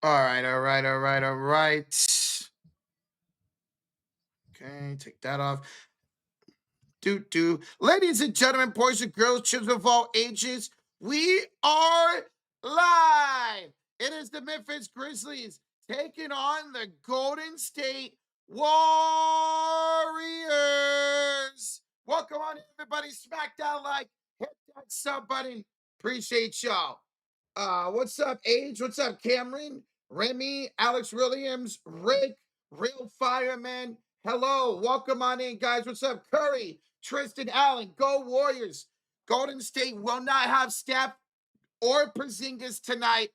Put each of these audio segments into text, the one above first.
All right, all right, all right, all right. Okay, take that off. Ladies and gentlemen, boys and girls, children of all ages, we are live. It is the Memphis Grizzlies taking on the Golden State Warriors. Welcome on, everybody. Smack that like, hit that sub button. Appreciate y'all. What's up, Age? What's up, Cameron? Remy, Alex Williams, Rick, Real Fireman. Hello, welcome on in, guys. What's up, Curry? Tristan Allen, go Warriors. Golden State will not have Steph or Porzingis tonight.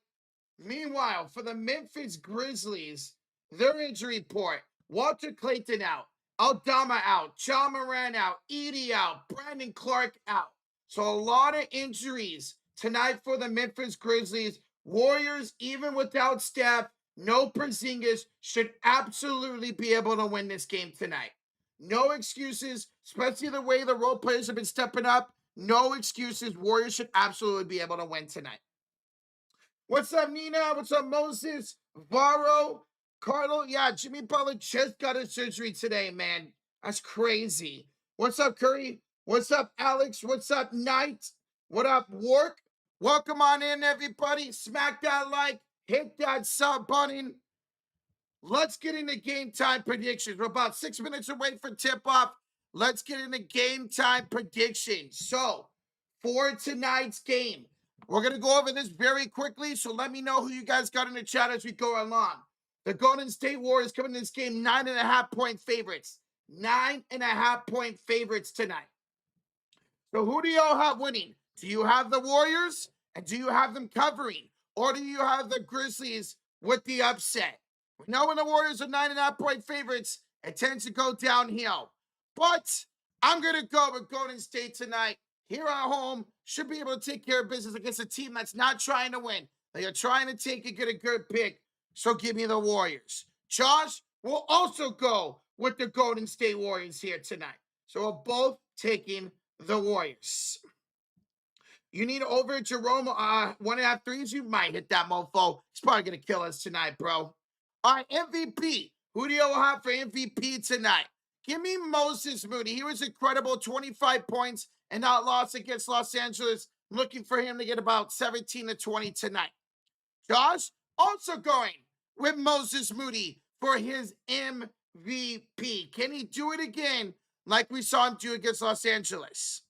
Meanwhile, for the Memphis Grizzlies, their injury report: Walter Clayton out, Aldama out, John Moran out, Edie out, Brandon Clark out. So a lot of injuries tonight for the Memphis Grizzlies. Warriors, even without Steph, no Porzingis, should absolutely be able to win this game tonight. No excuses, especially the way the role players have been stepping up. No excuses. Warriors should absolutely be able to win tonight. What's up, Nina? What's up, Moses? Varro? Carlo? Yeah, Jimmy Butler just got his surgery today, man. That's crazy. What's up, Curry? What's up, Alex? What's up, Knight? What up, Work? Welcome on in, everybody. Smack that like, hit that sub button. Let's get into game time predictions. We're about 6 minutes away from tip off. Let's get into game time predictions. So, for tonight's game, we're going to go over this very quickly. So, let me know who you guys got in the chat as we go along. The Golden State Warriors coming in this game 9.5-point favorites. 9.5-point favorites tonight. So, who do y'all have winning? Do you have the Warriors? And do you have them covering? Or do you have the Grizzlies with the upset? We know when the Warriors are 9.5-point favorites, it tends to go downhill. But I'm going to go with Golden State tonight. Here at home, should be able to take care of business against a team that's not trying to win. They are trying to take and get a good pick. So give me the Warriors. Josh will also go with the Golden State Warriors here tonight. So we're both taking the Warriors. You need over Jerome 1.5 threes. You might hit that mofo. He's probably going to kill us tonight, bro. All right, MVP. Who do you have for MVP tonight? Give me Moses Moody. He was incredible, 25 points and that loss against Los Angeles. I'm looking for him to get about 17 to 20 tonight. Josh, also going with Moses Moody for his MVP. Can he do it again like we saw him do against Los Angeles?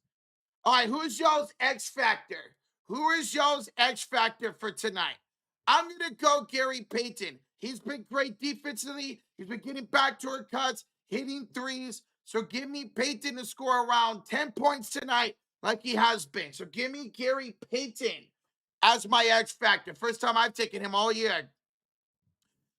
All right, who's y'all's X Factor? Who is y'all's X Factor for tonight? I'm going to go Gary Payton. He's been great defensively. He's been getting backdoor cuts, hitting threes. So give me Payton to score around 10 points tonight like he has been. So give me Gary Payton as my X Factor. First time I've taken him all year.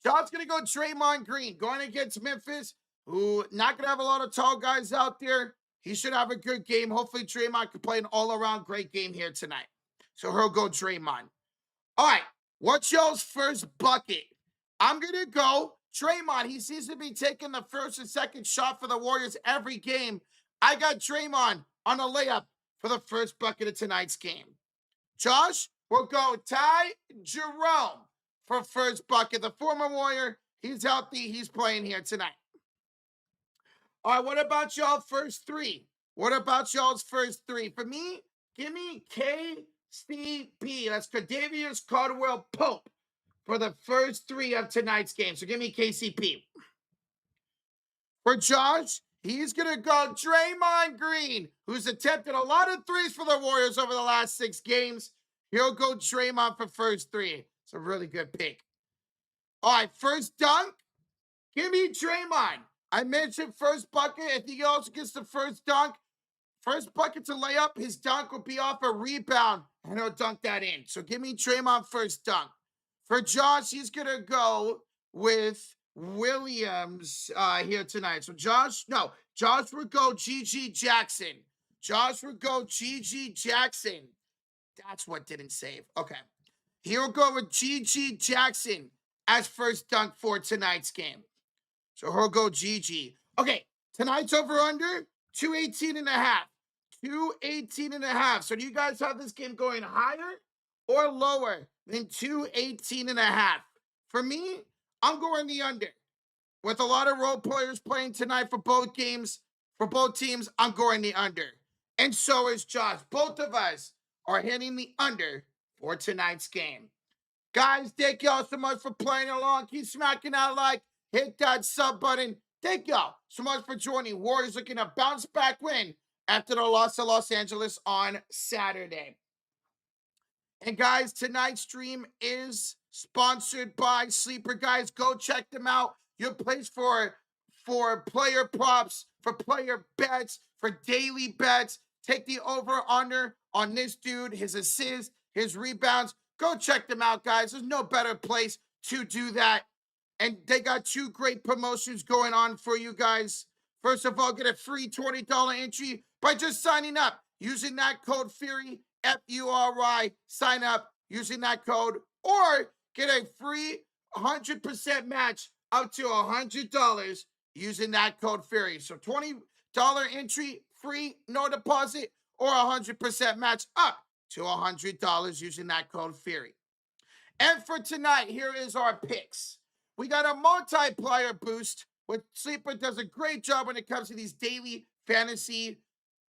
John's going to go Draymond Green going against Memphis, who not going to have a lot of tall guys out there. He should have a good game. Hopefully, Draymond can play an all-around great game here tonight. So he'll go Draymond. All right, what's y'all's first bucket? I'm going to go Draymond. He seems to be taking the first and second shot for the Warriors every game. I got Draymond on a layup for the first bucket of tonight's game. Josh, we'll go Ty Jerome for first bucket. The former Warrior, he's healthy. He's playing here tonight. All right, what about y'all first three? What about y'all's first three? For me, give me KCP. That's Kadavius Caldwell Pope for the first three of tonight's game. So give me KCP. For Josh, he's going to go Draymond Green, who's attempted a lot of threes for the Warriors over the last 6 games. He'll go Draymond for first three. It's a really good pick. All right, first dunk, give me Draymond. I mentioned first bucket. I think he also gets the first dunk. First bucket to lay up, his dunk will be off a rebound, and he'll dunk that in. So give me Draymond first dunk. For Josh, he's going to go with Williams here tonight. So Josh would go GG Jackson. Josh would go GG Jackson. That's what didn't save. Okay. He'll go with GG Jackson as first dunk for tonight's game. So he'll go GG. Okay, tonight's over-under, 218.5. 218.5. So do you guys have this game going higher or lower than 218.5? For me, I'm going the under. With a lot of role players playing tonight for both games, for both teams, I'm going the under. And so is Josh. Both of us are hitting the under for tonight's game. Guys, thank y'all so much for playing along. Keep smacking that like, hit that sub button. Thank y'all so much for joining. Warriors looking to bounce back win after the loss to Los Angeles on Saturday. And guys, tonight's stream is sponsored by Sleeper. Guys, go check them out. Your place for player props, for player bets, for daily bets. Take the over under on this dude, his assists, his rebounds. Go check them out, guys. There's no better place to do that. And they got two great promotions going on for you guys. First of all, get a free $20 entry by just signing up using that code FURY, FURY. Sign up using that code, or get a free 100% match up to $100 using that code FURY. So $20 entry, free, no deposit, or 100% match up to $100 using that code FURY. And for tonight, here is our picks. We got a multiplier boost, which Sleeper does a great job when it comes to these daily fantasy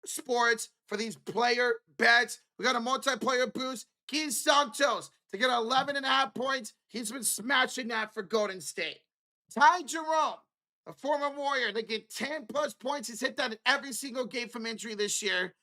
sports for these player bets. We got a multiplayer boost. Keith Santos to get 11.5 points. He's been smashing that for Golden State. Ty Jerome, a former Warrior, they get 10 plus points. He's hit that in every single game from injury this year.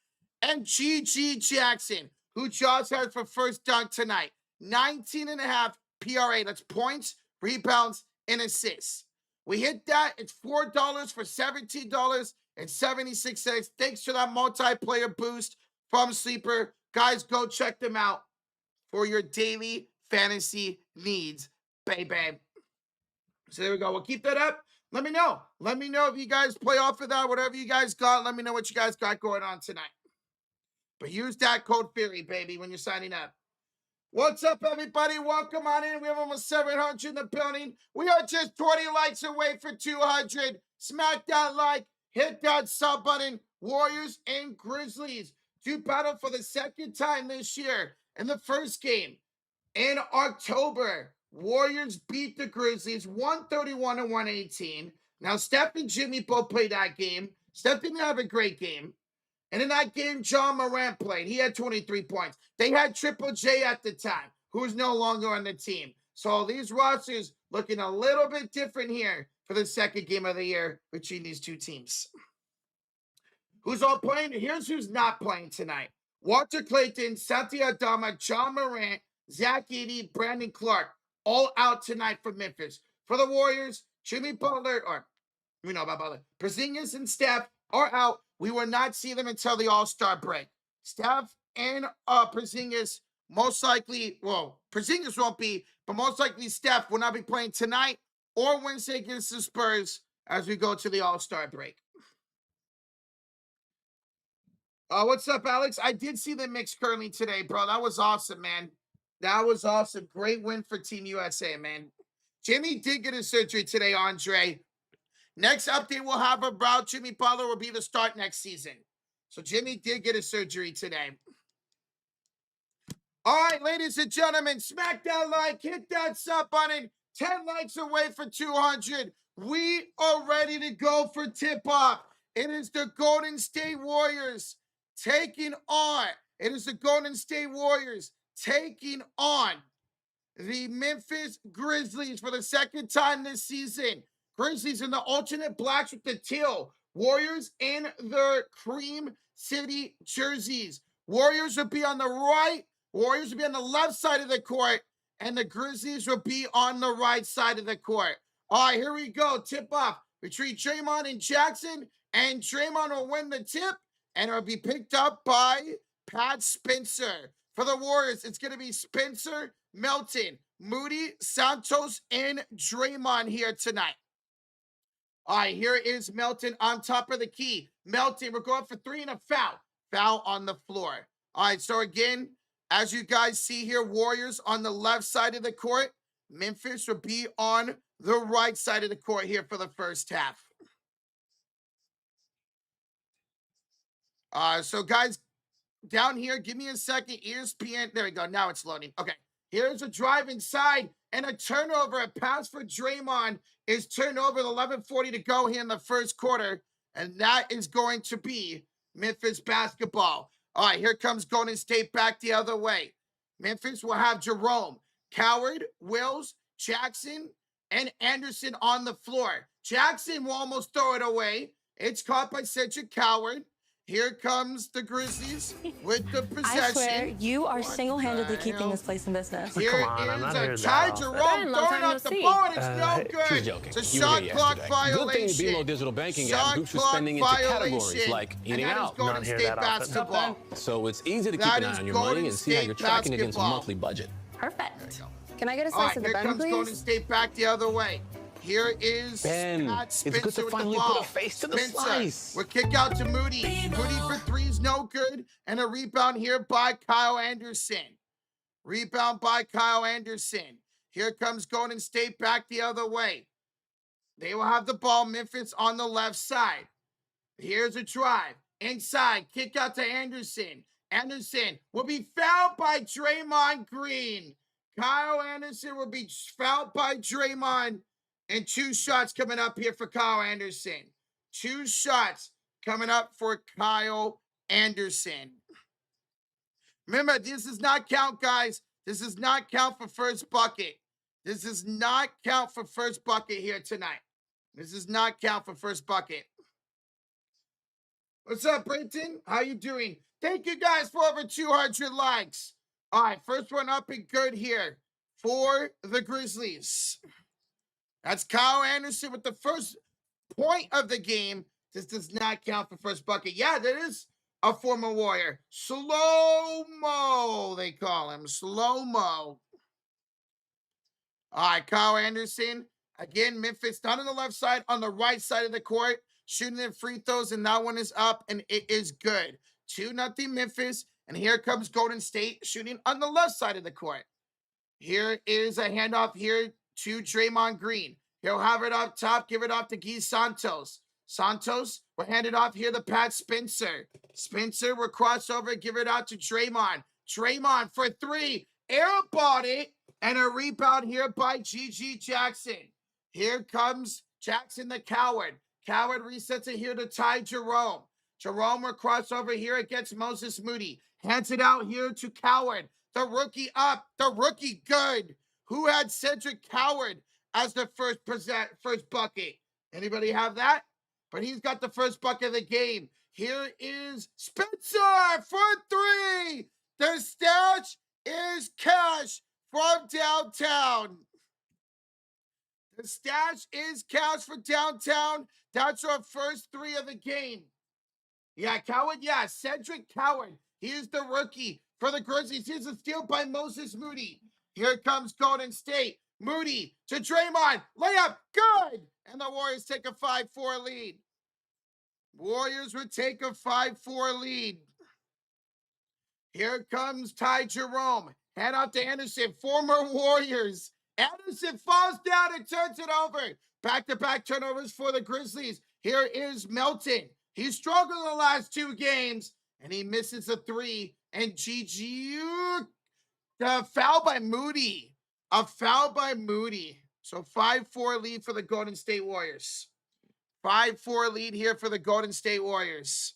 And G.G. Jackson, who Josh has for first dunk tonight. 19.5 PRA. That's points, rebounds, and assists. We hit that. It's $4 for $17.76. Thanks to that multiplayer boost from Sleeper. Guys, go check them out for your daily fantasy needs, baby. So there we go. We'll keep that up. Let me know. Let me know if you guys play off of that, whatever you guys got. Let me know what you guys got going on tonight. But use that code FURY, baby, when you're signing up. What's up, everybody? Welcome on in. We have almost 700 in the building. We are just 20 likes away for 200. Smack that like, hit that sub button. Warriors and Grizzlies do battle for the second time this year. In the first game, in October, Warriors beat the Grizzlies 131-118. Now, Steph and Jimmy both played that game. Steph didn't have a great game. And in that game, John Morant played. He had 23 points. They had Triple J at the time, who's no longer on the team. So these rosters looking a little bit different here for the second game of the year between these two teams. Who's all playing? Here's who's not playing tonight. Walter Clayton, Santi Adama, John Morant, Zach Edey, Brandon Clark, all out tonight for Memphis. For the Warriors, Jimmy Butler, or we know about Butler, Porzingis and Steph are out. We will not see them until the All-Star break. Steph and Porzingis most likely, well, Porzingis won't be, but most likely Steph will not be playing tonight or Wednesday against the Spurs as we go to the All-Star break. What's up, Alex? I did see the mix curling today, bro. That was awesome, man. That was awesome. Great win for Team USA, man. Jimmy did get his surgery today, Andre. Next update we'll have about Jimmy Butler will be the start next season. So Jimmy did get his surgery today. All right, ladies and gentlemen, smack that like, hit that sub button. 10 likes away for 200. We are ready to go for tip-off. It is the Golden State Warriors taking on. It is the Golden State Warriors taking on the Memphis Grizzlies for the second time this season. Grizzlies in the alternate blacks with the teal. Warriors in their cream city jerseys. Warriors will be on the right. Warriors will be on the left side of the court. And the Grizzlies will be on the right side of the court. All right, here we go. Tip off between Draymond and Jackson. And Draymond will win the tip. And it'll be picked up by Pat Spencer. For the Warriors, it's going to be Spencer, Melton, Moody, Santos, and Draymond here tonight. All right, here is Melton on top of the key. Melton, we're going for 3 and a foul. Foul on the floor. All right, so again, as you guys see here, Warriors on the left side of the court. Memphis will be on the right side of the court here for the first half. So guys, down here, give me a second. ESPN, there we go. Now it's loading. Okay, here's a drive inside, and a turnover. A pass for Draymond is turned over with 11:40 to go here in the first quarter, and that is going to be Memphis basketball. All right, here comes Golden State back the other way. Memphis will have Jerome, Coward, Wills, Jackson, and Anderson on the floor. Jackson will almost throw it away. It's caught by Cedric Coward. Here comes the Grizzlies with the possession. I swear, you are single-handedly keeping this place in business. Here Come on, I'm not here is that Ty often. Jerome throwing up the ball, and it's no good. She's joking. It's a You were shot here clock yesterday. violation. Good thing BMO Digital Banking Shot app groups are clock spending into categories violation. like eating And that is out. Golden Not here State that often. basketball. So it's easy to keep That an is eye on your Golden money and see how State you're tracking against a basketball. monthly budget. Perfect. Can I get a All slice right, of the here Ben, comes Golden please? State back the other way. Here is Ben, Scott it's Spencer good to with the finally ball. put a face to the Spencer slice. with kick out to Moody. Moody for three is no good. And a rebound here by Kyle Anderson. Rebound by Kyle Anderson. Here comes Golden State back the other way. They will have the ball. Memphis on the left side. Here's a drive. Inside. Kick out to Anderson. Anderson will be fouled by Draymond Green. Kyle Anderson will be fouled by Draymond. And 2 shots coming up here for Kyle Anderson. 2 shots coming up for Kyle Anderson. Remember, this does not count, guys. This does not count for first bucket. This does not count for first bucket here tonight. This does not count for first bucket. What's up, Brenton? How you doing? Thank you guys for over 200 likes. All right, first one up and good here for the Grizzlies. That's Kyle Anderson with the first point of the game. This does not count for first bucket. Yeah, that is a former Warrior. Slow-mo, they call him. Slow-mo. All right, Kyle Anderson. Again, Memphis not on the left side, on the right side of the court. Shooting in free throws, and that one is up, and it is good. 2-0 Memphis, and here comes Golden State shooting on the left side of the court. Here is a handoff here to Draymond Green. He'll have it up top, give it off to Guy Santos. Santos will hand it off here to Pat Spencer. Spencer will cross over, give it out to Draymond. Draymond for 3, airballed it, and a rebound here by G.G. Jackson. Here comes Jackson the Coward. Coward resets it here to Ty Jerome. Jerome will cross over here against Moses Moody. Hands it out here to Coward. The rookie up. The rookie good. Who had Cedric Coward as the first bucket? Anybody have that? But he's got the first bucket of the game. Here is Spencer for 3. The stash is cash from downtown. The stash is cash for downtown. That's our first 3 of the game. Yeah, Coward. Yeah, Cedric Coward. He is the rookie for the Grizzlies. Here's a steal by Moses Moody. Here comes Golden State. Moody to Draymond. Layup. Good. And the Warriors take a 5-4 lead. Warriors would take a 5-4 lead. Here comes Ty Jerome. Hand off to Anderson. Former Warriors. Anderson falls down and turns it over. Back-to-back turnovers for the Grizzlies. Here is Melton. He's struggled in the last 2 games, and he misses a 3. And GG, the foul by Moody. A foul by Moody. So 5-4 lead for the Golden State Warriors. 5-4 lead here for the Golden State Warriors.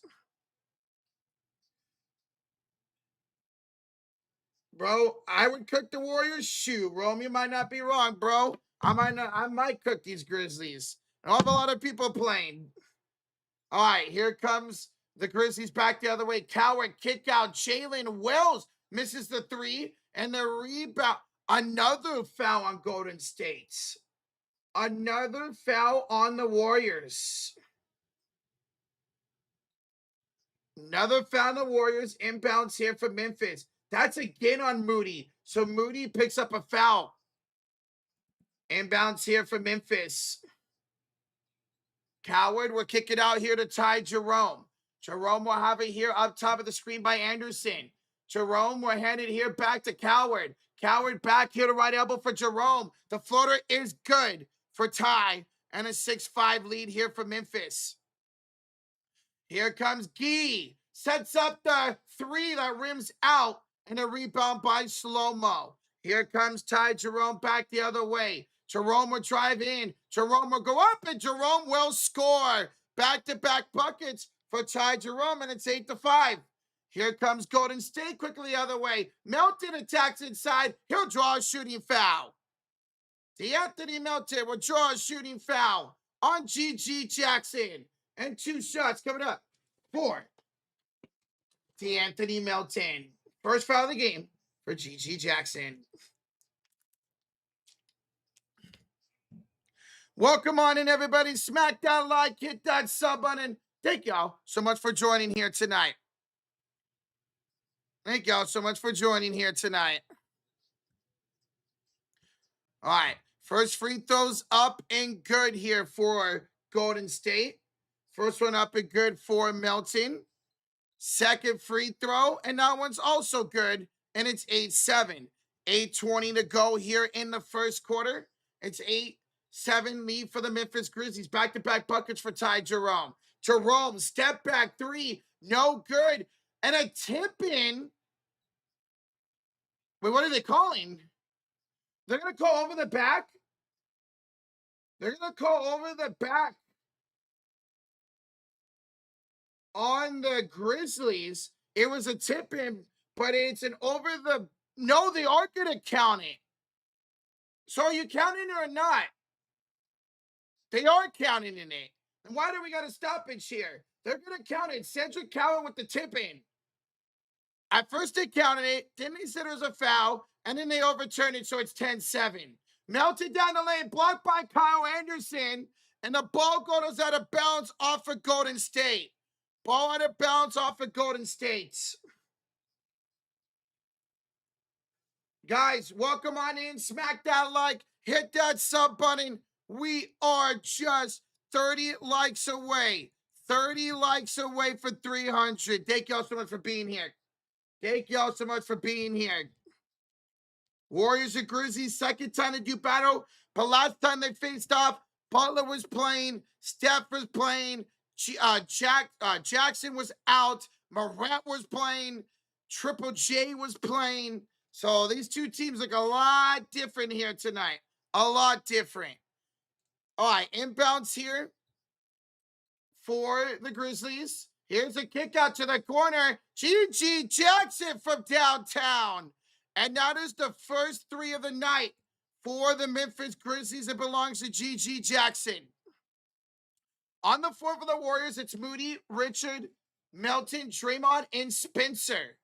Bro, I would cook the Warriors. Shoot, Rome, you might not be wrong, bro. I might cook these Grizzlies. I have a lot of people playing. All right, here comes the Grizzlies back the other way. Coward, kick out. Jalen Wells misses the 3, and the rebound. Another foul on Golden State. Another foul on the Warriors. Another foul on the Warriors. Inbounds here for Memphis. That's again on Moody. So Moody picks up a foul. Inbounds here for Memphis. Coward will kick it out here to Ty Jerome. Jerome will have it here up top of the screen by Anderson. Jerome will hand it here back to Coward. Coward back here to right elbow for Jerome. The floater is good for Ty. And a 6-5 lead here for Memphis. Here comes Gee. Sets up the 3 that rims out. And a rebound by Slow-Mo. Here comes Ty Jerome back the other way. Jerome will drive in. Jerome will go up, and Jerome will score. Back-to-back buckets for Ty Jerome, and it's 8-5. Here comes Golden State quickly the other way. Melton attacks inside. He'll draw a shooting foul. D'Anthony Melton will draw a shooting foul on G.G. Jackson. And 2 shots coming up for D'Anthony Melton. First foul of the game for G.G. Jackson. Welcome on in, everybody. Smack that like, hit that sub button. Thank y'all so much for joining here tonight. Thank y'all so much for joining here tonight. All right. First free throws up and good here for Golden State. First one up and good for Melton. Second free throw, and that one's also good, and it's 8-7. 8:20 to go here in the first quarter. It's 8-7 lead for the Memphis Grizzlies. Back-to-back buckets for Ty Jerome. Jerome, step back 3, no good. And a tip-in. Wait, what are they calling? They're going to call over the back? They're going to call over the back on the Grizzlies. It was a tip-in, but it's an over the... No, they are going to count it. So are you counting it or not? They are counting in it. And why do we got a stoppage here? They're going to count it. Cedric Cowan with the tip-in. At first they counted it, then they said it was a foul, and then they overturned it, so it's 10-7. Melted down the lane, blocked by Kyle Anderson, and the ball goes out of bounds off of Golden State. Ball out of bounds off of Golden State. Guys, welcome on in. Smack that like, hit that sub button. We are just 30 likes away. 30 likes away for 300. Thank y'all so much for being here. Thank y'all so much for being here. Warriors and Grizzlies, second time to do battle. But last time they faced off, Butler was playing, Steph was playing, Jackson was out, Morant was playing, Triple J was playing. So these two teams look a lot different here tonight. A lot different. All right, inbounds here for the Grizzlies. Here's a kick out to the corner. G.G. Jackson from downtown. And that is the first 3 of the night for the Memphis Grizzlies. It belongs to G.G. Jackson. On the floor for the Warriors, it's Moody, Richard, Melton, Draymond, and Spencer.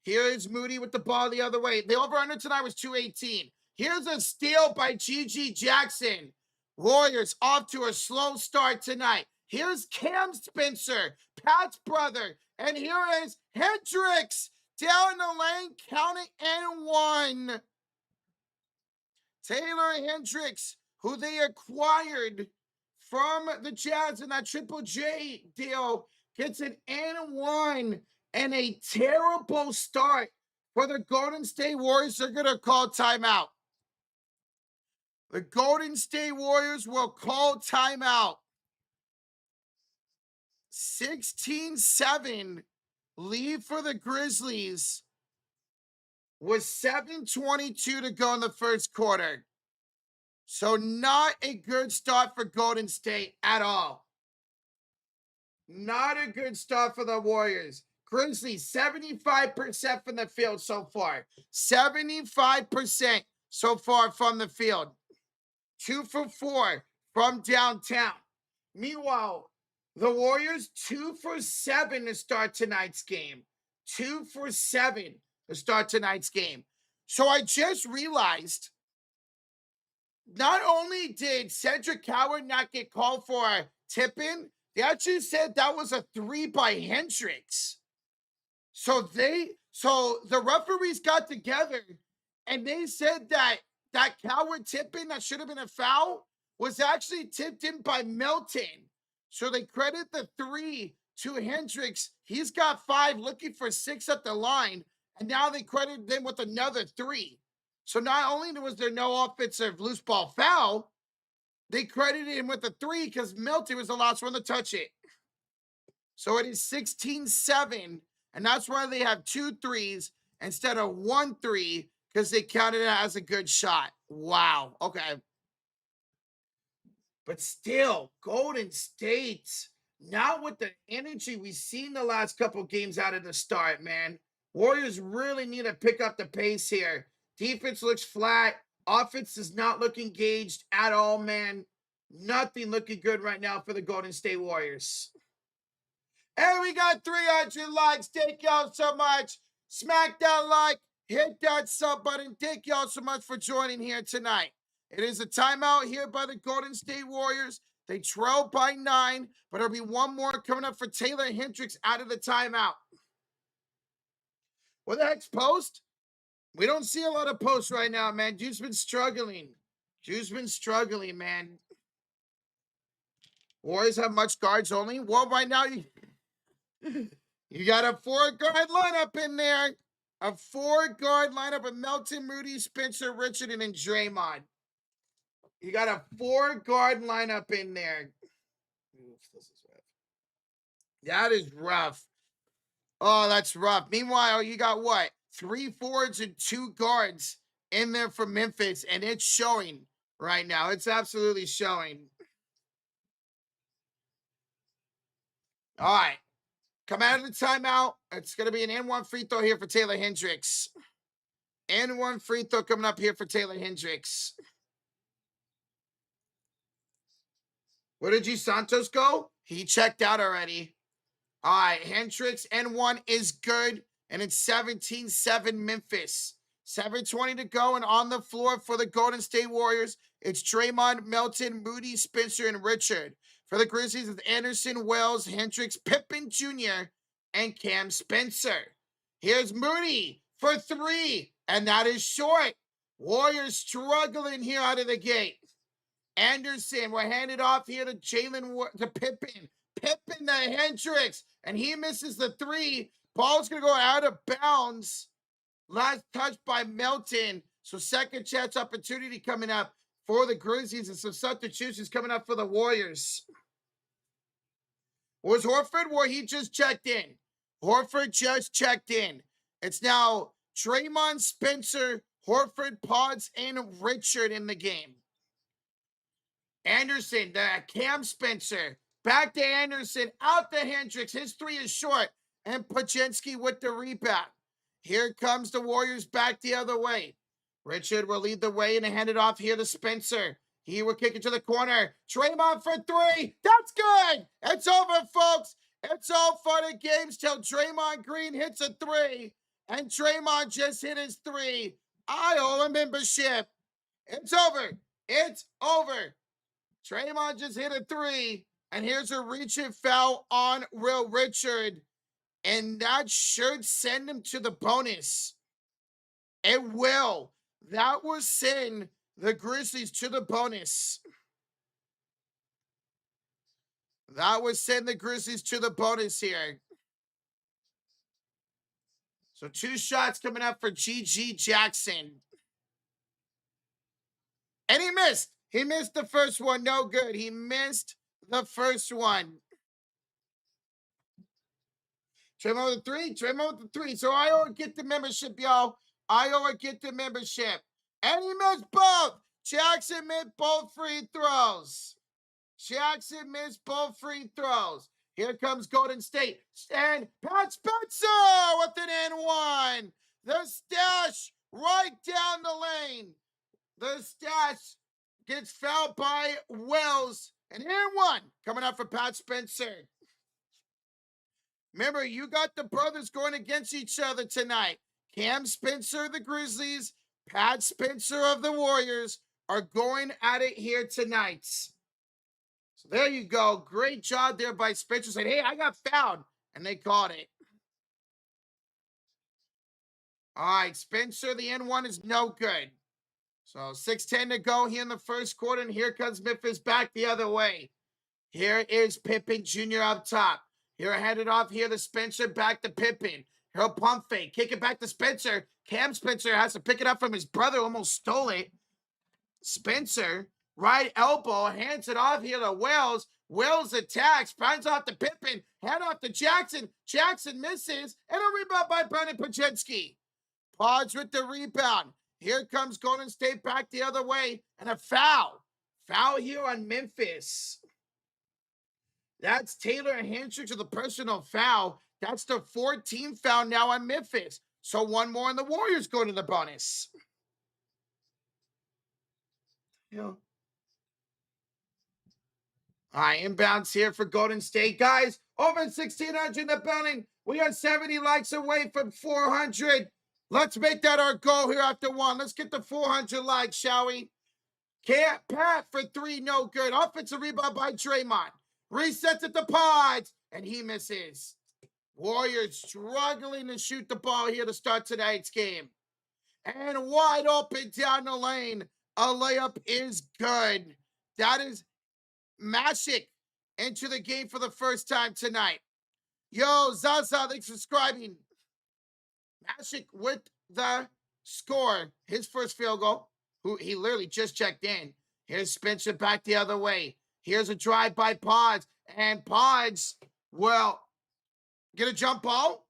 Here is Moody with the ball the other way. The over-under tonight was 218. Here's a steal by G.G. Jackson. Warriors off to a slow start tonight. Here's Cam Spencer, Pat's brother. And here is Hendricks down the lane, counting and 1. Taylor Hendricks, who they acquired from the Jazz in that Triple J deal, gets an and 1 and a terrible start for the Golden State Warriors. They're going to call timeout. The Golden State Warriors will call timeout. 16-7 lead for the Grizzlies with 7:22 to go in the first quarter. So not a good start for Golden State at all. Not a good start for the Warriors. Grizzlies, 75% from the field so far. 75% so far from the field. 2 for 4 from downtown. Meanwhile, the Warriors, 2 for 7 to start tonight's game. 2 for 7 to start tonight's game. So I just realized, not only did Cedric Howard not get called for a tip-in, they actually said that was a 3 by Hendricks. So the referees got together and they said that Howard tip-in that should have been a foul was actually tipped in by Melton. So they credit the 3 to Hendricks. He's got 5, looking for 6 at the line. And now they credit them with another 3. So not only was there no offensive loose ball foul, they credited him with a 3 because Melton was the last one to touch it. So it is 16-7. And that's why they have 2 threes instead of 1 3, because they counted it as a good shot. Wow. Okay. But still, Golden State, not with the energy we've seen the last couple games out of the start, man. Warriors really need to pick up the pace here. Defense looks flat. Offense does not look engaged at all, man. Nothing looking good right now for the Golden State Warriors. And we got 300 likes. Thank y'all so much. Smack that like. Hit that sub button. Thank y'all so much for joining here tonight. It is a timeout here by the Golden State Warriors. They trail by 9, but there'll be one more coming up for Taylor Hendricks out of the timeout. What the heck's post? We don't see a lot of posts right now, man. Juice been struggling. Juice been struggling, man. Warriors have much guards only. Well, right now, you got a 4-guard lineup in there. A 4-guard lineup of Melton, Moody, Spencer, Richard, and then Draymond. You got a 4-guard lineup in there. Oof, this is rough. That is rough. Oh, that's rough. Meanwhile, you got what? 3 forwards and 2 guards in there for Memphis, and it's showing right now. It's absolutely showing. All right. Come out of the timeout. It's going to be an N1 free throw here for Taylor Hendricks. N1 free throw coming up here for Taylor Hendricks. Where did G Santos go? He checked out already. All right, Hendricks N1 is good, and it's 17-7 Memphis. 7:20 to go, and on the floor for the Golden State Warriors, it's Draymond, Melton, Moody, Spencer, and Richard. For the Grizzlies, it's Anderson, Wells, Hendricks, Pippen Jr., and Cam Spencer. Here's Moody for 3, and that is short. Warriors struggling here out of the gate. Anderson will hand it off here to Pippen. Pippen to Hendricks, and he misses the 3. Ball's going to go out of bounds. Last touch by Melton. So second chance opportunity coming up for the Grizzlies, and some substitutions coming up for the Warriors. Was Horford? Well, he just checked in. Horford just checked in. It's now Draymond, Spencer, Horford, Pods, and Richard in the game. Anderson, Cam Spencer. Back to Anderson. Out to Hendricks. His 3 is short. And Pajinski with the rebound. Here comes the Warriors back the other way. Richard will lead the way and hand it off here to Spencer. He will kick it to the corner. Draymond for 3. That's good. It's over, folks. It's all fun and games till Draymond Green hits a 3. And Draymond just hit his 3. I owe a membership. It's over. It's over. Draymond just hit a 3. And here's a reaching foul on Will Richard. And that should send him to the bonus. It will. That will send the Grizzlies to the bonus. That would send the Grizzlies to the bonus here. So 2 shots coming up for G.G. Jackson. And he missed. He missed the first one. No good. He missed the first one. Draymond with the 3. Draymond with the 3. So I owe get the membership, y'all. I owe get the membership. And he missed both. Jackson missed both free throws. Jackson missed both free throws. Here comes Golden State. And Pat Spencer with an N1. The stash right down the lane. The stash gets fouled by Wells. And N1 coming up for Pat Spencer. Remember, you got the brothers going against each other tonight. Cam Spencer of the Grizzlies, Pat Spencer of the Warriors are going at it here tonight. So there you go. Great job there by Spencer. Said, hey, I got fouled. And they caught it. All right, Spencer, the N1 is no good. So 6:10 to go here in the first quarter. And here comes Memphis back the other way. Here is Pippen Jr. up top. Here headed off here to Spencer, back to Pippen. He'll pump fake, kick it back to Spencer. Cam Spencer has to pick it up from his brother, almost stole it. Spencer, right elbow, hands it off here to Wells. Wells attacks, finds off to Pippen, hand off to Jackson. Jackson misses, and a rebound by Brennan Pajinski. Pods with the rebound. Here comes Golden State back the other way, and a foul. Foul here on Memphis. That's Taylor Hendricks with a personal foul. That's the 14th foul now on Memphis. So one more and the Warriors go to the bonus. Yeah. All right, inbounds here for Golden State. Guys, over 1,600 in the building. We are 70 likes away from 400. Let's make that our goal here after one. Let's get the 400 likes, shall we? Can't Pat for three, no good. Offensive rebound by Draymond. Resets at the Pods, and he misses. Warriors struggling to shoot the ball here to start tonight's game. And wide open down the lane. A layup is good. That is Mashik into the game for the first time tonight. Yo, Zaza, thanks for subscribing. Mashik with the score. His first field goal. Who he literally just checked in. Here's Spencer back the other way. Here's a drive by Pods. And Pods, well, get a jump ball.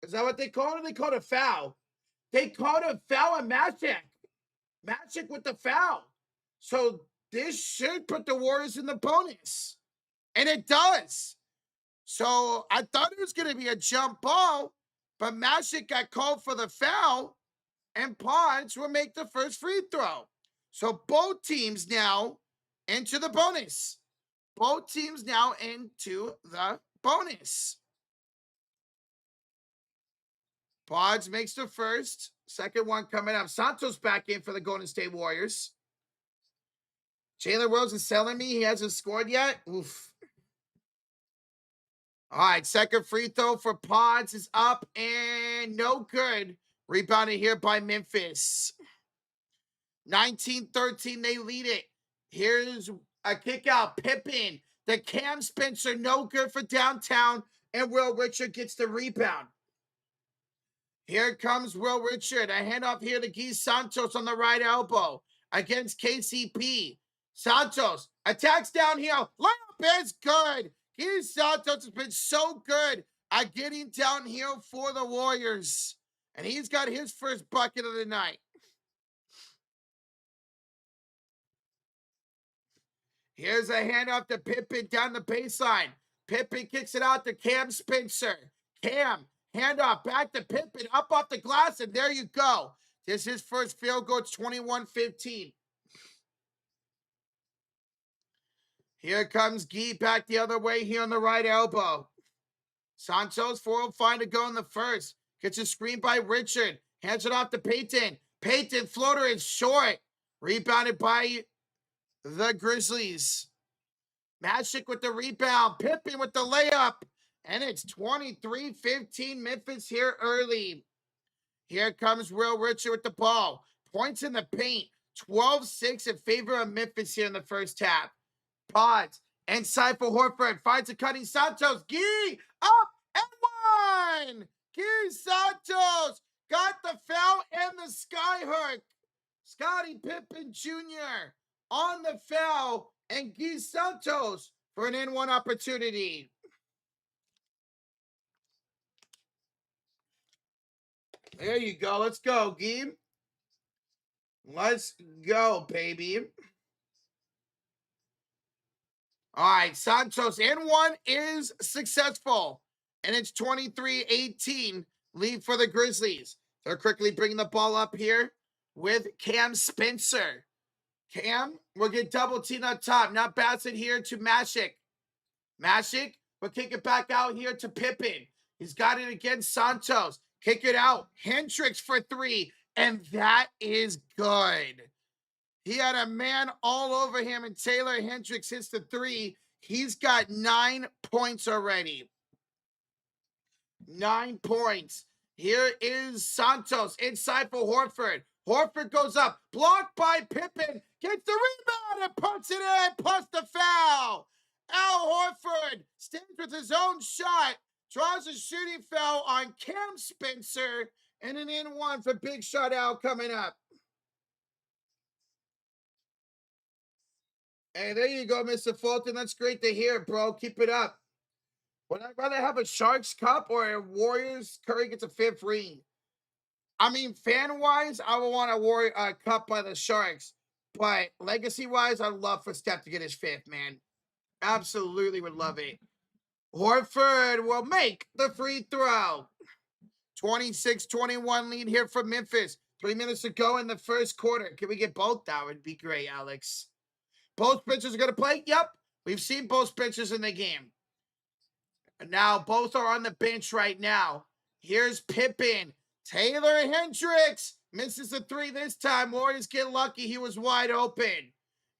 Is that what they called it? They called a foul. They called a foul on Mashik. Mashik with the foul. So this should put the Warriors in the bonus. And it does. So I thought it was going to be a jump ball, but Mashik got called for the foul, and Pods will make the first free throw. So both teams now into the bonus. Both teams now into the bonus. Pods makes the first. Second one coming up. Santos back in for the Golden State Warriors. Jalen Rose is selling me. He hasn't scored yet. Oof. All right, second free throw for Pods is up and no good. Rebounded here by Memphis. 19-13, they lead it. Here's a kick out. Pippen, the Cam Spencer, no good for downtown, and Will Richard gets the rebound. Here comes Will Richard. A handoff here to Guy Santos on the right elbow against KCP. Santos attacks downhill. Layup is good. Guy Santos has been so good at getting downhill for the Warriors. And he's got his first bucket of the night. Here's a handoff to Pippen down the baseline. Pippen kicks it out to Cam Spencer. Cam, handoff back to Pippen, up off the glass, and there you go. This is his first field goal. It's 21-15. Here comes Guy back the other way here on the right elbow. Santos, 4:05 to go in the first. Gets a screen by Richard. Hands it off to Payton. Payton, floater is short. Rebounded by the Grizzlies. Mashik with the rebound. Pippen with the layup. And it's 23-15 Memphis here early. Here comes Will Richard with the ball. Points in the paint. 12-6 in favor of Memphis here in the first half. Pods inside for Horford. Finds a cutting Santos. Guy up and one. Guy Santos got the foul and the skyhook. Scottie Pippen Jr. on the foul, and Guy Santos for an N1 opportunity. There you go. Let's go, Guy. Let's go, baby. All right, Santos N1 is successful, and it's 23-18 lead for the Grizzlies. They're quickly bringing the ball up here with Cam Spencer. Cam will get double teamed up top. Now pass it here to Mashik. Mashik will kick it back out here to Pippen. He's got it against Santos. Kick it out. Hendricks for three, and that is good. He had a man all over him, and Taylor Hendricks hits the three. He's got 9 points already. 9 points. Here is Santos inside for Horford. Horford goes up, blocked by Pippen, gets the rebound and puts it in, plus the foul. Al Horford stands with his own shot, draws a shooting foul on Cam Spencer, and an N1 for Big Shot Al coming up. Hey, there you go, Mr. Fulton. That's great to hear, bro. Keep it up. Would I rather have a Sharks Cup or a Warriors Curry gets a 5th ring? I mean, fan-wise, I would want a cup by the Sharks. But legacy-wise, I'd love for Steph to get his 5th, man. Absolutely would love it. Horford will make the free throw. 26-21 lead here for Memphis. 3 minutes to go in the first quarter. Can we get both? That would be great, Alex. Both pitchers are going to play? Yep. We've seen both pitchers in the game. And now both are on the bench right now. Here's Pippen. Taylor Hendricks misses the 3 this time. Warriors get lucky. He was wide open.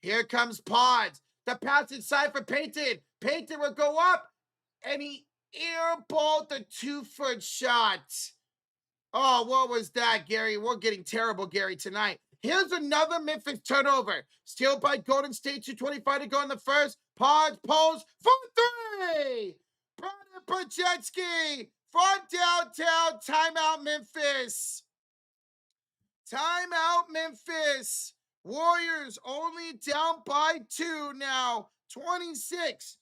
Here comes Pods. The pass inside for Payton. Payton will go up, and he airballed the 2-foot shot. Oh, what was that, Gary? We're getting terrible, Gary, tonight. Here's another Memphis turnover. Steal by Golden State, 2:25 to go in the first. Pods pulls for 3. Brandon Brzezinski from downtown. Timeout, Memphis. Timeout, Memphis. Warriors only down by 2 now. 26-24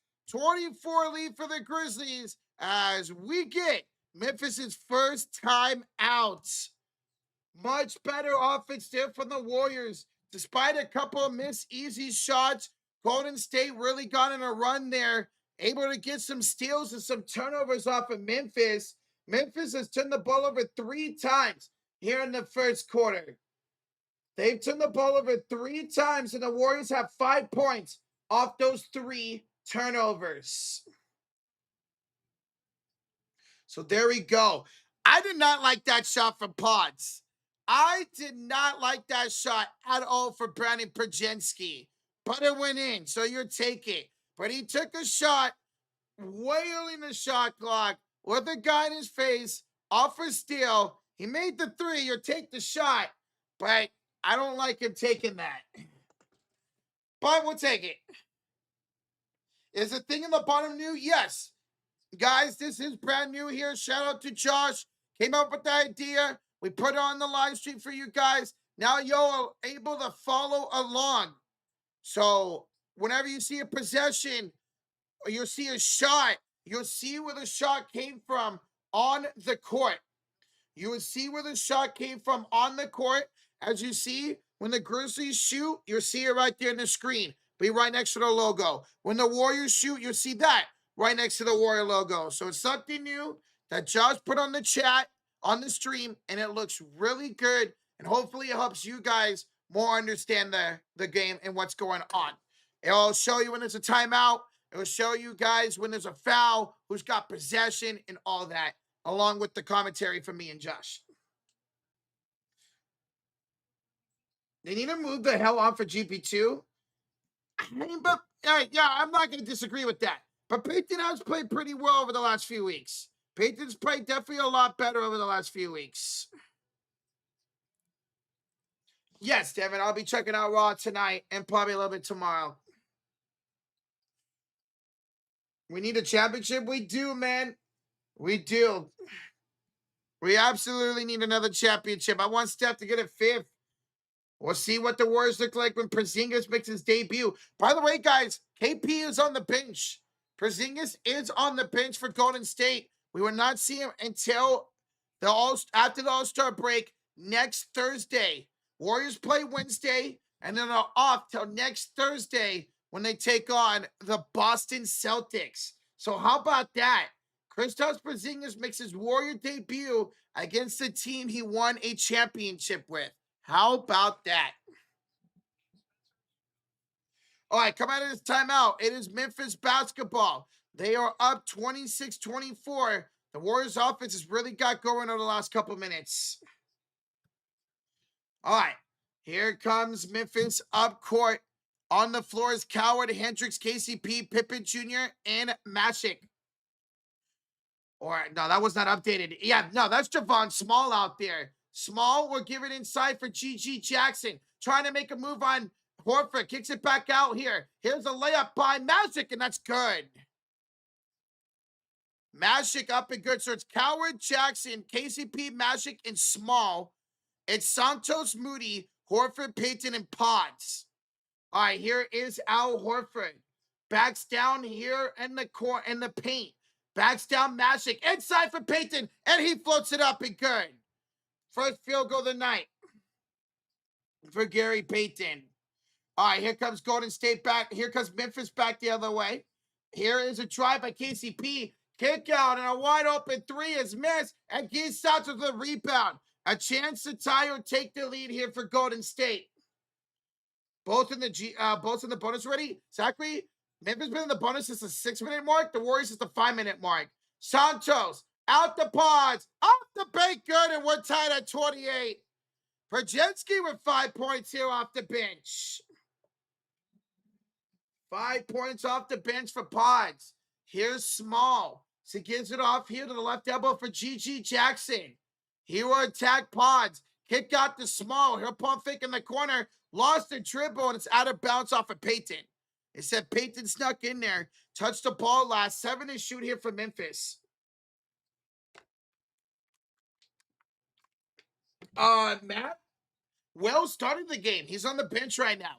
lead for the Grizzlies as we get Memphis's first time out. Much better offense there from the Warriors. Despite a couple of missed easy shots, Golden State really got in a run there, able to get some steals and some turnovers off of Memphis. Memphis has turned the ball over 3 times here in the first quarter. They've turned the ball over 3 times, and the Warriors have 5 points off those 3 turnovers. So there we go. I did not like that shot from Pods. I did not like that shot at all for Brandon Brzezinski. But it went in, so you'll take it. But he took a shot, wailing the shot clock, with a guy in his face, off for steal. He made the 3, you'll take the shot. But I don't like him taking that. But we'll take it. Is the thing in the bottom new? Yes. Guys, this is brand new here. Shout out to Josh. Came up with the idea. We put it on the live stream for you guys. Now you're able to follow along. So whenever you see a possession or you'll see a shot, you'll see where the shot came from on the court. You will see where the shot came from on the court. As you see, when the Grizzlies shoot, you'll see it right there in the screen. Be right next to the logo. When the Warriors shoot, you'll see that right next to the Warrior logo. So it's something new that Josh put on the chat, on the stream, and it looks really good. And hopefully it helps you guys more understand the game and what's going on. It'll show you when there's a timeout. It'll show you guys when there's a foul, who's got possession, and all that, along with the commentary from me and Josh. They need to move the hell on for GP2. I mean, but yeah, I'm not going to disagree with that. But Payton has played pretty well over the last few weeks. Payton's played definitely a lot better over the last few weeks. Yes, Devin, I'll be checking out Raw tonight and probably a little bit tomorrow. We need a championship? We do, man. We do. We absolutely need another championship. I want Steph to get a 5th. We'll see what the Warriors look like when Porzingis makes his debut. By the way, guys, KP is on the bench. Porzingis is on the bench for Golden State. We will not see him until after the All-Star break next Thursday. Warriors play Wednesday, and then they're off till next Thursday when they take on the Boston Celtics. So how about that? Kristaps Porzingis makes his Warrior debut against the team he won a championship with. How about that? All right, come out of this timeout. It is Memphis basketball. They are up 26-24. The Warriors offense has really got going over the last couple minutes. All right, here comes Memphis up court. On the floor is Coward, Hendricks, KCP, Pippen Jr., and Mashik. Or, no, that was not updated. Yeah, no, that's Javon Small out there. Small will give it inside for G.G. Jackson. Trying to make a move on Horford. Kicks it back out here. Here's a layup by Mashik, and that's good. Mashik up and good. So it's Coward, Jackson, KCP, Mashik, and Small. It's Santos, Moody, Horford, Payton, and Pods. All right, here is Al Horford. Backs down here in the paint. Backs down Magic. Inside for Payton. And he floats it up and good. First field goal of the night for Gary Payton. All right, here comes Golden State back. Here comes Memphis back the other way. Here is a drive by KCP. Kick out and a wide open three is missed. And Gee starts with a rebound. A chance to tie or take the lead here for Golden State. Both in the bonus already. Zachary, Memphis been in the bonus since the 6-minute mark. The Warriors is the 5-minute mark. Santos out the pods, off the bank, good, and we're tied at 28. Prajensky with 5 points here off the bench. 5 points off the bench for Pods. Here's Small. So he gives it off here to the left elbow for G.G. Jackson. He will attack Pods. Kick out to Small. He'll pump fake in the corner. Lost the dribble, and it's out of bounds off of Payton. It said Payton snuck in there. Touched the ball last. 7 to shoot here for Memphis. Matt Wells started the game. He's on the bench right now.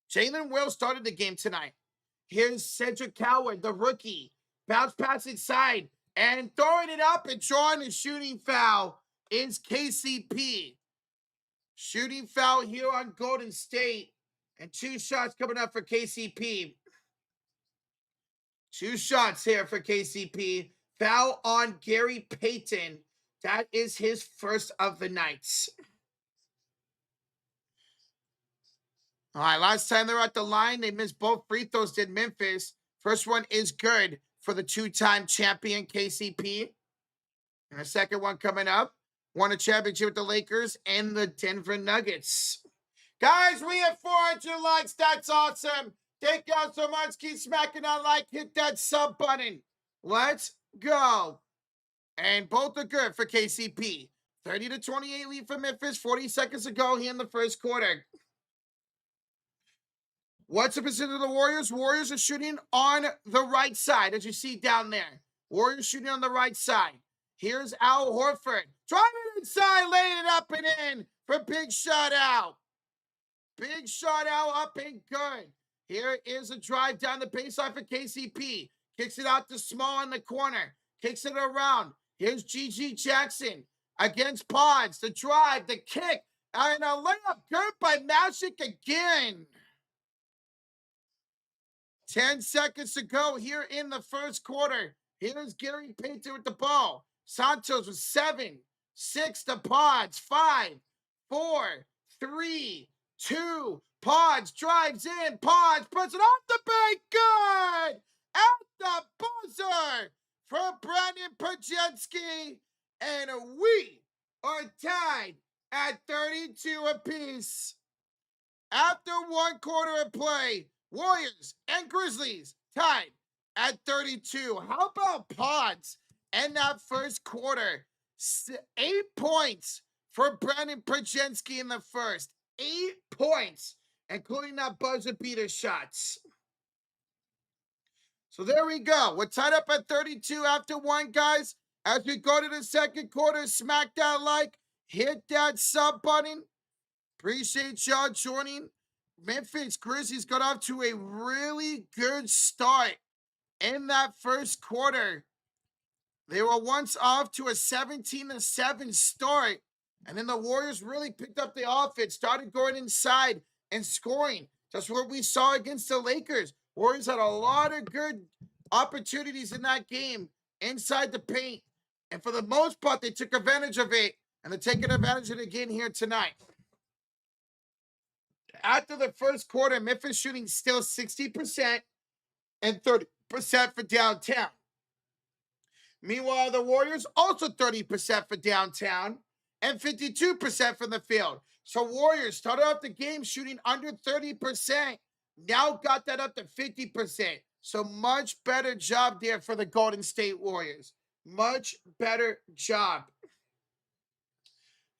Jalen Wells started the game tonight. Here's Cedric Coward, the rookie. Bounce pass inside and throwing it up and drawing a shooting foul is KCP. Shooting foul here on Golden State. And 2 shots coming up for KCP. 2 shots here for KCP. Foul on Gary Payton. That is his first of the nights. All right, last time they were at the line, they missed both free throws, did Memphis. First one is good for the 2-time champion KCP. And the second one coming up. Won a championship with the Lakers and the Denver Nuggets. Guys, we have 400 likes. That's awesome. Thank y'all so much. Keep smacking that like. Hit that sub button. Let's go. And both are good for KCP. 30-28 lead for Memphis. 40 seconds to go here in the first quarter. What's the position of the Warriors? Warriors are shooting on the right side, as you see down there. Warriors shooting on the right side. Here's Al Horford. Driving inside, laying it up and in for big shutout. Big shutout up and good. Here is a drive down the baseline for KCP. Kicks it out to Small in the corner. Kicks it around. Here's G.G. Jackson against Pods. The drive, the kick, and a layup good by Magic again. 10 seconds to go here in the first quarter. Here's Gary Payton with the ball. Santos with 7, 6 to Pods, 5, 4, 3, 2. Pods drives in. Pods puts it off the bank. Good! At the buzzer for Brandon Prajensky. And we are tied at 32 apiece. After 1 quarter of play, Warriors and Grizzlies tied at 32. How about Pods in that first quarter? 8 points for Brandon Prajensky in the first. 8 points, including that buzzer beater shots. So there we go. We're tied up at 32 after 1, guys. As we go to the second quarter, smack that like, hit that sub button. Appreciate y'all joining. Memphis Grizzlies got off to a really good start in that first quarter. They were once off to a 17-7 start. And then the Warriors really picked up the offense, started going inside and scoring. That's what we saw against the Lakers. Warriors had a lot of good opportunities in that game inside the paint. And for the most part, they took advantage of it. And they're taking advantage of it again here tonight. After the first quarter, Memphis shooting still 60% and 30% for downtown. Meanwhile, the Warriors also 30% for downtown and 52% from the field. So Warriors started off the game shooting under 30%. Now got that up to 50%. So much better job there for the Golden State Warriors. Much better job.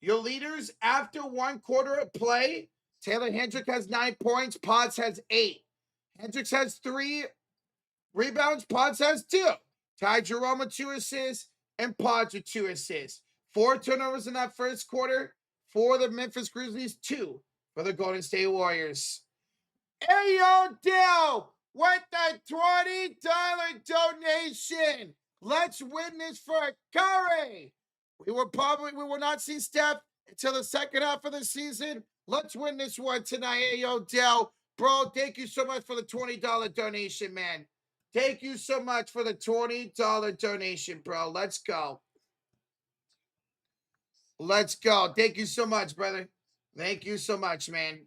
Your leaders after 1 quarter of play, Taylor Hendrick has 9 points. Pods has 8. Hendricks has 3 rebounds. Pods has 2. Ty Jerome with 2 assists. And Pods with 2 assists. 4 turnovers in that first quarter for the Memphis Grizzlies. 2 for the Golden State Warriors. Hey, yo, Dale. with the $20 donation. Let's win this for Curry. We will not see Steph until the second half of the season. Let's win this one tonight. Hey, Odell. Bro, thank you so much for the $20 donation, man. Thank you so much for the $20 donation, bro. Let's go. Let's go. Thank you so much, brother. Thank you so much, man.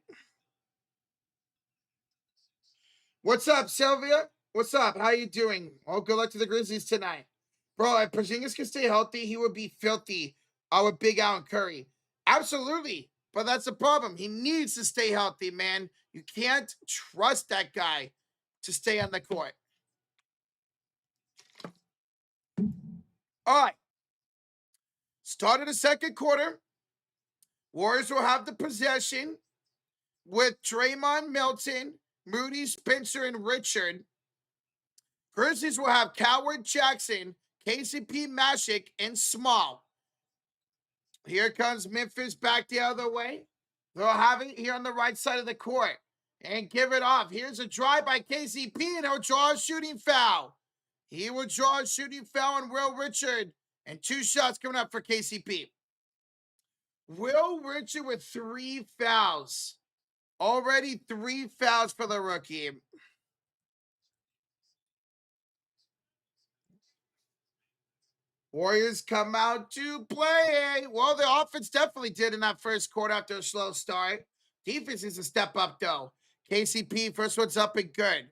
What's up, Sylvia? What's up? How you doing? Oh, good luck to the Grizzlies tonight. Bro, if Porzingis can stay healthy, he would be filthy with Big Al and Curry. Absolutely. But that's the problem. He needs to stay healthy, man. You can't trust that guy to stay on the court. All right. Start of the second quarter. Warriors will have the possession with Draymond, Milton, Moody, Spencer, and Richard. Grizzlies will have Coward, Jackson, KCP, Mashik, and Small. Here comes Memphis back the other way. They'll have it here on the right side of the court and give it off. Here's a drive by KCP, and he'll draw a shooting foul. He will draw a shooting foul on Will Richard, and 2 shots coming up for KCP. Will Richard with 3 fouls. Already 3 fouls for the rookie. Warriors come out to play. Well, the offense definitely did in that first quarter after a slow start. Defense is a step up, though. KCP, first one's up and good.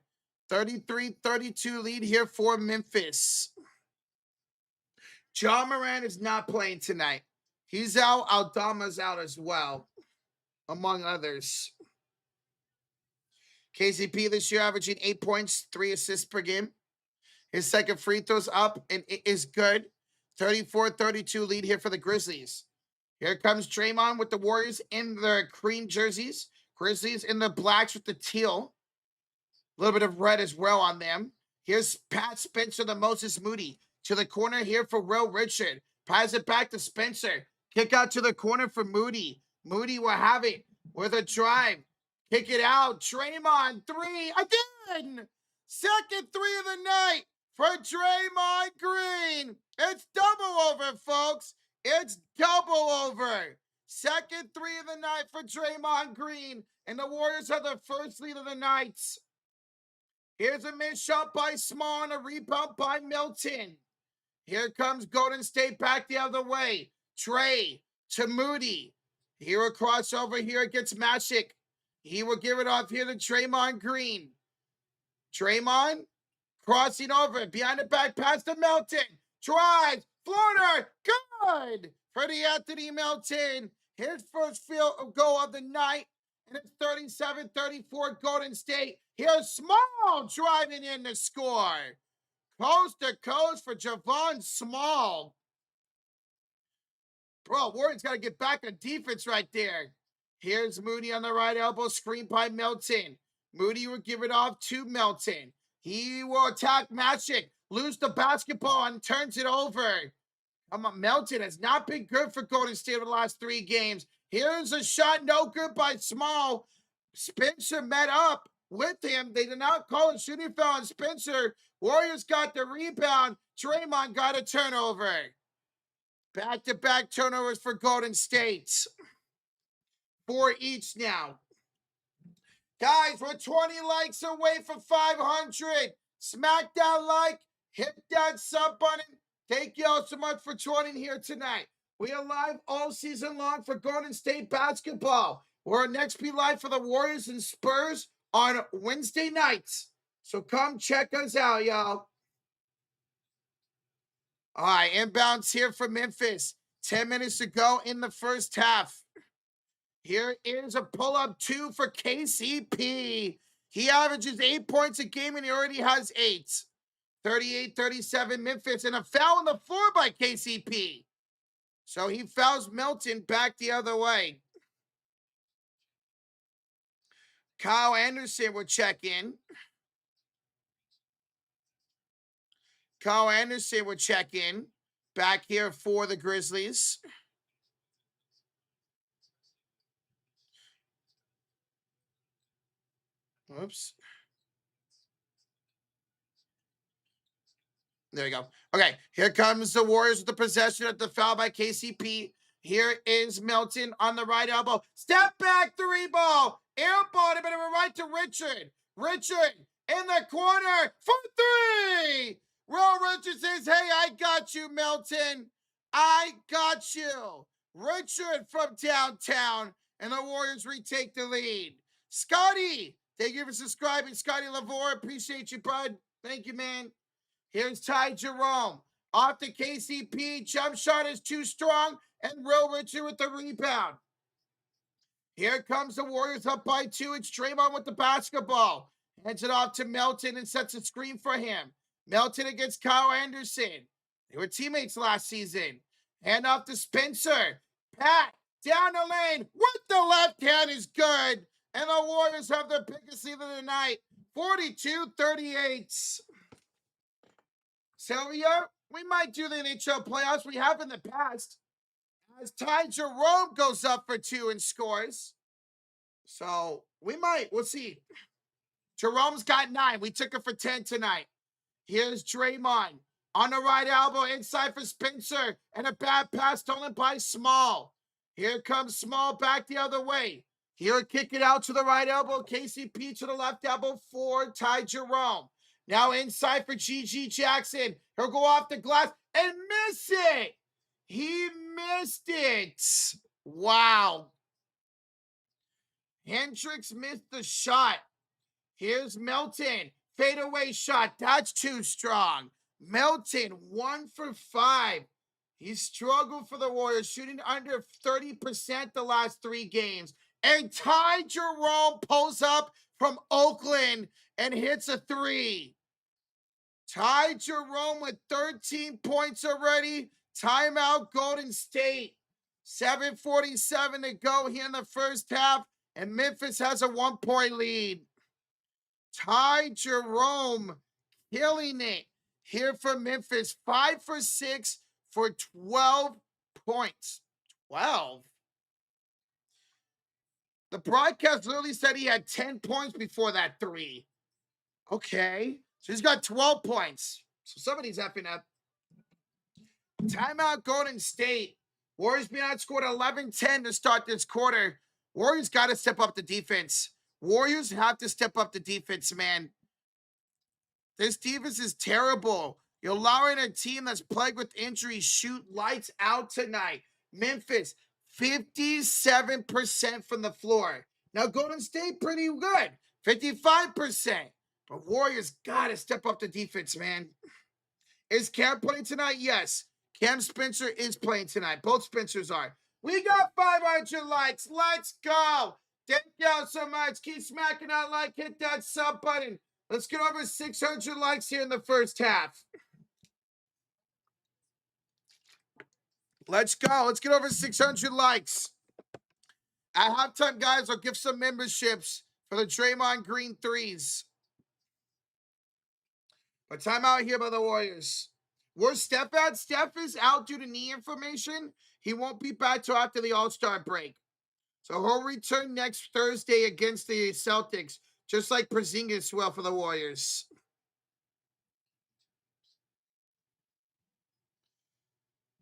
33-32 lead here for Memphis. John Moran is not playing tonight. He's out. Aldama's out as well, among others. KCP this year averaging 8 points, 3 assists per game. His second free throw's up, and it is good. 34-32 lead here for the Grizzlies. Here comes Draymond with the Warriors in their cream jerseys. Grizzlies in the blacks with the teal. A little bit of red as well on them. Here's Pat Spencer, the Moses Moody. To the corner here for Will Richard. Pass it back to Spencer. Kick out to the corner for Moody. Moody will have it with a drive. Kick it out. Draymond, 3 again. Second 3 of the night for Draymond Green. It's double over, folks. It's double over. Second 3 of the night for Draymond Green. And the Warriors have their first lead of the night. Here's a missed shot by Small and a rebound by Milton. Here comes Golden State back the other way. Trey to Moody. Here a crossover here against Mashik. He will give it off here to Draymond Green. Draymond crossing over. Behind the back pass to Melton. Drives. Floater. Good for the Anthony Melton. His first field goal of the night. And it's 37-34 Golden State. Here's Small driving in to score. Coast to coast for Javon Small. Bro, Warriors got to get back on defense right there. Here's Moody on the right elbow, screen by Milton. Moody will give it off to Milton. He will attack Magic, lose the basketball, and turns it over. Melton has not been good for Golden State over the last 3 games. Here's a shot, no good by Small. Spencer met up with him. They did not call a shooting foul on Spencer. Warriors got the rebound. Draymond got a turnover. Back-to-back turnovers for Golden State. 4 each now. Guys, we're 20 likes away from 500. Smack that like, hit that sub button. Thank you all so much for joining here tonight. We are live all season long for Golden State basketball. We'll next be live for the Warriors and Spurs on Wednesday nights. So come check us out, y'all. All right, inbounds here for Memphis. 10 minutes to go in the first half. Here is a pull-up 2 for KCP. He averages 8 points a game, and he already has 8. 38-37 Memphis, and a foul on the floor by KCP. So he fouls Milton back the other way. Kyle Anderson will check in. Kyle Anderson will check in. Back here for the Grizzlies. Oops. There you go. Okay, here comes the Warriors with the possession at the foul by KCP. Here is Melton on the right elbow. Step back three ball. Air ball. It went right to Richard. Richard in the corner for three. Will Richard says, hey, I got you, Melton. I got you. Richard from downtown. And the Warriors retake the lead. Scotty, thank you for subscribing. Scotty Lavore, appreciate you, bud. Thank you, man. Here's Ty Jerome. Off the KCP. Jump shot is too strong. And Will Richard with the rebound. Here comes the Warriors up by 2. It's Draymond with the basketball. Hands it off to Melton and sets a screen for him. Melton against Kyle Anderson. They were teammates last season. Hand off to Spencer. Pat down the lane with the left hand is good. And the Warriors have their biggest lead of the night. 42-38. Sylvia, we might do the NHL playoffs. We have in the past. As Ty Jerome goes up for 2 and scores. So we might. We'll see. Jerome's got 9. We took it for 10 tonight. Here's Draymond on the right elbow inside for Spencer. And a bad pass stolen by Small. Here comes Small back the other way. He'll kick it out to the right elbow. KCP to the left elbow for Ty Jerome. Now inside for G.G. Jackson. He'll go off the glass and miss it. He missed it. Wow. Hendricks missed the shot. Here's Melton. Fadeaway shot. That's too strong. Melton, 1 for 5. He struggled for the Warriors, shooting under 30% the last 3 games. And Ty Jerome pulls up from Oakland and hits a 3. Ty Jerome with 13 points already. Timeout Golden State. 7:47 to go here in the first half. And Memphis has a 1-point lead. Ty Jerome killing it here for Memphis. 5 for 6 for 12 points. 12? The broadcast literally said he had 10 points before that 3. Okay. So he's got 12 points. So somebody's effing up. Timeout Golden State. Warriors being outscored 11-10 to start this quarter. Warriors got to step up the defense. Warriors have to step up the defense, man. This defense is terrible. You're allowing a team that's plagued with injuries shoot lights out tonight. Memphis, 57% from the floor. Now, Golden State, pretty good. 55%. But Warriors got to step up the defense, man. Is Cam playing tonight? Yes. Cam Spencer is playing tonight. Both Spencers are. We got 500 likes. Let's go. Thank y'all so much. Keep smacking that like. Hit that sub button. Let's get over 600 likes here in the first half. Let's go. Let's get over 600 likes. At halftime, guys, I'll give some memberships for the Draymond Green 3s. But timeout here by the Warriors. Where's Steph at? Steph is out due to knee inflammation. He won't be back till after the All-Star break. So he'll return next Thursday against the Celtics, just like Porzingis will for the Warriors.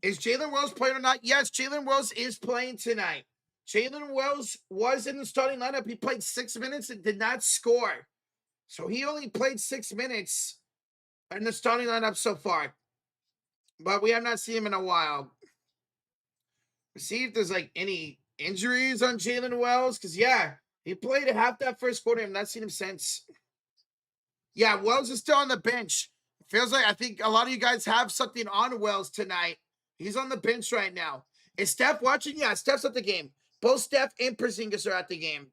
Is Jalen Wells playing or not? Yes, Jalen Wells is playing tonight. Jalen Wells was in the starting lineup. He played 6 minutes and did not score. So he only played 6 minutes in the starting lineup so far. But we have not seen him in a while. Let's see if there's like any injuries on Jalen Wells. Because, yeah, he played half that first quarter. I've not seen him since. Yeah, Wells is still on the bench. Feels like I think a lot of you guys have something on Wells tonight. He's on the bench right now. Is Steph watching? Yeah, Steph's at the game. Both Steph and Porzingis are at the game.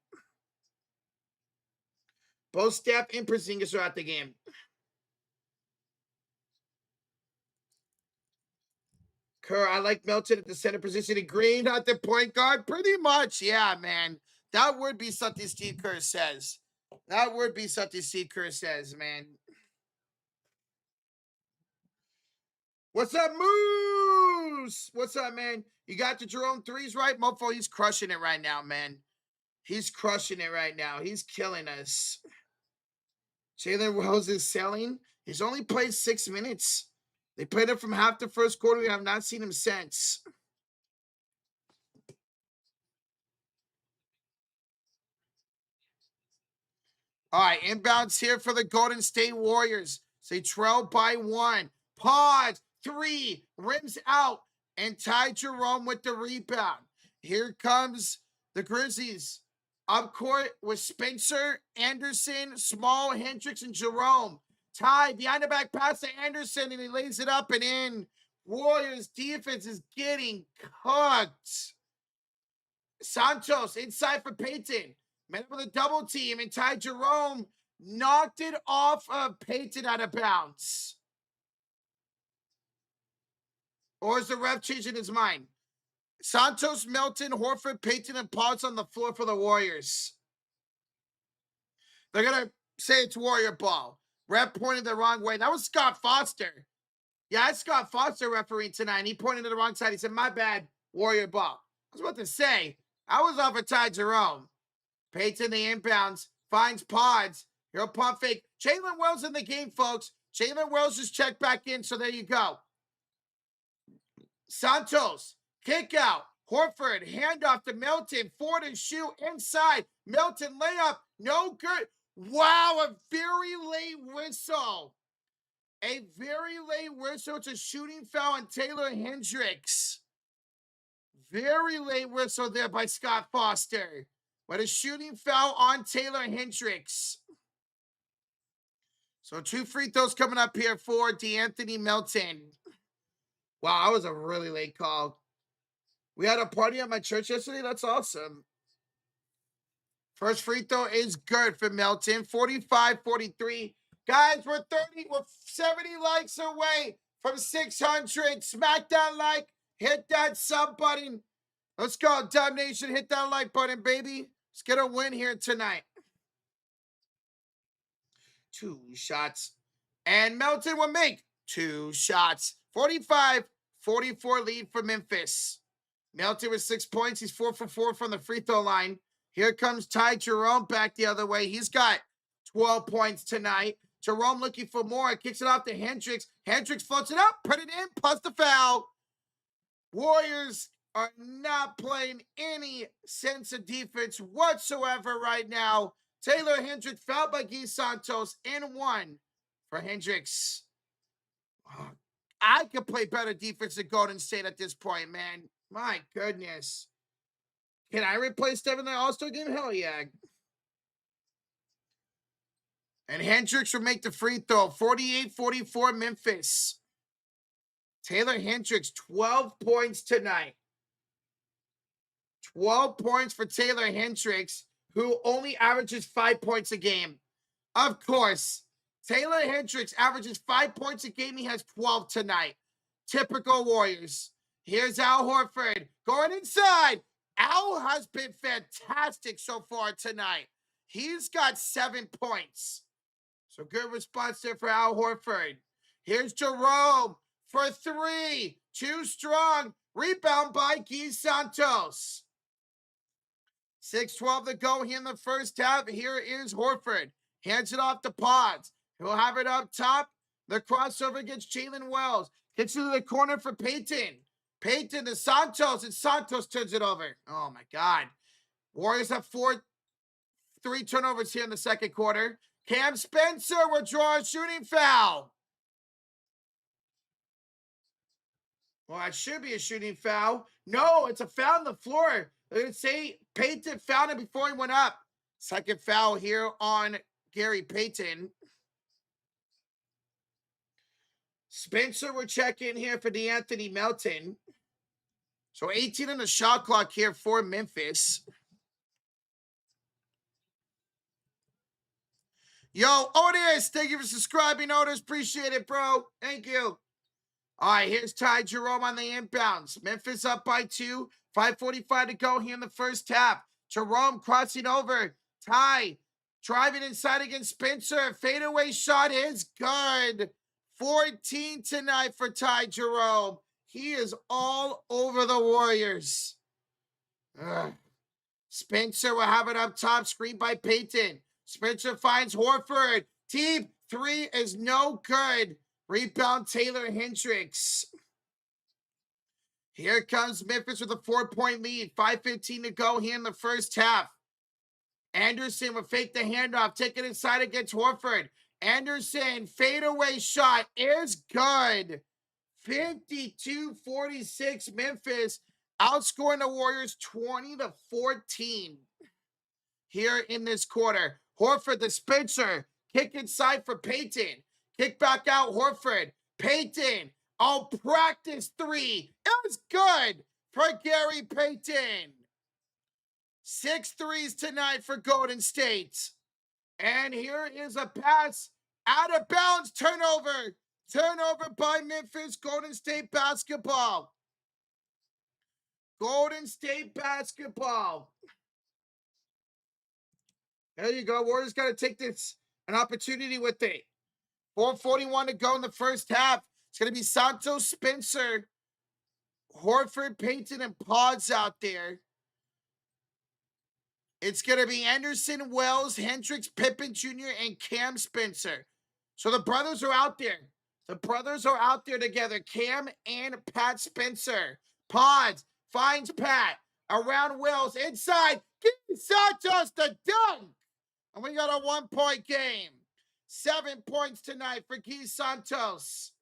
Both Steph and Porzingis are at the game. Kerr, I like Melton at the center position and Green at the point guard. Pretty much, yeah, man. That would be something Steve Kerr says. That would be something Steve Kerr says, man. What's up, Moose? What's up, man? You got the Jerome 3s right? Mofo, he's crushing it right now, man. He's crushing it right now. He's killing us. Jalen Wells is selling. He's only played 6 minutes. They played him from half the first quarter. We have not seen him since. All right, inbounds here for the Golden State Warriors. They trail by 1. Pause. 3. Rims out. And Ty Jerome with the rebound. Here comes the Grizzlies. Up court with Spencer, Anderson, Small, Hendricks, and Jerome. Ty behind the back pass to Anderson, and he lays it up and in. Warriors defense is getting cooked. Santos inside for Payton. Met up with a double team, and Ty Jerome knocked it off of Payton out of bounds. Or is the ref changing his mind? Santos, Melton, Horford, Payton, and Potts on the floor for the Warriors. They're going to say it's Warrior ball. Ref pointed the wrong way. That was Scott Foster. Yeah, it's Scott Foster refereeing tonight, and he pointed to the wrong side. He said, my bad, Warrior ball. I was about to say, I was off of Ty Jerome. Payton the inbounds, finds Pods. He'll pump fake. Jalen Wells in the game, folks. Jalen Wells just checked back in, so there you go. Santos, kick out. Horford, handoff to Melton. Ford and shoot inside. Melton layup, no good. Wow, a very late whistle. A very late whistle. It's a shooting foul on Taylor Hendricks. Very late whistle there by Scott Foster. But a shooting foul on Taylor Hendricks. So 2 free throws coming up here for DeAnthony Melton. Wow, that was a really late call. We had a party at my church yesterday. That's awesome. First free throw is good for Melton. 45-43. Guys, we're 70 likes away from 600. SmackDown like. Hit that sub button. Let's go, Dub Nation. Hit that like button, baby. Let's get a win here tonight. 2 shots. And Melton will make 2 shots. 45-44 lead for Memphis. Melton with 6 points. He's 4 for 4 from the free throw line. Here comes Ty Jerome back the other way. He's got 12 points tonight. Jerome looking for more. Kicks it off to Hendricks. Hendricks floats it up. Put it in. Plus the foul. Warriors are not playing any sense of defense whatsoever right now. Taylor Hendricks fouled by Guy Santos and 1 for Hendricks. I could play better defense than Golden State at this point, man. My goodness. Can I replace Steph in the All-Star game? Hell yeah. And Hendricks will make the free throw. 48-44 Memphis. Taylor Hendricks, 12 points tonight. 12 points for Taylor Hendricks, who only averages 5 points a game. Of course, Taylor Hendricks averages 5 points a game. He has 12 tonight. Typical Warriors. Here's Al Horford going inside. Al has been fantastic so far tonight. He's got 7 points. So good response there for Al Horford. Here's Jerome for 3. Too strong. Rebound by Guy Santos. 6:12 to go here in the first half. Here is Horford. Hands it off to Pods. He'll have it up top. The crossover against Jalen Wells. Gets to the corner for Payton. Payton to Santos, and Santos turns it over. Oh, my God. Warriors have 3 turnovers here in the second quarter. Cam Spencer will draw a shooting foul. Well, that should be a shooting foul. No, it's a foul on the floor. They're going to say Payton fouled him before he went up. Second foul here on Gary Payton. Spencer will check in here for DeAnthony Melton. So 18 on the shot clock here for Memphis. Yo, Otis, thank you for subscribing, Otis. Appreciate it, bro. Thank you. All right, here's Ty Jerome on the inbounds. Memphis up by 2. 5:45 to go here in the first half. Jerome crossing over. Ty driving inside against Spencer. Fadeaway shot is good. 14 tonight for Ty Jerome. He is all over the Warriors. Spencer will have it up top. Screen by Payton. Spencer finds Horford. Deep 3 is no good. Rebound, Taylor Hendricks. Here comes Memphis with a 4-point lead. 5:15 to go here in the first half. Anderson will fake the handoff, take it inside against Horford. Anderson, fadeaway shot is good. 52-46, Memphis outscoring the Warriors 20-14 here in this quarter. Horford, the Spencer, kick inside for Payton. Kick back out, Horford. Payton, practice three. It was good for Gary Payton. 6 threes tonight for Golden State. And here is a pass out of bounds, turnover. Turnover by Memphis, Golden State basketball. Golden State basketball. There you go. Warriors got to take this an opportunity with it. 4:41 to go in the first half. It's going to be Santos, Spencer, Horford, Payton, and Pods out there. It's going to be Anderson, Wells, Hendricks, Pippen Jr., and Cam Spencer. So the brothers are out there. The brothers are out there together. Cam and Pat Spencer. Pods finds Pat. Around Wells. Inside. Give Santos the dunk. And we got a 1-point game. 7 points tonight for Keith Santos.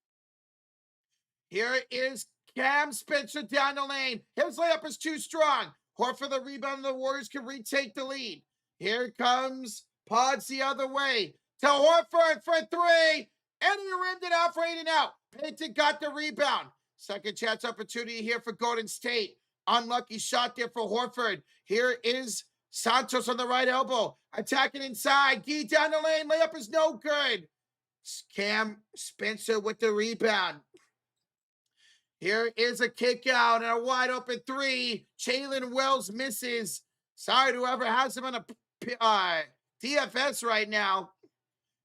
Here is Cam Spencer down the lane. His layup is too strong. Horford the rebound, and the Warriors can retake the lead. Here comes Pods the other way. To Horford for three. And he rimmed it out for 8 and out. Payton got the rebound. Second chance opportunity here for Golden State. Unlucky shot there for Horford. Here is Santos on the right elbow. Attacking inside. Gee down the lane. Layup is no good. Cam Spencer with the rebound. Here is a kick out and a wide open three. Jalen Wells misses. Sorry to whoever has him on a DFS right now.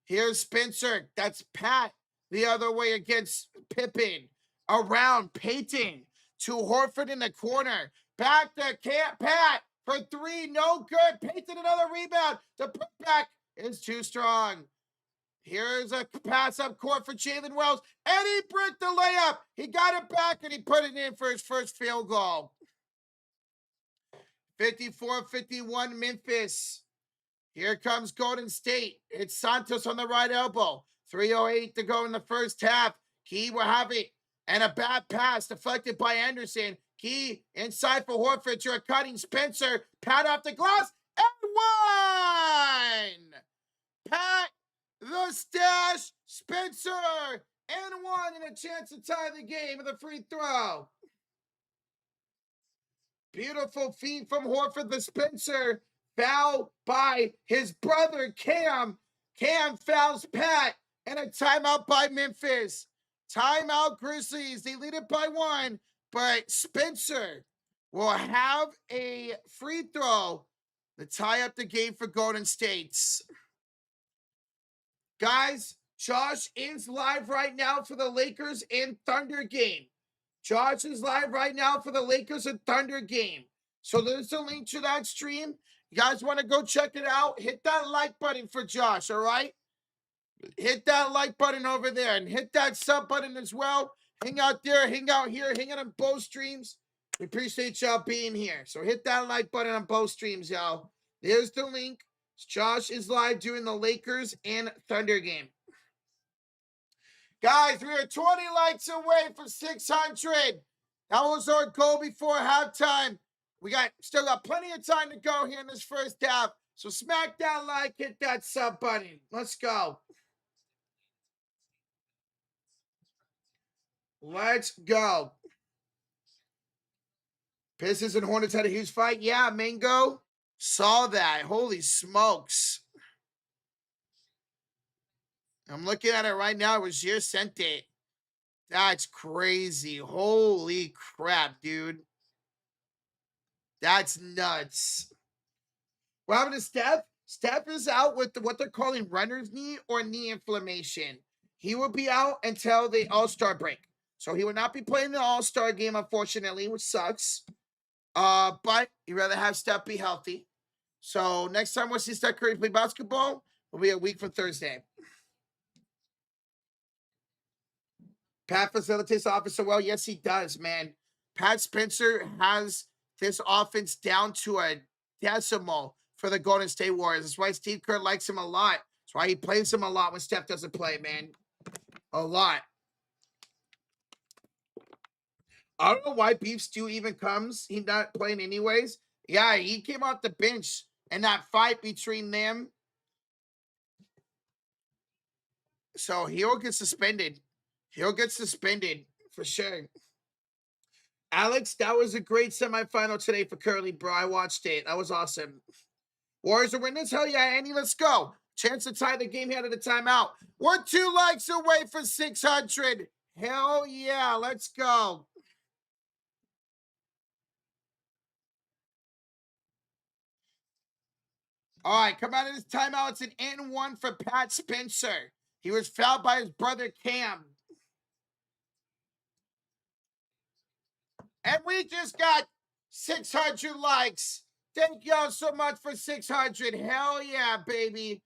Here's Spencer. That's Pat the other way against Pippen. Around Payton to Horford in the corner. Back to Pat for three. No good. Payton another rebound. The putback is too strong. Here's a pass up court for Jalen Wells. And he bricked the layup. He got it back and he put it in for his first field goal. 54-51 Memphis. Here comes Golden State. It's Santos on the right elbow. 3:08 to go in the first half. Key will have it. And a bad pass deflected by Anderson. Key inside for Horford to a cutting Spencer. Pat off the glass and one. Pat the stash Spencer and one, and a chance to tie the game with a free throw. Beautiful feed from Horford the Spencer. Foul by his brother Cam. Cam fouls Pat, and a timeout by Memphis. Timeout Grizzlies. They lead it by 1, but Spencer will have a free throw to tie up the game for Golden State. Guys, Josh is live right now for the Lakers and Thunder game. Josh is live right now for the Lakers and Thunder game. So there's a link to that stream. You guys want to go check it out? Hit that like button for Josh, all right? Hit that like button over there and hit that sub button as well. Hang out there, hang out here, hang out on both streams. We appreciate y'all being here. So hit that like button on both streams, y'all. There's the link. Josh is live doing the Lakers and Thunder game. Guys, we are 20 likes away from 600. That was our goal before halftime. We still got plenty of time to go here in this first half. So smack that like, hit that sub button. Let's go. Let's go. Pistons and Hornets had a huge fight. Yeah, Mango. Saw that. Holy smokes. I'm looking at it right now. Rozier sent it. That's crazy. Holy crap, dude. That's nuts. What happened to Steph? Steph is out with what they're calling runner's knee or knee inflammation. He will be out until the All-Star break. So he will not be playing the All-Star game, unfortunately, which sucks. But you'd rather have Steph be healthy. So next time we'll see Steph Curry play basketball will be a week from Thursday. Pat facilitates the offense so well. Yes, he does, man. Pat Spencer has this offense down to a decimal for the Golden State Warriors. That's why Steve Kerr likes him a lot. That's why he plays him a lot when Steph doesn't play, man. A lot. I don't know why Beef Stew even comes. He's not playing anyways. Yeah, he came off the bench in that fight between them. So he'll get suspended. He'll get suspended for sure. Alex, that was a great semifinal today for Curly, bro. I watched it. That was awesome. Warriors are winners. Hell yeah, Andy, let's go. Chance to tie the game here at the timeout. We're 2 likes away for 600. Hell yeah, let's go. All right, come out of this timeout. It's an N1 for Pat Spencer. He was fouled by his brother Cam. And we just got 600 likes. Thank y'all so much for 600. Hell yeah, baby.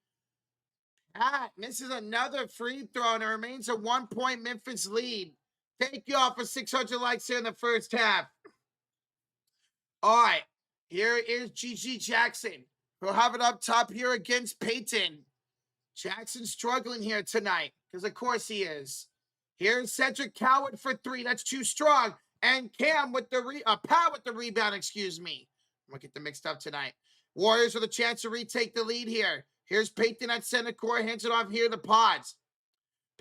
Pat misses another free throw, and it remains a 1-point Memphis lead. Thank y'all for 600 likes here in the first half. All right, here is GG Jackson. We'll have it up top here against Peyton. Jackson struggling here tonight, because of course he is. Here's Cedric Coward for 3. That's too strong. And Cam with the Pat with the rebound, excuse me. I'm going to get them mixed up tonight. Warriors with a chance to retake the lead here. Here's Peyton at center court, hands it off here to Pods.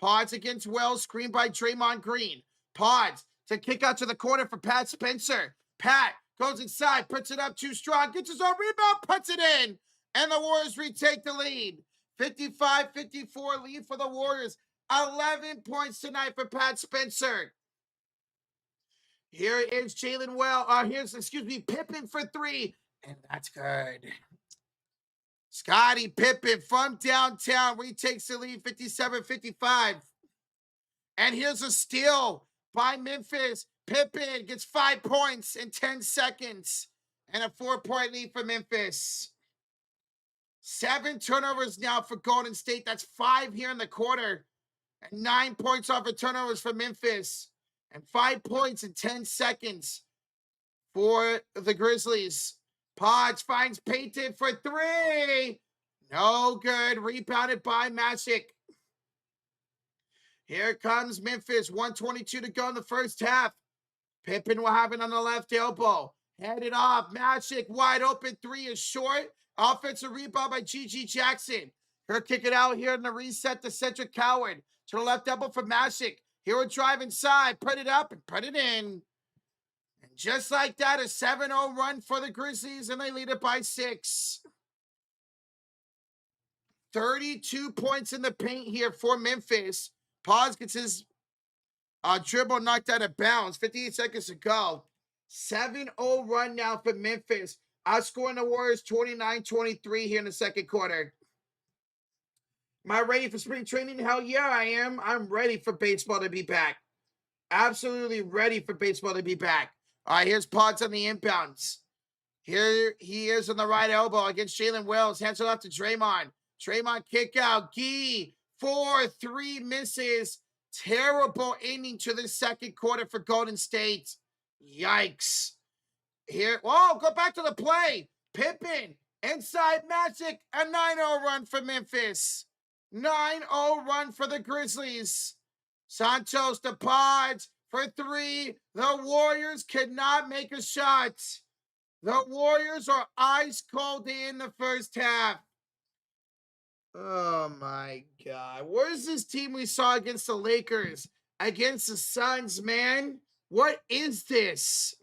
Pods against Wells, screened by Draymond Green. Pods to kick out to the corner for Pat Spencer. Pat goes inside, puts it up too strong, gets his own rebound, puts it in. And the Warriors retake the lead. 55-54 lead for the Warriors. 11 points tonight for Pat Spencer. Here is Jalen Pippen for 3. And that's good. Scottie Pippen from downtown retakes the lead 57-55. And here's a steal by Memphis. Pippen gets 5 points in 10 seconds. And a 4-point lead for Memphis. 7 turnovers now for Golden State. That's 5 here in the quarter. And 9 points off of turnovers for Memphis. And 5 points in 10 seconds for the Grizzlies. Pods finds Peyton for 3. No good. Rebounded by Magic. Here comes Memphis. 1:22 to go in the first half. Pippen will have it on the left elbow. Headed off. Magic wide open. 3 is short. Offensive rebound by GG Jackson. He'll kick it out here in the reset to Cedric Coward. To the left elbow for Magic. He will drive inside. Put it up and put it in. And just like that, a 7-0 run for the Grizzlies, and they lead it by 6. 32 points in the paint here for Memphis. Paz gets his dribble knocked out of bounds. 58 seconds to go. 7-0 run now for Memphis. Outscoring the Warriors 29-23 here in the second quarter. Am I ready for spring training? Hell yeah, I am. I'm ready for baseball to be back. Absolutely ready for baseball to be back. All right, here's Pods on the inbounds. Here he is on the right elbow against Jalen Wells. Hands it off to Draymond. Draymond kick out. Gee, 4-3 misses. Terrible ending to the second quarter for Golden State. Yikes. Here, go back to the play. Pippen, inside Magic, a 9-0 run for Memphis. 9-0 run for the Grizzlies. Santos to Pods for 3. The Warriors cannot make a shot. The Warriors are ice cold in the first half. Oh my God. Where's this team we saw against the Lakers? Against the Suns, man? What is this?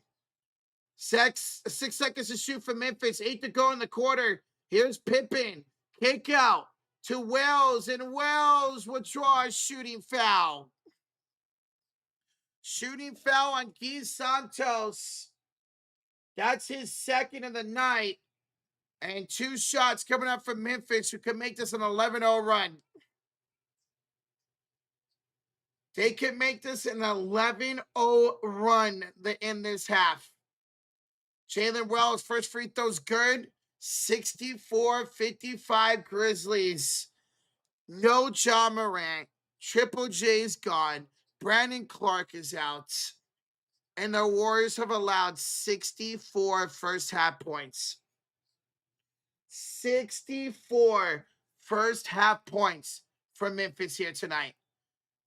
6 seconds to shoot for Memphis. 8 to go in the quarter. Here's Pippen. Kick out to Wells, and Wells will draw a shooting foul. Shooting foul on Guy Santos. That's his second of the night. And 2 shots coming up from Memphis, who can make this an 11-0 run. They can make this an 11-0 run in this half. Jalen Wells, first free throw's good. 64-55 Grizzlies. No Ja Morant. Triple J's gone. Brandon Clark is out. And the Warriors have allowed 64 first half points. 64 first half points from Memphis here tonight.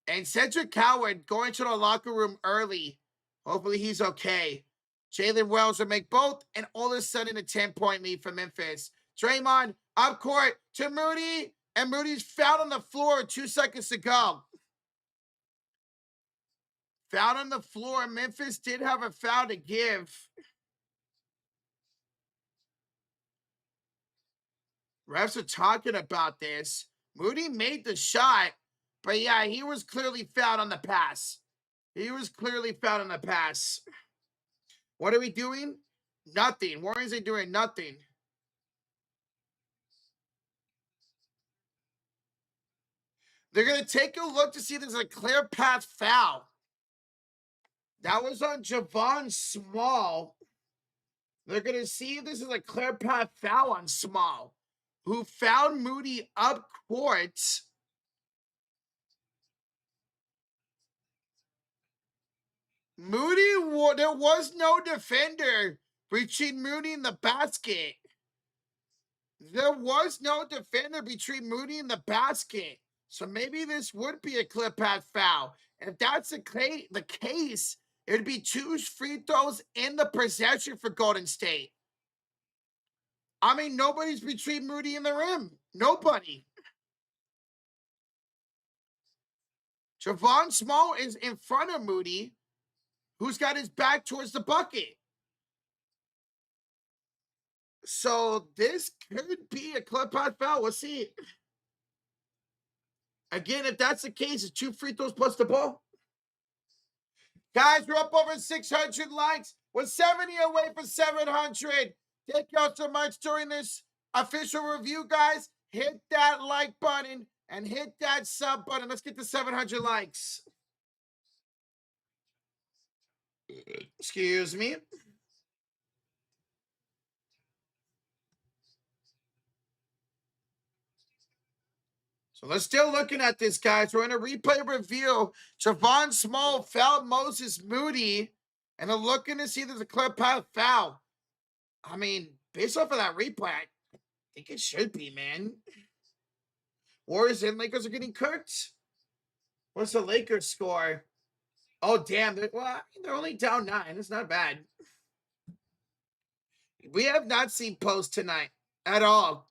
And Cedric Howard going to the locker room early. Hopefully he's okay. Jalen Wells will make both, and all of a sudden a 10-point lead for Memphis. Draymond up court to Moody, and Moody's fouled on the floor 2 seconds to go. Fouled on the floor. Memphis did have a foul to give. Refs are talking about this. Moody made the shot, but yeah, he was clearly fouled on the pass. He was clearly fouled on the pass. What are we doing? Nothing. Warriors are doing nothing. They're going to take a look to see if there's a clear path foul. That was on Javon Small. They're going to see if this is a clear path foul on Small, who found Moody up court. Moody, there was no defender between Moody and the basket. There was no defender between Moody and the basket. So maybe this would be a clear path foul. And if that's the case, it would be 2 free throws in the possession for Golden State. I mean, nobody's between Moody and the rim. Nobody. Javon Small is in front of Moody, who's got his back towards the bucket. So this could be a clear path foul. We'll see. Again, if that's the case, it's 2 free throws plus the ball. Guys, we're up over 600 likes. We're 70 away from 700. Thank y'all so much during this official review, guys. Hit that like button and hit that sub button. Let's get to 700 likes. Excuse me. So let's still looking at this, guys. We're in a replay review. Javon Small fouled Moses Moody, and I'm looking to see if there's a clear path foul. I mean, based off of that replay, I think it should be, man. Warriors and Lakers are getting cooked. What's the Lakers score? Oh, damn. They're only down 9. It's not bad. We have not seen post tonight at all.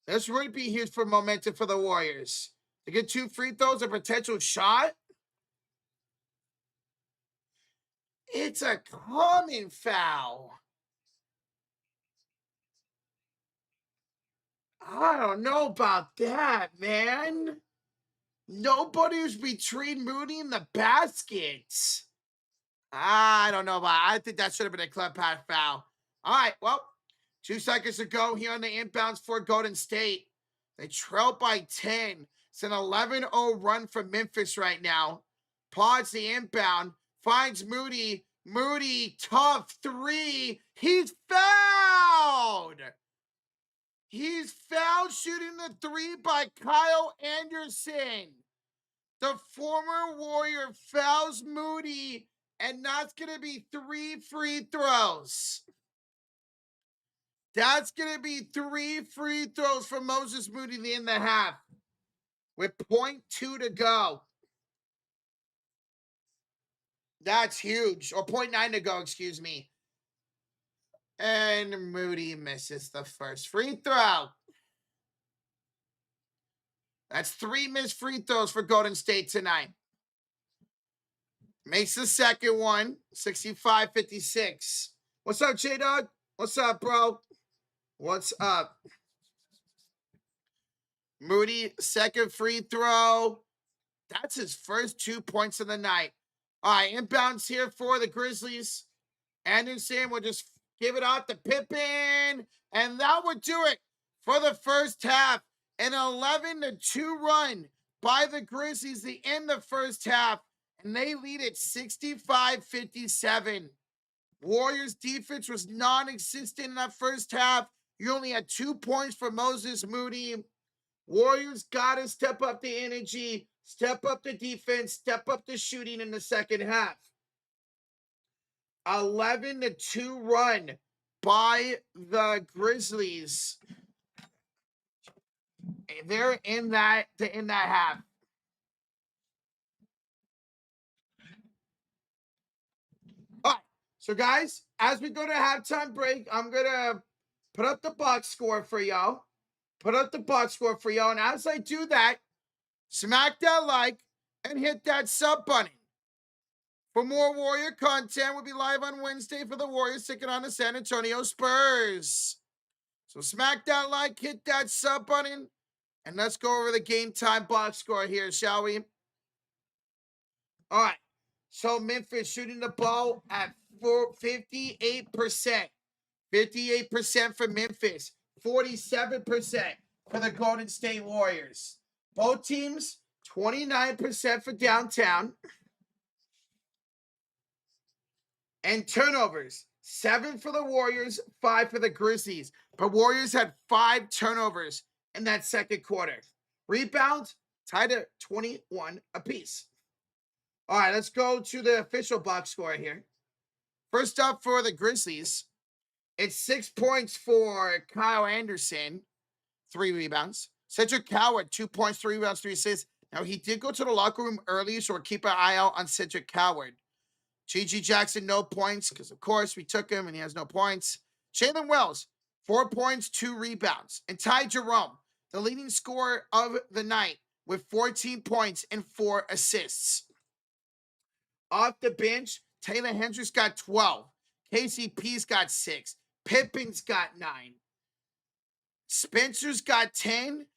This would be huge for momentum for the Warriors. To get 2 free throws, a potential shot. It's a common foul. I don't know about that, man. Nobody was between Moody and the baskets. I don't know about. I think that should have been a clear path foul. All right, well, 2 seconds to go here on the inbounds for Golden State. They trail by 10. It's an 11-0 run for Memphis right now. Pods the inbound. Finds Moody. Moody, tough 3. He's fouled. He's fouled shooting the 3 by Kyle Anderson. The former Warrior fouls Moody, and that's going to be 3 free throws. That's going to be 3 free throws for Moses Moody in the half with 0.2 to go. That's huge. Or 0.9 to go, excuse me. And Moody misses the first free throw. That's 3 missed free throws for Golden State tonight. Makes the second one, 65-56. What's up, J-Dog? What's up, bro? What's up? Moody, second free throw. That's his first 2 points of the night. All right, inbounds here for the Grizzlies. Anderson will just give it out to Pippen. And that would do it for the first half. An 11-2 run by the Grizzlies to end the first half. And they lead at 65-57. Warriors defense was non-existent in that first half. You only had 2 points for Moses Moody. Warriors got to step up the energy. step up the defense, step up the shooting in the second half. 11-2 run by the Grizzlies. They're in that half. All right. So guys, as we go to halftime break, I'm gonna put up the box score for y'all. And as I do that, smack that like and hit that sub button. For more Warrior content, we'll be live on Wednesday for the Warriors taking on the San Antonio Spurs. So smack that like, hit that sub button, and let's go over the game time box score here, shall we? All right. So Memphis shooting the ball at 58%. 58% for Memphis. 47% for the Golden State Warriors. Both teams, 29% for downtown. And turnovers, 7 for the Warriors, 5 for the Grizzlies. But Warriors had 5 turnovers in that second quarter. Rebounds, tied at 21 apiece. All right, let's go to the official box score here. First up for the Grizzlies, it's 6 points for Kyle Anderson, 3 rebounds. Cedric Coward, 2 points, 3 rebounds, 3 assists. Now, he did go to the locker room early, so we'll keep an eye out on Cedric Coward. G.G. Jackson, no points, because, of course, we took him, and he has no points. Jalen Wells, 4 points, 2 rebounds. And Ty Jerome, the leading scorer of the night, with 14 points and 4 assists. Off the bench, Taylor Hendricks got 12. KCP's got 6. Pippen's got 9. Spencer's got 10.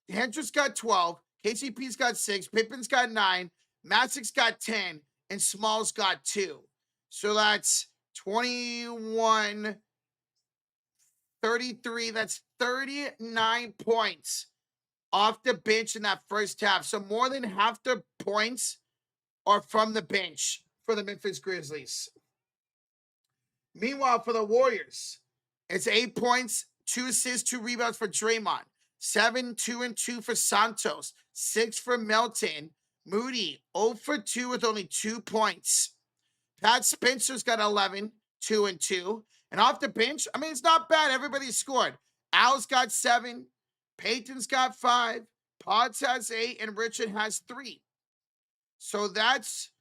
Hendricks got 12. KCP's got 6. Pippen's got 9. Massic's got 10. And Small's got 2. So that's 21, 33. That's 39 points off the bench in that first half. So more than half the points are from the bench for the Memphis Grizzlies. Meanwhile, for the Warriors, it's 8 points, 2 assists, 2 rebounds for Draymond. 7, 2, and 2 for Santos. 6 for Melton. Moody, 0 for 2 with only 2 points. Pat Spencer's got 11, 2, and 2. And off the bench, I mean, it's not bad. Everybody scored. Al's got 7. Peyton's got 5. Potts has 8. And Richard has 3. So that's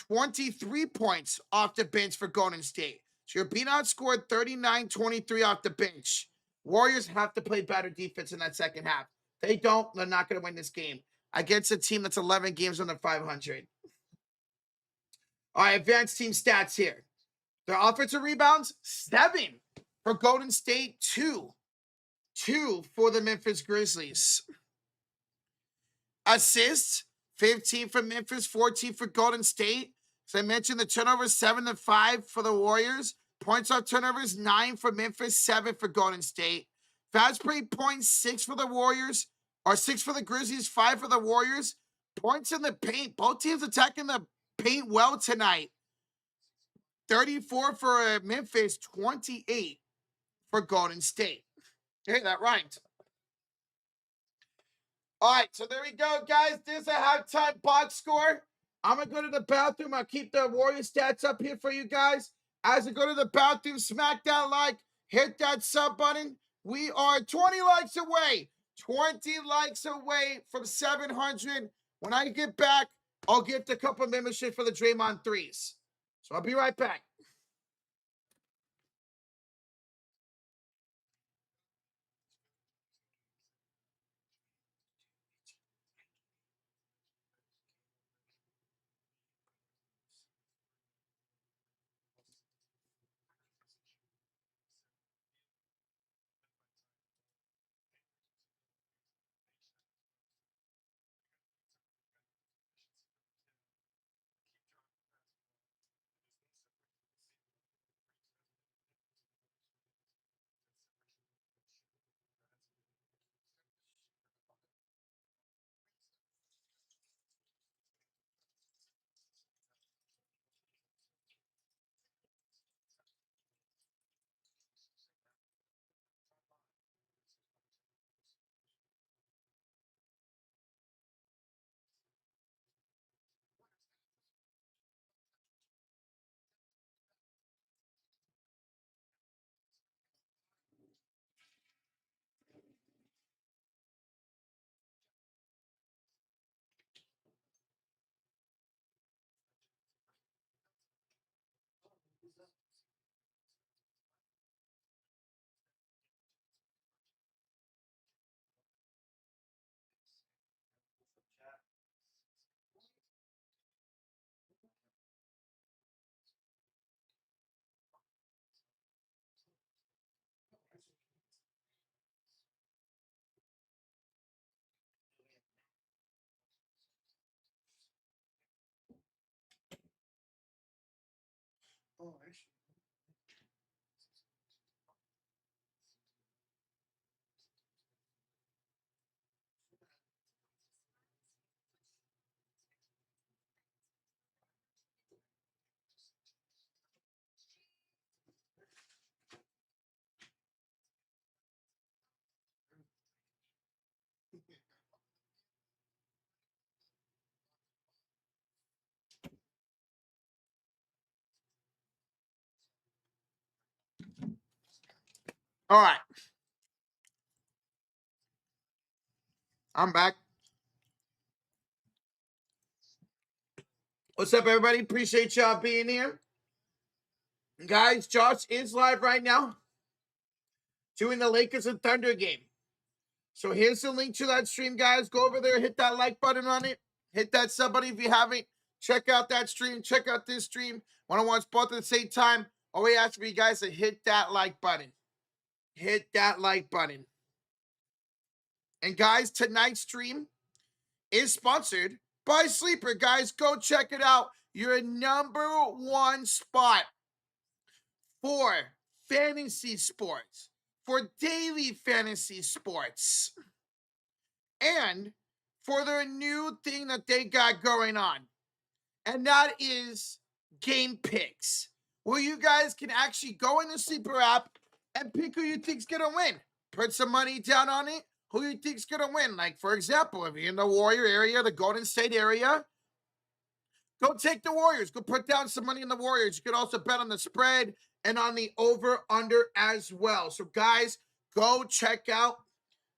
23 points off the bench for Golden State. So you're being outscored 39-23 off the bench. Warriors have to play better defense in that second half. They don't, they're not going to win this game against a team that's 11 games under 500. All right, advanced team stats here. Their offensive rebounds, 7 for Golden State, 2 for the Memphis Grizzlies. Assists, 15 for Memphis, 14 for Golden State. As I mentioned, the turnovers, 7-5 for the Warriors. Points off turnovers, 9 for Memphis, 7 for Golden State. Fast break points, 6 for the Warriors, or 6 for the Grizzlies, 5 for the Warriors. Points in the paint. Both teams attacking the paint well tonight. 34 for Memphis, 28 for Golden State. Hey, that rhymed. All right, so there we go, guys. There's a halftime box score. I'm going to go to the bathroom. I'll keep the Warrior stats up here for you guys. As I go to the bathroom, smack that like, hit that sub button. We are 20 likes away. 20 likes away from 700. When I get back, I'll gift a couple of memberships for the Draymond 3s. So I'll be right back. All right. I'm back. What's up, everybody? Appreciate y'all being here. Guys, Josh is live right now doing the Lakers and Thunder game. So here's the link to that stream, guys. Go over there, hit that like button on it. Hit that sub button if you haven't. Check out that stream. Check out this stream. Want to watch both at the same time? All we ask for you guys to hit that like button. Hit that like button. And guys, tonight's stream is sponsored by Sleeper. Guys, go check it out. Your number one spot for fantasy sports, for daily fantasy sports, and for their new thing that they got going on. And that is game picks, where you guys can actually go in the Sleeper app and pick who you think's gonna win. Put some money down on it. Who you think's gonna win? Like, for example, if you're in the Warrior area, the Golden State area, go take the Warriors. Go put down some money in the Warriors. You can also bet on the spread and on the over-under as well. So, guys, go check out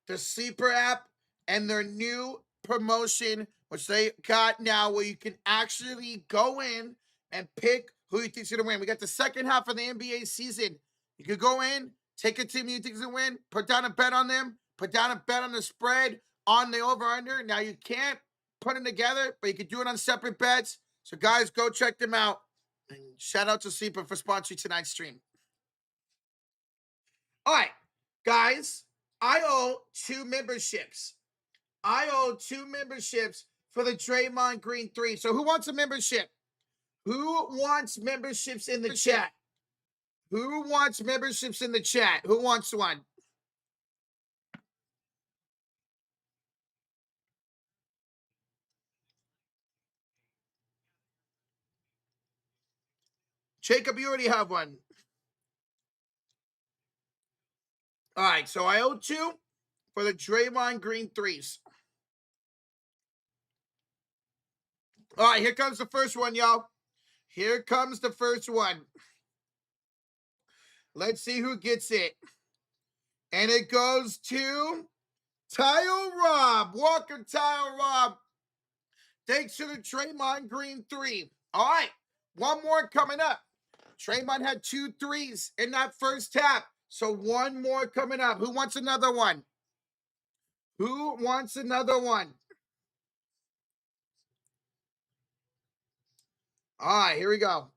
the Sleeper app and their new promotion, which they got now, where you can actually go in and pick who you think's going to win. We got the second half of the NBA season. You could go in, take a team you think's going to win, put down a bet on them, put down a bet on the spread, on the over-under. Now, you can't put them together, but you can do it on separate bets. So, guys, go check them out. And shout out to Sleeper for sponsoring tonight's stream. All right, guys, I owe 2 memberships. I owe 2 memberships for the Draymond Green 3. So who wants a membership? Who wants memberships in the chat? Who wants memberships in the chat? Who wants one? Jacob, you already have one. All right, so I owe 2 for the Draymond Green 3s. All right, here comes the first one, y'all. Here comes the first one. Let's see who gets it. And it goes to Tile Rob. Welcome, Tile Rob. Thanks to the Draymond Green 3. All right, one more coming up. Draymond had 2 threes in that first half. So one more coming up. Who wants another one? Who wants another one? All right, here we go.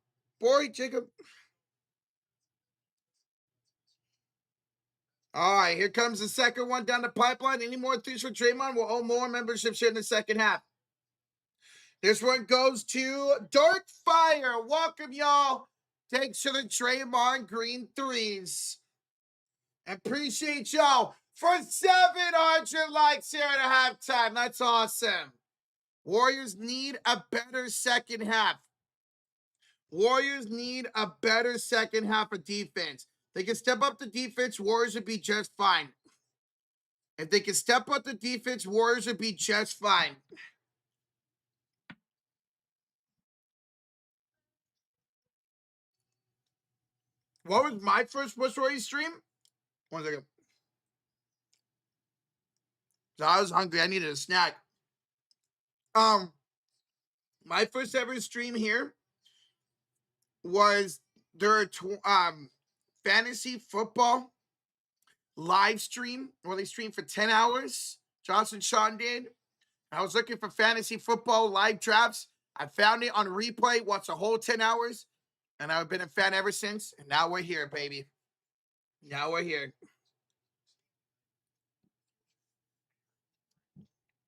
Boy, Jacob. All right, here comes the second one down the pipeline. Any more threes for Draymond? We'll owe more memberships here in the second half. This one goes to Dark Fire. Welcome, y'all. Thanks to the Draymond Green 3s. Appreciate y'all for 700 likes here at halftime. That's awesome. Warriors need a better second half. Warriors need a better second half of defense. They can step up the defense, Warriors would be just fine. If they can step up the defense, Warriors would be just fine. What was my first What's Warriors stream? 1 second. So I was hungry. I needed a snack. My first ever stream here was their fantasy football live stream where they streamed for 10 hours. Josh and Sean did. I was looking for fantasy football live drafts. I found it on replay, watched the whole 10 hours, and I've been a fan ever since. And now we're here, baby. Now we're here.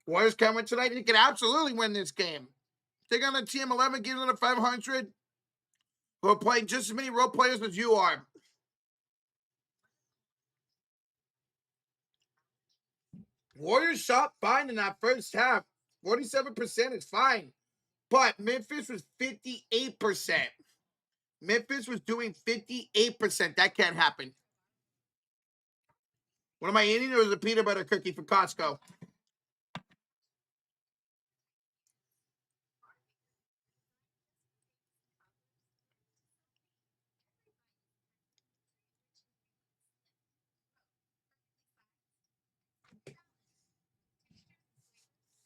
Warriors coming tonight. They can absolutely win this game. Take on the team 11, give them a 500. who are playing just as many role players as you are. Warriors shot fine in that first half. 47% is fine. But Memphis was 58%. Memphis was doing 58%. That can't happen. What am I eating? Or is a peanut butter cookie from Costco?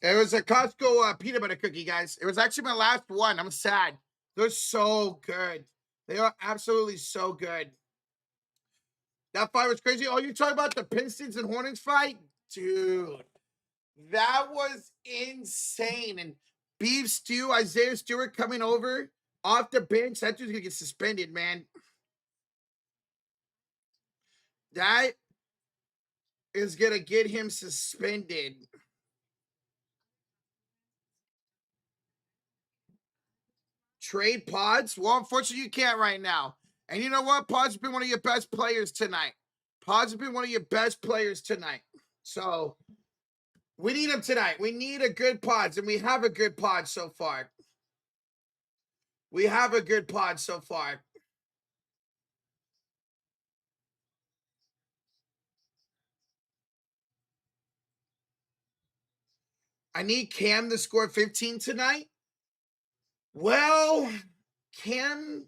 It was a Costco peanut butter cookie, guys. It was actually my last one. I'm sad. They're so good. They are absolutely so good. That fight was crazy. Oh, you're talking about the Pistons and Hornets fight? Dude, that was insane. And Beef Stew, Isaiah Stewart coming over off the bench. That dude's going to get suspended, man. That is going to get him suspended. Trade Pods? Well, unfortunately, you can't right now. And you know what? Pods has been one of your best players tonight. Pods has been one of your best players tonight. So, we need him tonight. We need a good Pods, and we have a good Pod so far. We have a good Pod so far. I need Cam to score 15 tonight. Well, Cam,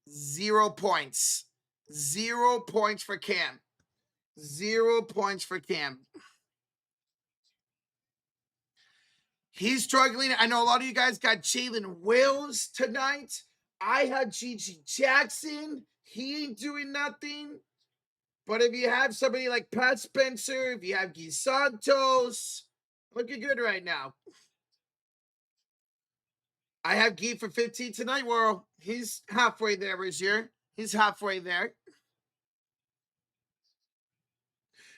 0 points. 0 points for Cam. 0 points for Cam. He's struggling. I know a lot of you guys got Jalen Wills tonight. I had Gigi Jackson. He ain't doing nothing. But if you have somebody like Pat Spencer, if you have Guy Santos, looking good right now. I have Guy for 15 tonight. Well, he's halfway there this year. He's halfway there.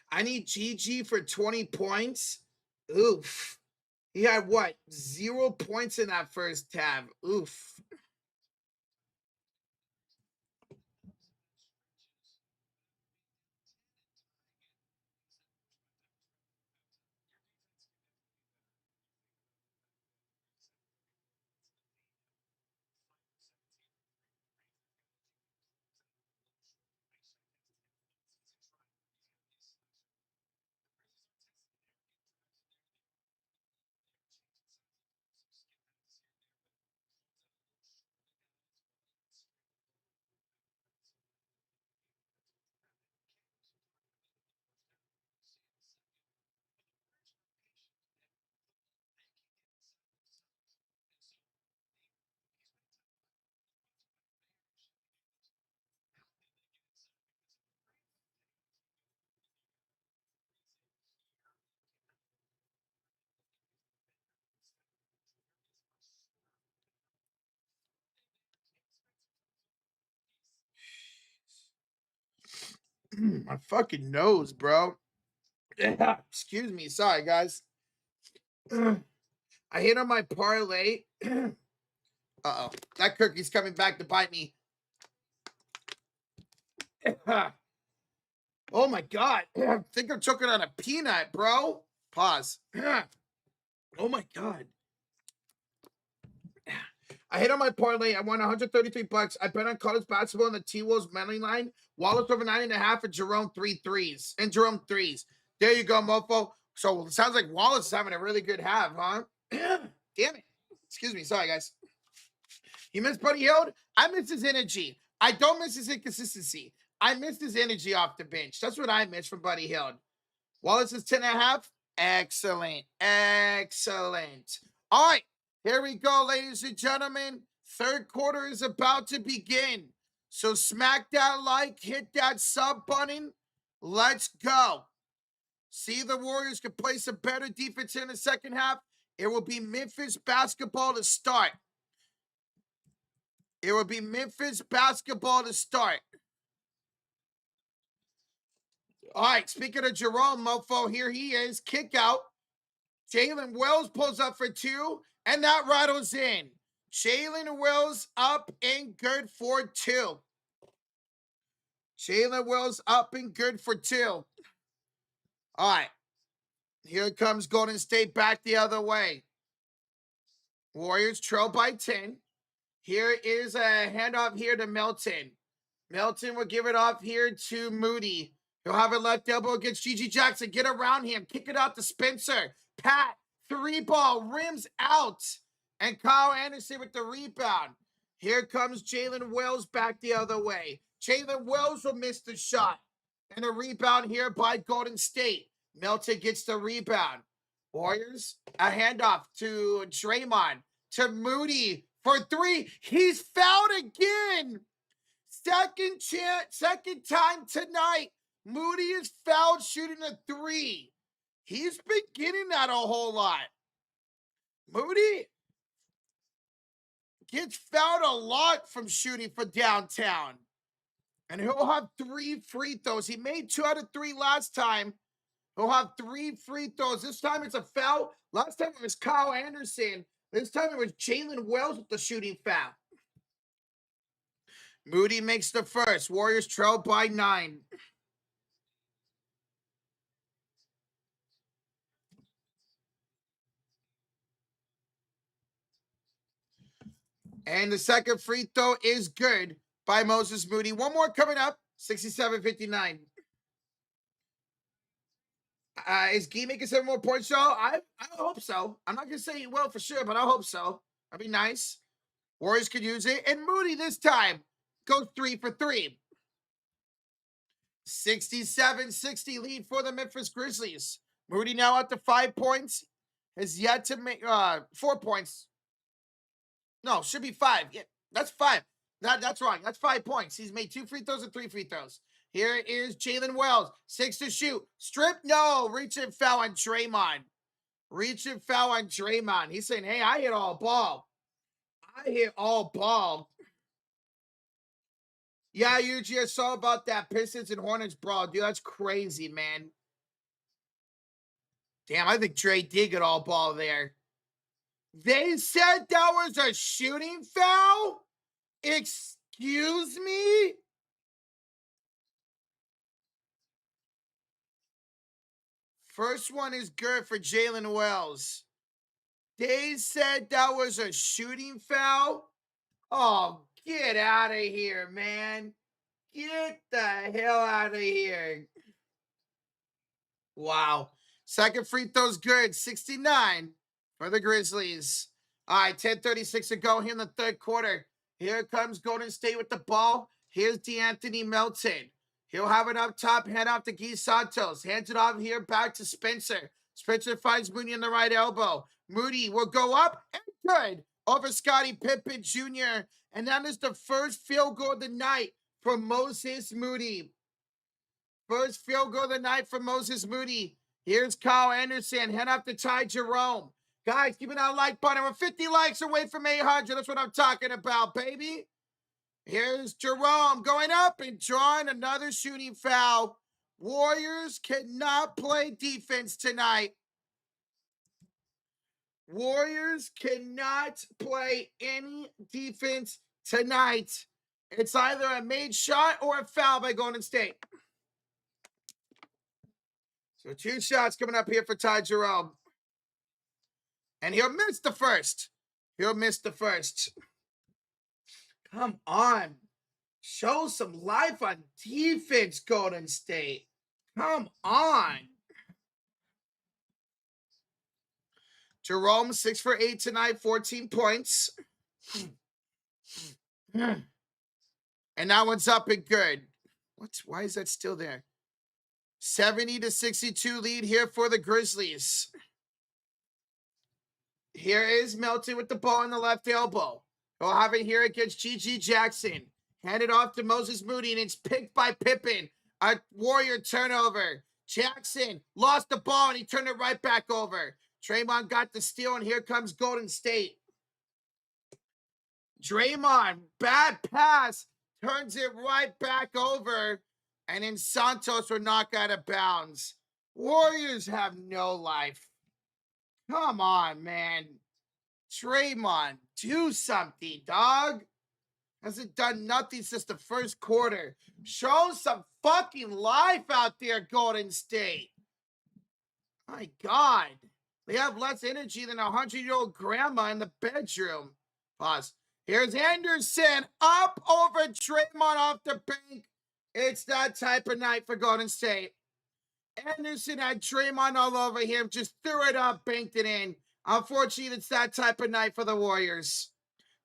I need GG for 20 points. Oof. He had what? 0 points in that first tab. Oof. My fucking nose, bro. Excuse me. Sorry, guys. I hit on my parlay. Uh-oh. That cookie's coming back to bite me. Oh, my God. I think I'm choking on a peanut, bro. Pause. Oh, my God. I hit on my parlay. I won 133 bucks. I bet on college basketball in the T-Wolves money line. Wallace over 9.5 and Jerome 3 threes. And Jerome threes. There you go, mofo. So it sounds like Wallace is having a really good half, huh? Damn it. Excuse me. Sorry, guys. You miss Buddy Hield? I miss his energy. I don't miss his inconsistency. I miss his energy off the bench. That's what I miss from Buddy Hield. Wallace is 10.5. Excellent. Excellent. All right. Here we go, ladies and gentlemen. Third quarter is about to begin. So smack that like, hit that sub button. Let's go. See the Warriors can play some better defense in the second half. It will be Memphis basketball to start. It will be Memphis basketball to start. All right, speaking of Jerome, mofo, here he is. Kick out. Jalen Wells pulls up for 2, and that rattles in. Jalen Wills up and good for 2. Jalen Wills up and good for 2. All right. Here comes Golden State back the other way. Warriors trail by 10. Here is a handoff here to Melton. Melton will give it off here to Moody. He'll have it left elbow against G.G. Jackson. Get around him. Kick it out to Spencer. Pat, 3-ball, rims out. And Kyle Anderson with the rebound. Here comes Jalen Wells back the other way. Jalen Wells will miss the shot. And a rebound here by Golden State. Melton gets the rebound. Warriors, a handoff to Draymond. To Moody for 3. He's fouled again. Second time tonight. Moody is fouled shooting a 3. He's been getting that a whole lot. Moody gets fouled a lot from shooting for downtown. And he'll have 3 free throws. He made 2 out of 3 last time. He'll have 3 free throws. This time it's a foul. Last time it was Kyle Anderson. This time it was Jalen Wells with the shooting foul. Moody makes the first. Warriors trail by 9. And the second free throw is good by Moses Moody. One more coming up, 67-59. Is Gee making 7 more points, y'all? I hope so. I'm not going to say he will for sure, but I hope so. That'd be nice. Warriors could use it. And Moody this time goes 3 for 3. 67-60 lead for the Memphis Grizzlies. Moody now up to 5 points. Has yet to make 4 points. No, should be 5. Yeah, that's 5. That's wrong. That's 5 points. He's made 2 free throws and 3 free throws. Here is Jalen Wells. 6 to shoot. Strip? No. Reach and foul on Draymond. Reach and foul on Draymond. He's saying, hey, I hit all ball. I hit all ball. Yeah, Yuji, I saw about that Pistons and Hornets brawl. Dude, that's crazy, man. Damn, I think Dre did get all ball there. They said that was a shooting foul? Excuse me? First one is good for Jalen Wells. They said that was a shooting foul? Oh, get out of here, man. Get the hell out of here. Wow. Second free throw's good. 69 for the Grizzlies. All right, 10:36 to go here in the third quarter. Here comes Golden State with the ball. Here's DeAnthony Melton. He'll have it up top, hand off to Guy Santos. Hands it off here back to Spencer. Spencer finds Moody in the right elbow. Moody will go up and good over Scottie Pippen Jr. And that is the first field goal of the night for Moses Moody. First field goal of the night for Moses Moody. Here's Kyle Anderson. Head off to Ty Jerome. Guys, keep it on like button. We're 50 likes away from 800. That's what I'm talking about, baby. Here's Jerome going up and drawing another shooting foul. Warriors cannot play defense tonight. Warriors cannot play any defense tonight. It's either a made shot or a foul by Golden State. So 2 shots coming up here for Ty Jerome. And he'll miss the first. He'll miss the first. Come on. Show some life on defense, Golden State. Come on. Jerome, 6 for 8 tonight, 14 points. And that one's up and good. Why is that still there? 70-62 lead here for the Grizzlies. Here is Melton with the ball on the left elbow. He'll have it here against G.G. Jackson. Hand it off to Moses Moody, and it's picked by Pippen. A Warrior turnover. Jackson lost the ball, and he turned it right back over. Draymond got the steal, and here comes Golden State. Draymond, bad pass, turns it right back over, and then Santos will knock out of bounds. Warriors have no life. Come on, man. Draymond, do something, dog. Hasn't done nothing since the first quarter. Show some fucking life out there, Golden State. My God. They have less energy than a 100-year-old grandma in the bedroom. Pause. Here's Anderson up over Draymond off the bank. It's that type of night for Golden State. Anderson had Draymond all over him, just threw it up, banked it in. Unfortunately, it's that type of night for the Warriors.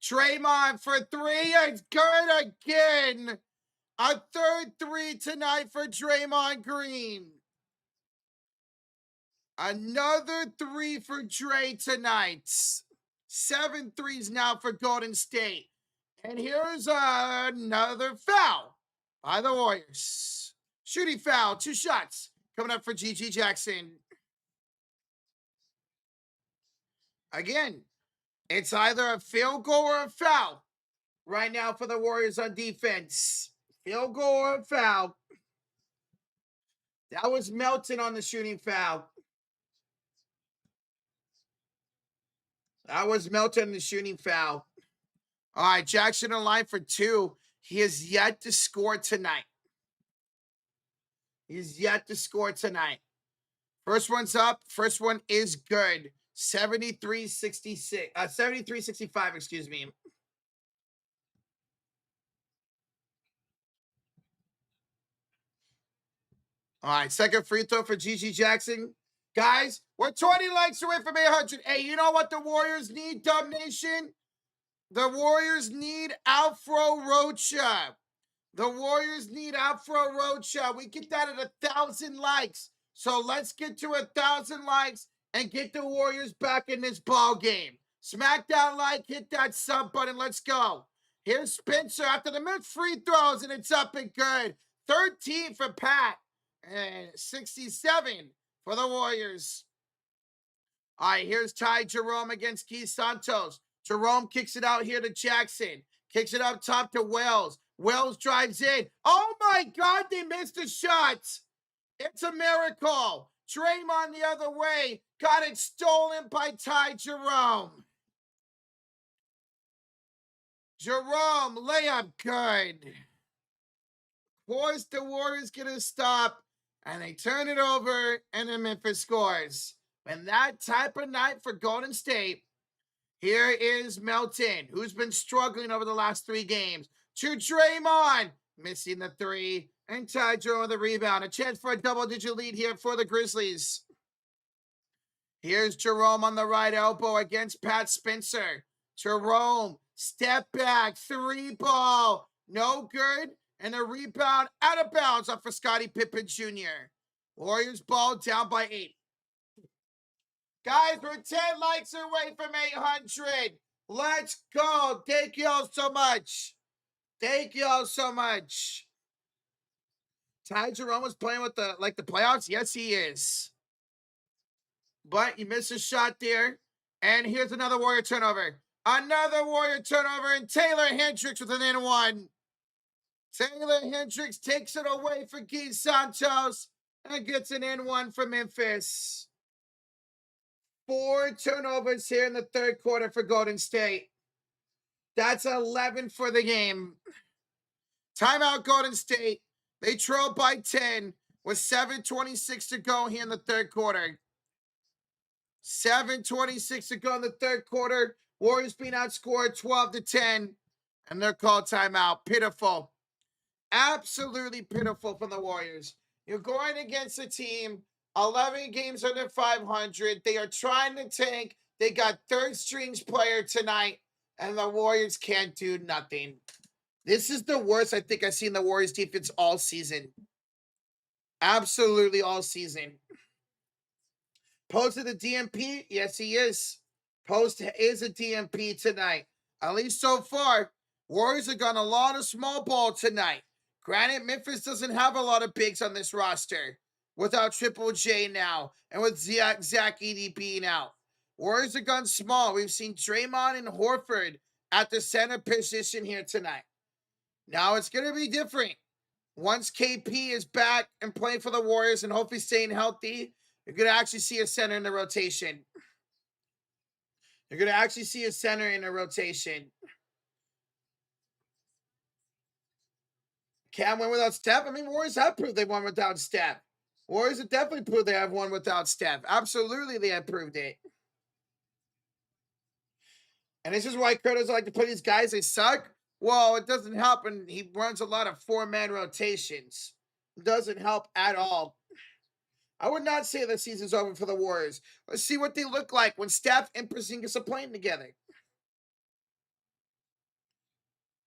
Draymond for three. It's good again. A third three tonight for Draymond Green. Another three for Dre tonight. 7 threes now for Golden State. And here's another foul by the Warriors. Shooting foul, 2 shots coming up for GG Jackson. Again, it's either a field goal or a foul right now for the Warriors on defense. Field goal or a foul. That was Melton on the shooting foul. That was Melton on the shooting foul. All right, Jackson in line for 2. He has yet to score tonight. He's yet to score tonight. First one's up. First one is good. 73-65, excuse me. All right, second free throw for GG Jackson. Guys, we're 20 likes away from 800. Hey, you know what the Warriors need, Dub Nation? The Warriors need Afro Rocha. The Warriors need Afro Rocha. We get that at 1,000 likes. So let's get to 1,000 likes and get the Warriors back in this ball game. Smack that like, hit that sub button. Let's go. Here's Spencer after the mid free throws, and it's up and good. 13 for Pat and 67 for the Warriors. All right, here's Ty Jerome against Keith Santos. Jerome kicks it out here to Jackson. Kicks it up top to Wells. Wells drives in. Oh my God, they missed a shot. It's a miracle. Draymond the other way. Got it stolen by Ty Jerome. Jerome, layup good. Of course, the Warriors get a stop, and they turn it over, and then Memphis scores. And that type of night for Golden State. Here is Melton, who's been struggling over the last 3 games. To Draymond, missing the 3, and Ty Jerome with the rebound. A chance for a double-digit lead here for the Grizzlies. Here's Jerome on the right elbow against Pat Spencer. Jerome, step back, 3-ball, no good, and a rebound out of bounds off for Scottie Pippen Jr. Warriors ball down by 8. Guys, we're 10 likes away from 800. Let's go. Thank y'all so much. Thank y'all so much. Ty Jerome was playing with the playoffs. Yes, he is. But he missed a shot there. And here's another Warrior turnover. Another Warrior turnover, and Taylor Hendricks with an N1. Taylor Hendricks takes it away for Keith Santos and gets an N1 for Memphis. 4 turnovers here in the third quarter for Golden State. That's 11 for the game. Timeout, Golden State. They trail by 10 with 7:26 to go here in the third quarter. 7:26 to go in the third quarter. Warriors being outscored 12-10, and they're called timeout. Pitiful. Absolutely pitiful for the Warriors. You're going against a team 11 games under 500. They are trying to tank. They got third strings player tonight, and the Warriors can't do nothing. This is the worst I think I've seen the Warriors defense all season. Absolutely all season. Post to the DMP? Yes, he is. Post is a DMP tonight. At least so far. Warriors have got a lot of small ball tonight. Granted, Memphis doesn't have a lot of bigs on this roster. Without Triple J now, and with Zach ED being out. Warriors have gone small. We've seen Draymond and Horford at the center position here tonight. Now it's going to be different. Once KP is back and playing for the Warriors and hopefully staying healthy, you're going to actually see a center in the rotation. You're going to actually see a center in a rotation. Cam win without Steph. I mean, Warriors have proved they won without Steph. Warriors have definitely proved they have won without Steph. Absolutely, they have proved it. And this is why Curtis like to put these guys, they suck. Well, it doesn't help, and he runs a lot of four-man rotations. It doesn't help at all. I would not say the season's over for the Warriors. Let's see what they look like when Steph and Porzingis are playing together.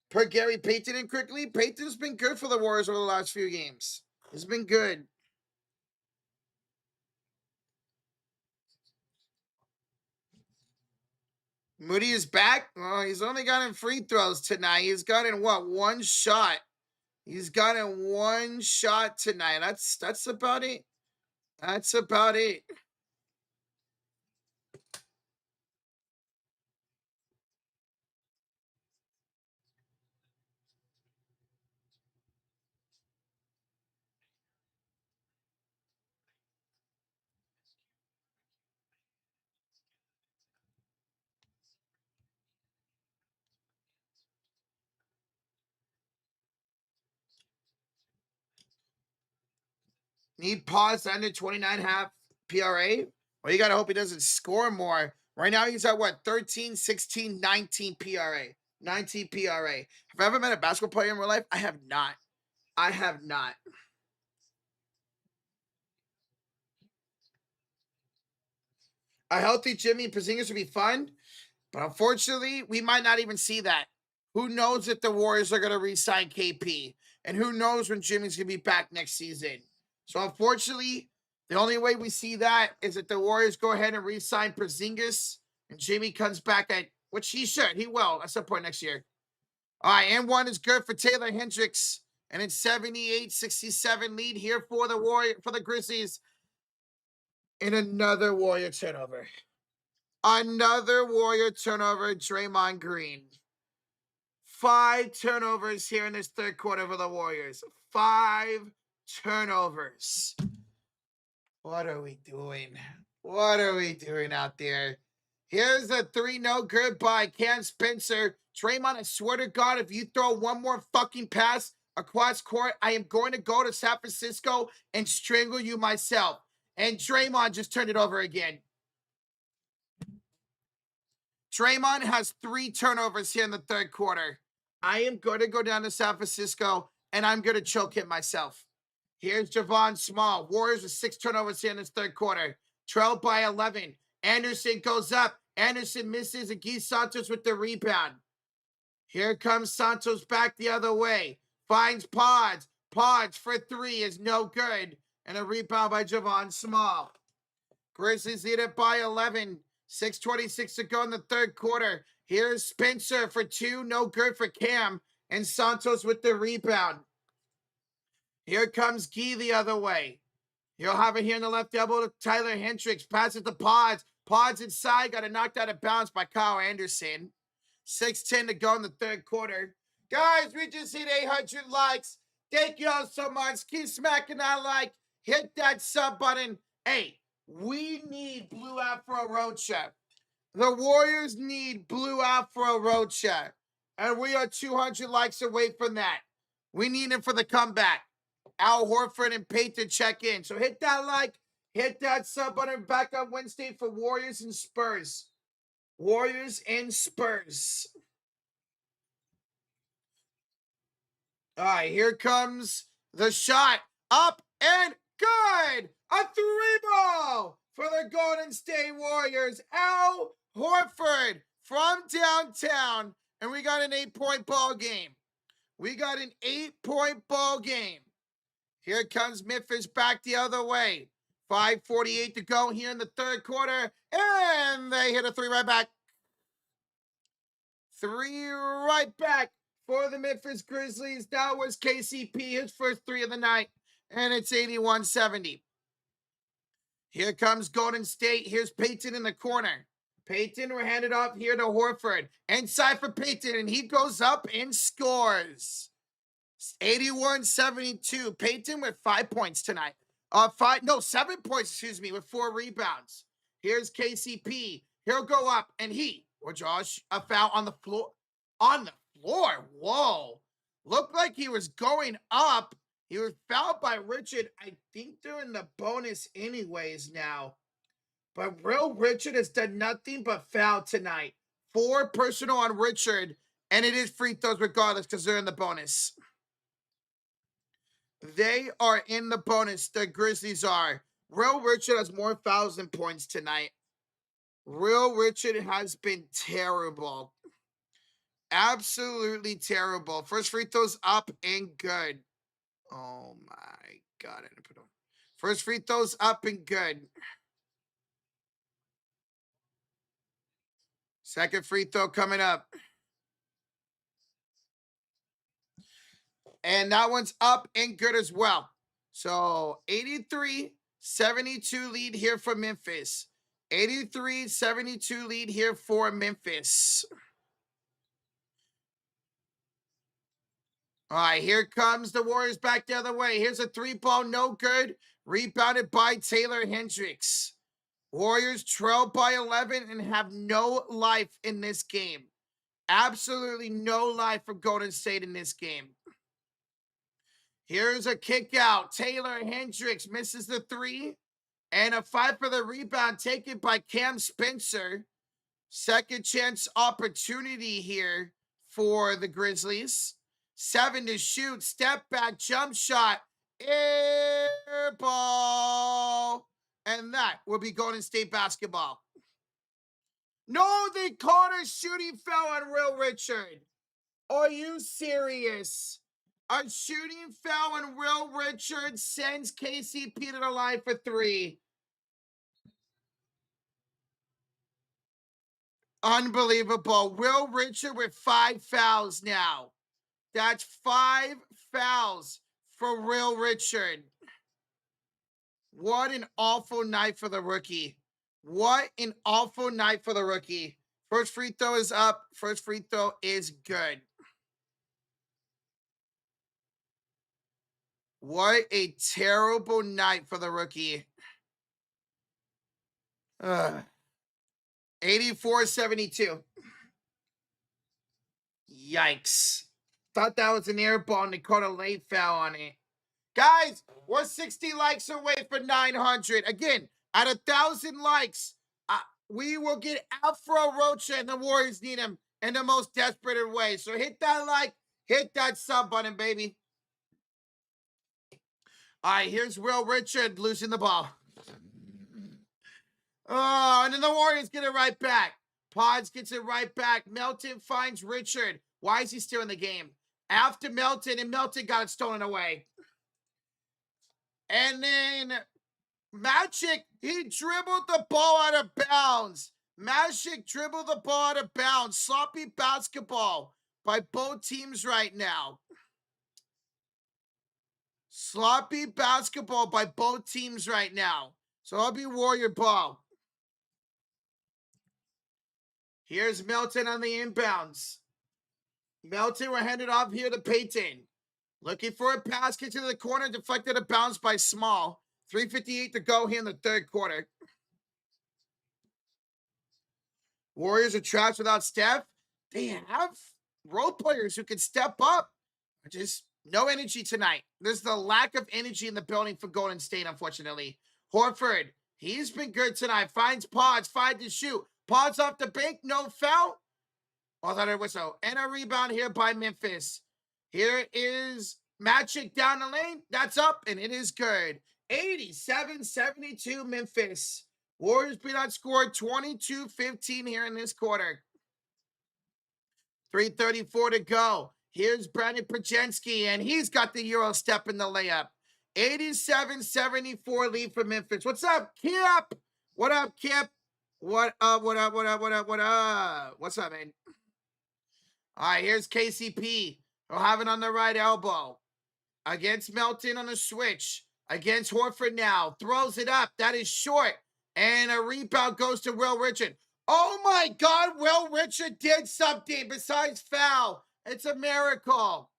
Per Gary Payton and quickly, Payton's been good for the Warriors over the last few games. He's been good. Moody is back. Oh, he's only gotten free throws tonight. He's gotten what? One shot. He's gotten one shot tonight. That's about it. That's about it. Need pause under 29.5 PRA. Well, you got to hope he doesn't score more. Right now, he's at what? 13, 16, 19 PRA. 19 PRA. Have I ever met a basketball player in real life? I have not. I have not. A healthy Jimmy and Porzingis would be fun, but unfortunately, we might not even see that. Who knows if the Warriors are going to re-sign KP? And who knows when Jimmy's going to be back next season? So unfortunately, the only way we see that is that the Warriors go ahead and re-sign Porzingis and Jimmy comes back at, which he should. He will at some point next year. All right, and one is good for Taylor Hendricks. And it's 78-67 lead here for the Grizzlies. And another Warrior turnover. Another Warrior turnover, Draymond Green. 5 turnovers here in this third quarter for the Warriors. 5 turnovers. What are we doing? What are we doing out there? Here's a 3 no good by Cam Spencer. Draymond, I swear to God, if you throw one more fucking pass across court, I am going to go to San Francisco and strangle you myself. And Draymond just turned it over again. Draymond has 3 turnovers here in the third quarter. I am going to go down to San Francisco, and I'm going to choke him myself. Here's Javon Small. Warriors with 6 turnovers here in this third quarter. Trailed by 11. Anderson goes up. Anderson misses, and Guy Santos with the rebound. Here comes Santos back the other way. Finds Pods. Pods for 3 is no good. And a rebound by Javon Small. Grizzlies lead it by 11. 6:26 to go in the third quarter. Here's Spencer for 2. No good for Cam. And Santos with the rebound. Here comes Guy the other way. He'll have it here in the left elbow to Tyler Hendricks. Passes to Pods. Pods inside. Got it knocked out of bounds by Kyle Anderson. 6:10 to go in the third quarter. Guys, we just hit 800 likes. Thank you all so much. Keep smacking that like. Hit that sub button. Hey, we need Blue out for a road trip. The Warriors need Blue out for a road trip. And we are 200 likes away from that. We need him for the comeback. Al Horford and Payton check in. So hit that like, hit that sub button. Back on Wednesday for Warriors and Spurs. Warriors and Spurs. All right, here comes the shot. Up and good. A 3-ball for the Golden State Warriors. Al Horford from downtown. And we got an 8-point ball game. We got an 8-point ball game. Here comes Memphis back the other way. 5:48 to go here in the third quarter. And they hit a 3 right back. 3 right back for the Memphis Grizzlies. That was KCP, his first 3 of the night. And it's 81-70. Here comes Golden State. Here's Payton in the corner. Payton will hand it off here to Horford. Inside for Payton, and he goes up and scores. 81-72. Payton with 5 points tonight. 7 points, with 4 rebounds. Here's KCP. He'll go up, and he or Josh a foul on the floor. On the floor. Whoa. Looked like he was going up. He was fouled by Richard. I think they're in the bonus anyways now. But Real Richard has done nothing but foul tonight. 4 personal on Richard, and it is free throws regardless because they're in the bonus. They are in the bonus. The Grizzlies are. Real Richard has more fouls than points tonight. Real Richard has been terrible. Absolutely terrible. First free throws up and good. Oh my God. First free throws up and good. Second free throw coming up. And that one's up and good as well. So 83-72 lead here for Memphis. 83-72 lead here for Memphis. All right, here comes the Warriors back the other way. Here's a 3-ball, no good. Rebounded by Taylor Hendricks. Warriors trail by 11 and have no life in this game. Absolutely no life for Golden State in this game. Here's a kick out. Taylor Hendricks misses the 3. And a fight for the rebound taken by Cam Spencer. Second chance opportunity here for the Grizzlies. 7 to shoot. Step back, jump shot. Air ball. And that will be Golden State basketball. No, they called a shooting foul on Real Richard. Are you serious? A shooting foul on Real Richard sends KCP to the line for 3. Unbelievable. Real Richard with 5 fouls now. That's 5 fouls for Real Richard. What an awful night for the rookie. What an awful night for the rookie. First free throw is up. First free throw is good. What a terrible night for the rookie. 84-72. Yikes. Thought that was an air ball and they caught a late foul on it. Guys, we're 60 likes away for 900. Again, at 1,000 likes, we will get Afro Rocha and the Warriors need him in the most desperate of ways. So hit that like, hit that sub button, baby. All right, here's Real Richard losing the ball. Oh, and then the Warriors get it right back. Pods gets it right back. Melton finds Richard. Why is he still in the game? After Melton, and Melton got it stolen away. And then Magic, he dribbled the ball out of bounds. Magic dribbled the ball out of bounds. Sloppy basketball by both teams right now. Sloppy basketball by both teams right now. So I'll be Warrior ball. Here's Melton on the inbounds. Melton will hand it off here to Payton. Looking for a pass, gets into the corner, deflected a bounce by Small. 3:58 to go here in the third quarter. Warriors are trapped without Steph. They have role players who can step up. Just no energy tonight. There's the lack of energy in the building for Golden State, unfortunately. Horford, he's been good tonight. Finds Pods, 5 to shoot. Pods off the bank, no foul. Another whistle. And a rebound here by Memphis. Here is Magic down the lane. That's up, and it is good. 87-72 Memphis. Warriors beat outscored 22-15 here in this quarter. 3:34 to go. Here's Brandon Pajensky, and he's got the Euro step in the layup. 87-74 lead for Memphis. What's up, Kip? What up, Kip? What up? What's up, man? All right, here's KCP. He'll have it on the right elbow. Against Melton on a switch. Against Horford now. Throws it up. That is short. And a rebound goes to Will Richard. Oh, my God. Will Richard did something besides foul. It's a miracle.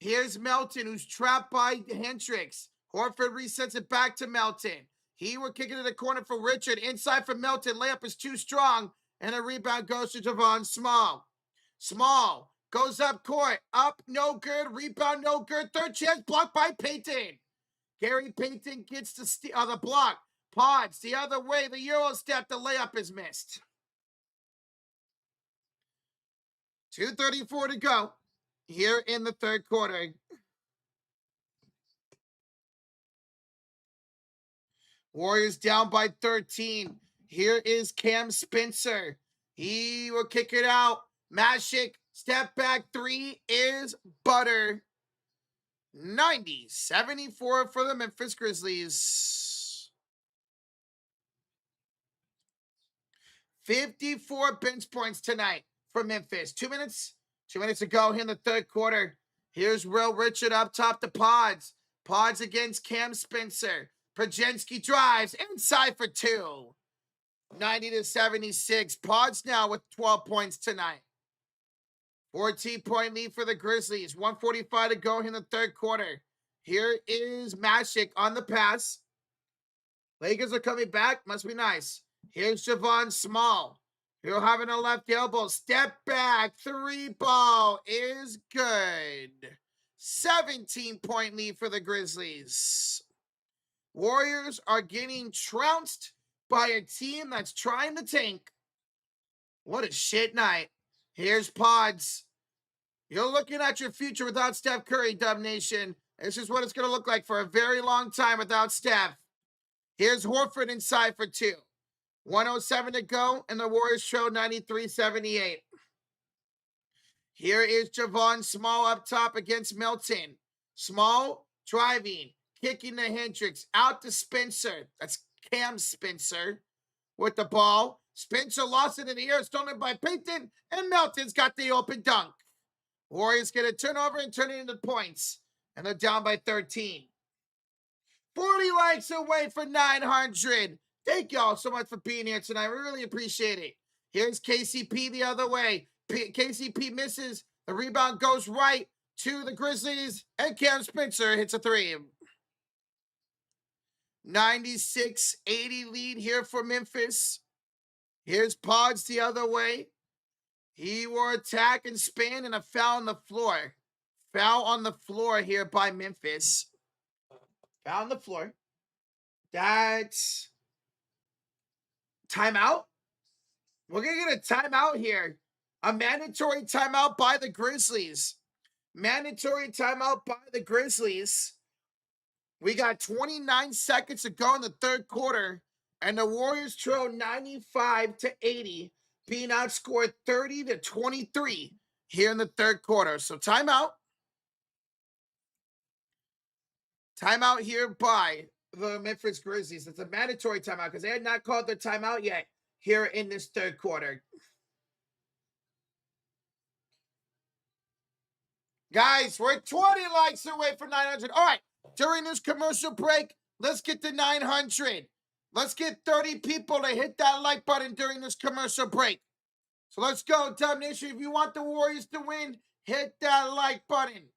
Here's Melton, who's trapped by Hendricks. Horford resets it back to Melton. He will kick it to the corner for Richard. Inside for Milton. Layup is too strong. And a rebound goes to Javon Small. Small goes up court. Up, no good. Rebound, no good. Third chance, blocked by Payton. Gary Payton gets the block. Pods the other way. The Euro step. The layup is missed. 2:34 to go here in the third quarter. Warriors down by 13. Here is Cam Spencer. He will kick it out. Mashik, step back three is butter. 90-74 for the Memphis Grizzlies. 54 bench points tonight for Memphis. 2 minutes to go here in the third quarter. Here's Will Richard up top to Pods. Pods against Cam Spencer. Pajensky drives inside for two. 90-76. Pods now with 12 points tonight. 14-point lead for the Grizzlies. 1:45 to go in the third quarter. Here is Mashik on the pass. Lakers are coming back. Must be nice. Here's Javon Small. He'll have a left elbow. Step back. Three ball is good. 17-point lead for the Grizzlies. Warriors are getting trounced by a team that's trying to tank. What a shit night. Here's Pods. You're looking at your future without Steph Curry, Dub Nation. This is what it's going to look like for a very long time without Steph. Here's Horford inside for two. 1:07 to go, and the Warriors trail 93-78. Here is Javon Small up top against Milton. Small driving, kicking to Hendricks. Out to Spencer. That's Cam Spencer with the ball. Spencer lost it in the air, stolen by Payton, and Milton's got the open dunk. Warriors get a turnover and turn it into points, and they're down by 13. 40 likes away for 900. Thank y'all so much for being here tonight. We really appreciate it. Here's KCP the other way. KCP misses. The rebound goes right to the Grizzlies, and Cam Spencer hits a three. 96-80 lead here for Memphis. Here's Pods the other way. He will attack and spin, and a foul on the floor. Foul on the floor here by Memphis. Foul on the floor. That's timeout. We're going to get a timeout here. A mandatory timeout by the Grizzlies. Mandatory timeout by the Grizzlies. We got 29 seconds to go in the third quarter, and the Warriors trail 95-80, being outscored 30-23 here in the third quarter. So timeout. Timeout here by the Memphis Grizzlies. It's a mandatory timeout because they had not called their timeout yet here in this third quarter. Guys, we're 20 likes away from 900. All right, during this commercial break, let's get to 900. Let's get 30 people to hit that like button during this commercial break. So let's go, Dub Nation. If you want the Warriors to win, hit that like button.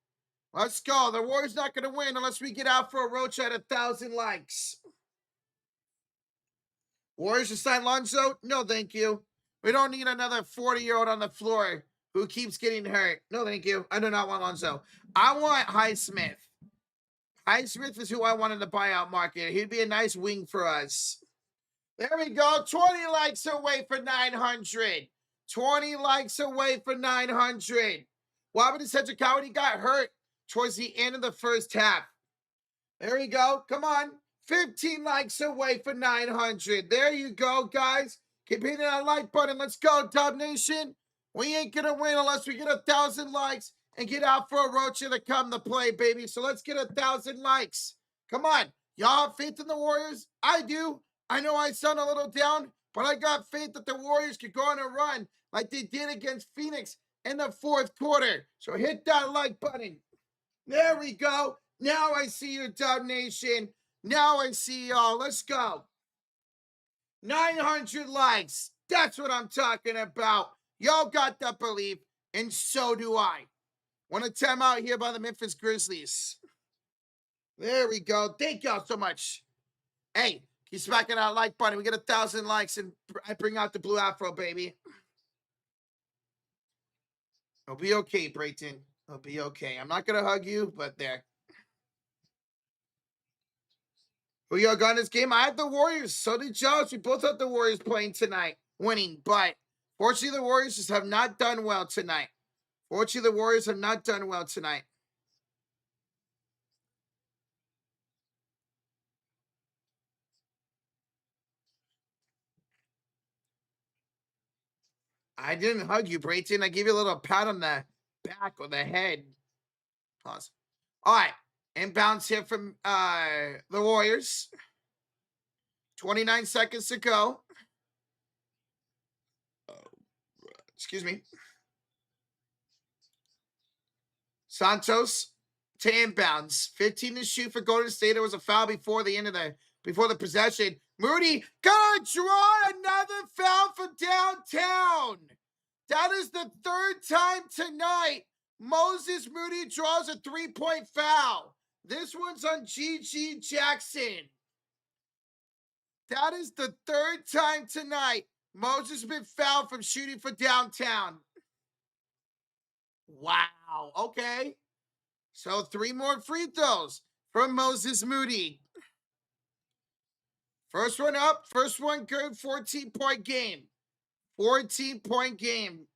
Let's go. The Warriors not going to win unless we get out for a roach at 1,000 likes. Warriors to sign Lonzo? No, thank you. We don't need another 40-year-old on the floor who keeps getting hurt. No, thank you. I do not want Lonzo. I want Highsmith. Highsmith is who I want in the buyout market. He'd be a nice wing for us. There we go. 20 likes away for 900. 20 likes away for 900. Wabba Cedric He got hurt towards the end of the first half. There you go. Come on. 15 likes away for 900. There you go, guys. Keep hitting that like button. Let's go, Dub Nation. We ain't going to win unless we get 1,000 likes and get out for a roacher to come to play, baby. So let's get 1,000 likes. Come on. Y'all have faith in the Warriors? I do. I know I sound a little down, but I got faith that the Warriors could go on a run like they did against Phoenix in the fourth quarter. So hit that like button. There we go. Now I see you, Dub Nation. Now I see y'all. Let's go. 900 likes. That's what I'm talking about. Y'all got that belief, and so do I. Want to time out here by the Memphis Grizzlies. There we go. Thank y'all so much. Hey, Keep smacking that like button. We get 1,000 likes, and I bring out the blue afro, baby. It'll be okay, Brayton. It'll be okay. I'm not going to hug you, but there. Who y'all got in this game? I had the Warriors. So did Josh. We both had the Warriors playing tonight, winning. But fortunately, the Warriors just have not done well tonight. Fortunately, the Warriors have not done well tonight. I didn't hug you, Brayton. I gave you a little pat on the back or the head. Pause. All right. Inbounds here from the Warriors. 29 seconds to go. Excuse me. Santos to inbounds. 15 to shoot for Golden State. There was a foul before the possession. Moody gonna draw another foul from downtown. That is the third time tonight Moses Moody draws a 3-point foul. This one's on G.G. Jackson. That is the third time tonight Moses has been fouled from shooting for downtown. Wow. Okay. So 3 more free throws from Moses Moody. First one up. First one good. 14-point game. 14-point game.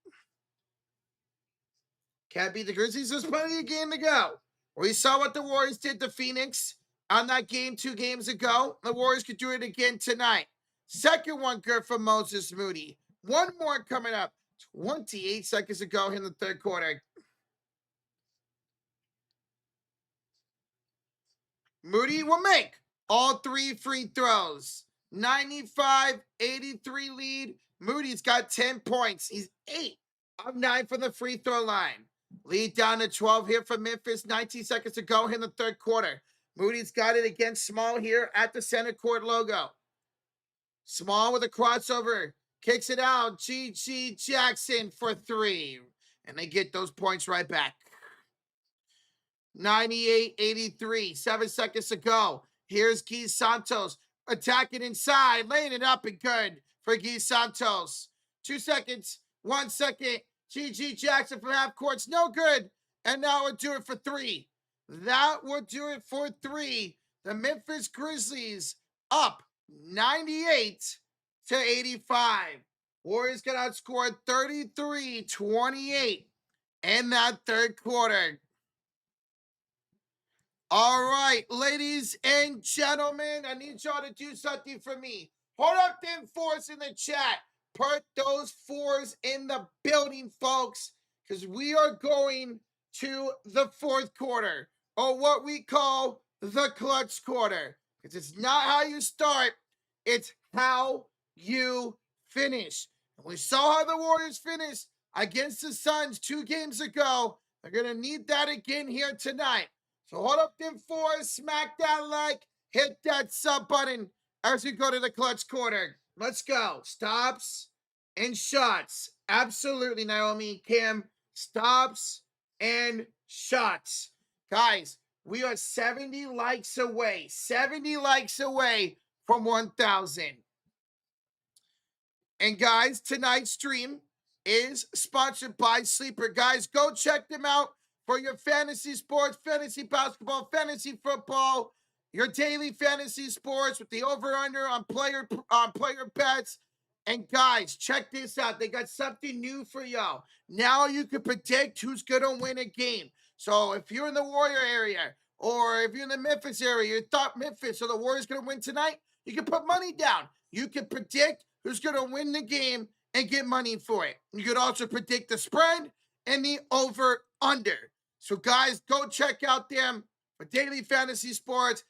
Can't beat the Grizzlies. There's plenty of game to go. We saw what the Warriors did to Phoenix on that game 2 games ago. The Warriors could do it again tonight. Second one good for Moses Moody. One more coming up. 28 seconds to go in the third quarter. Moody will make all 3 free throws. 95-83 lead. Moody's got 10 points. He's 8 of 9 from the free throw line. Lead down to 12 here for Memphis. 19 seconds to go in the third quarter. Moody's got it against Small here at the center court logo. Small with a crossover. Kicks it out. G.G. Jackson for 3. And they get those points right back. 98-83. 7 seconds to go. Here's Guy Santos attacking inside. Laying it up and good for Guy Santos. 2 seconds. 1 second. G.G. Jackson from half court's no good. And now we'll do it for 3. That will do it for 3. The Memphis Grizzlies up 98-85. Warriors got outscored 33-28 in that third quarter. All right, ladies and gentlemen, I need y'all to do something for me. Hold up them 4s in the chat. Put those 4s in the building, folks, because we are going to the fourth quarter, or what we call the clutch quarter. Because it's not how you start, it's how you finish. And we saw how the Warriors finished against the Suns 2 games ago. They're going to need that again here tonight. So hold up them 4s, smack that like, hit that sub button as we go to the clutch quarter. Let's go. Stops and shots. Absolutely, Naomi, Kim. Stops and shots. Guys, we are 70 likes away. 70 likes away from 1,000. And guys, tonight's stream is sponsored by Sleeper. Guys, go check them out for your fantasy sports, fantasy basketball, fantasy football, your daily fantasy sports with the over-under on player bets. And guys, check this out. They got something new for y'all. Now you can predict who's going to win a game. So if you're in the Warrior area, or if you're in the Memphis area, you thought Memphis or the Warriors going to win tonight, you can put money down. You can predict who's going to win the game and get money for it. You could also predict the spread and the over-under. So guys, go check out them for daily fantasy sports,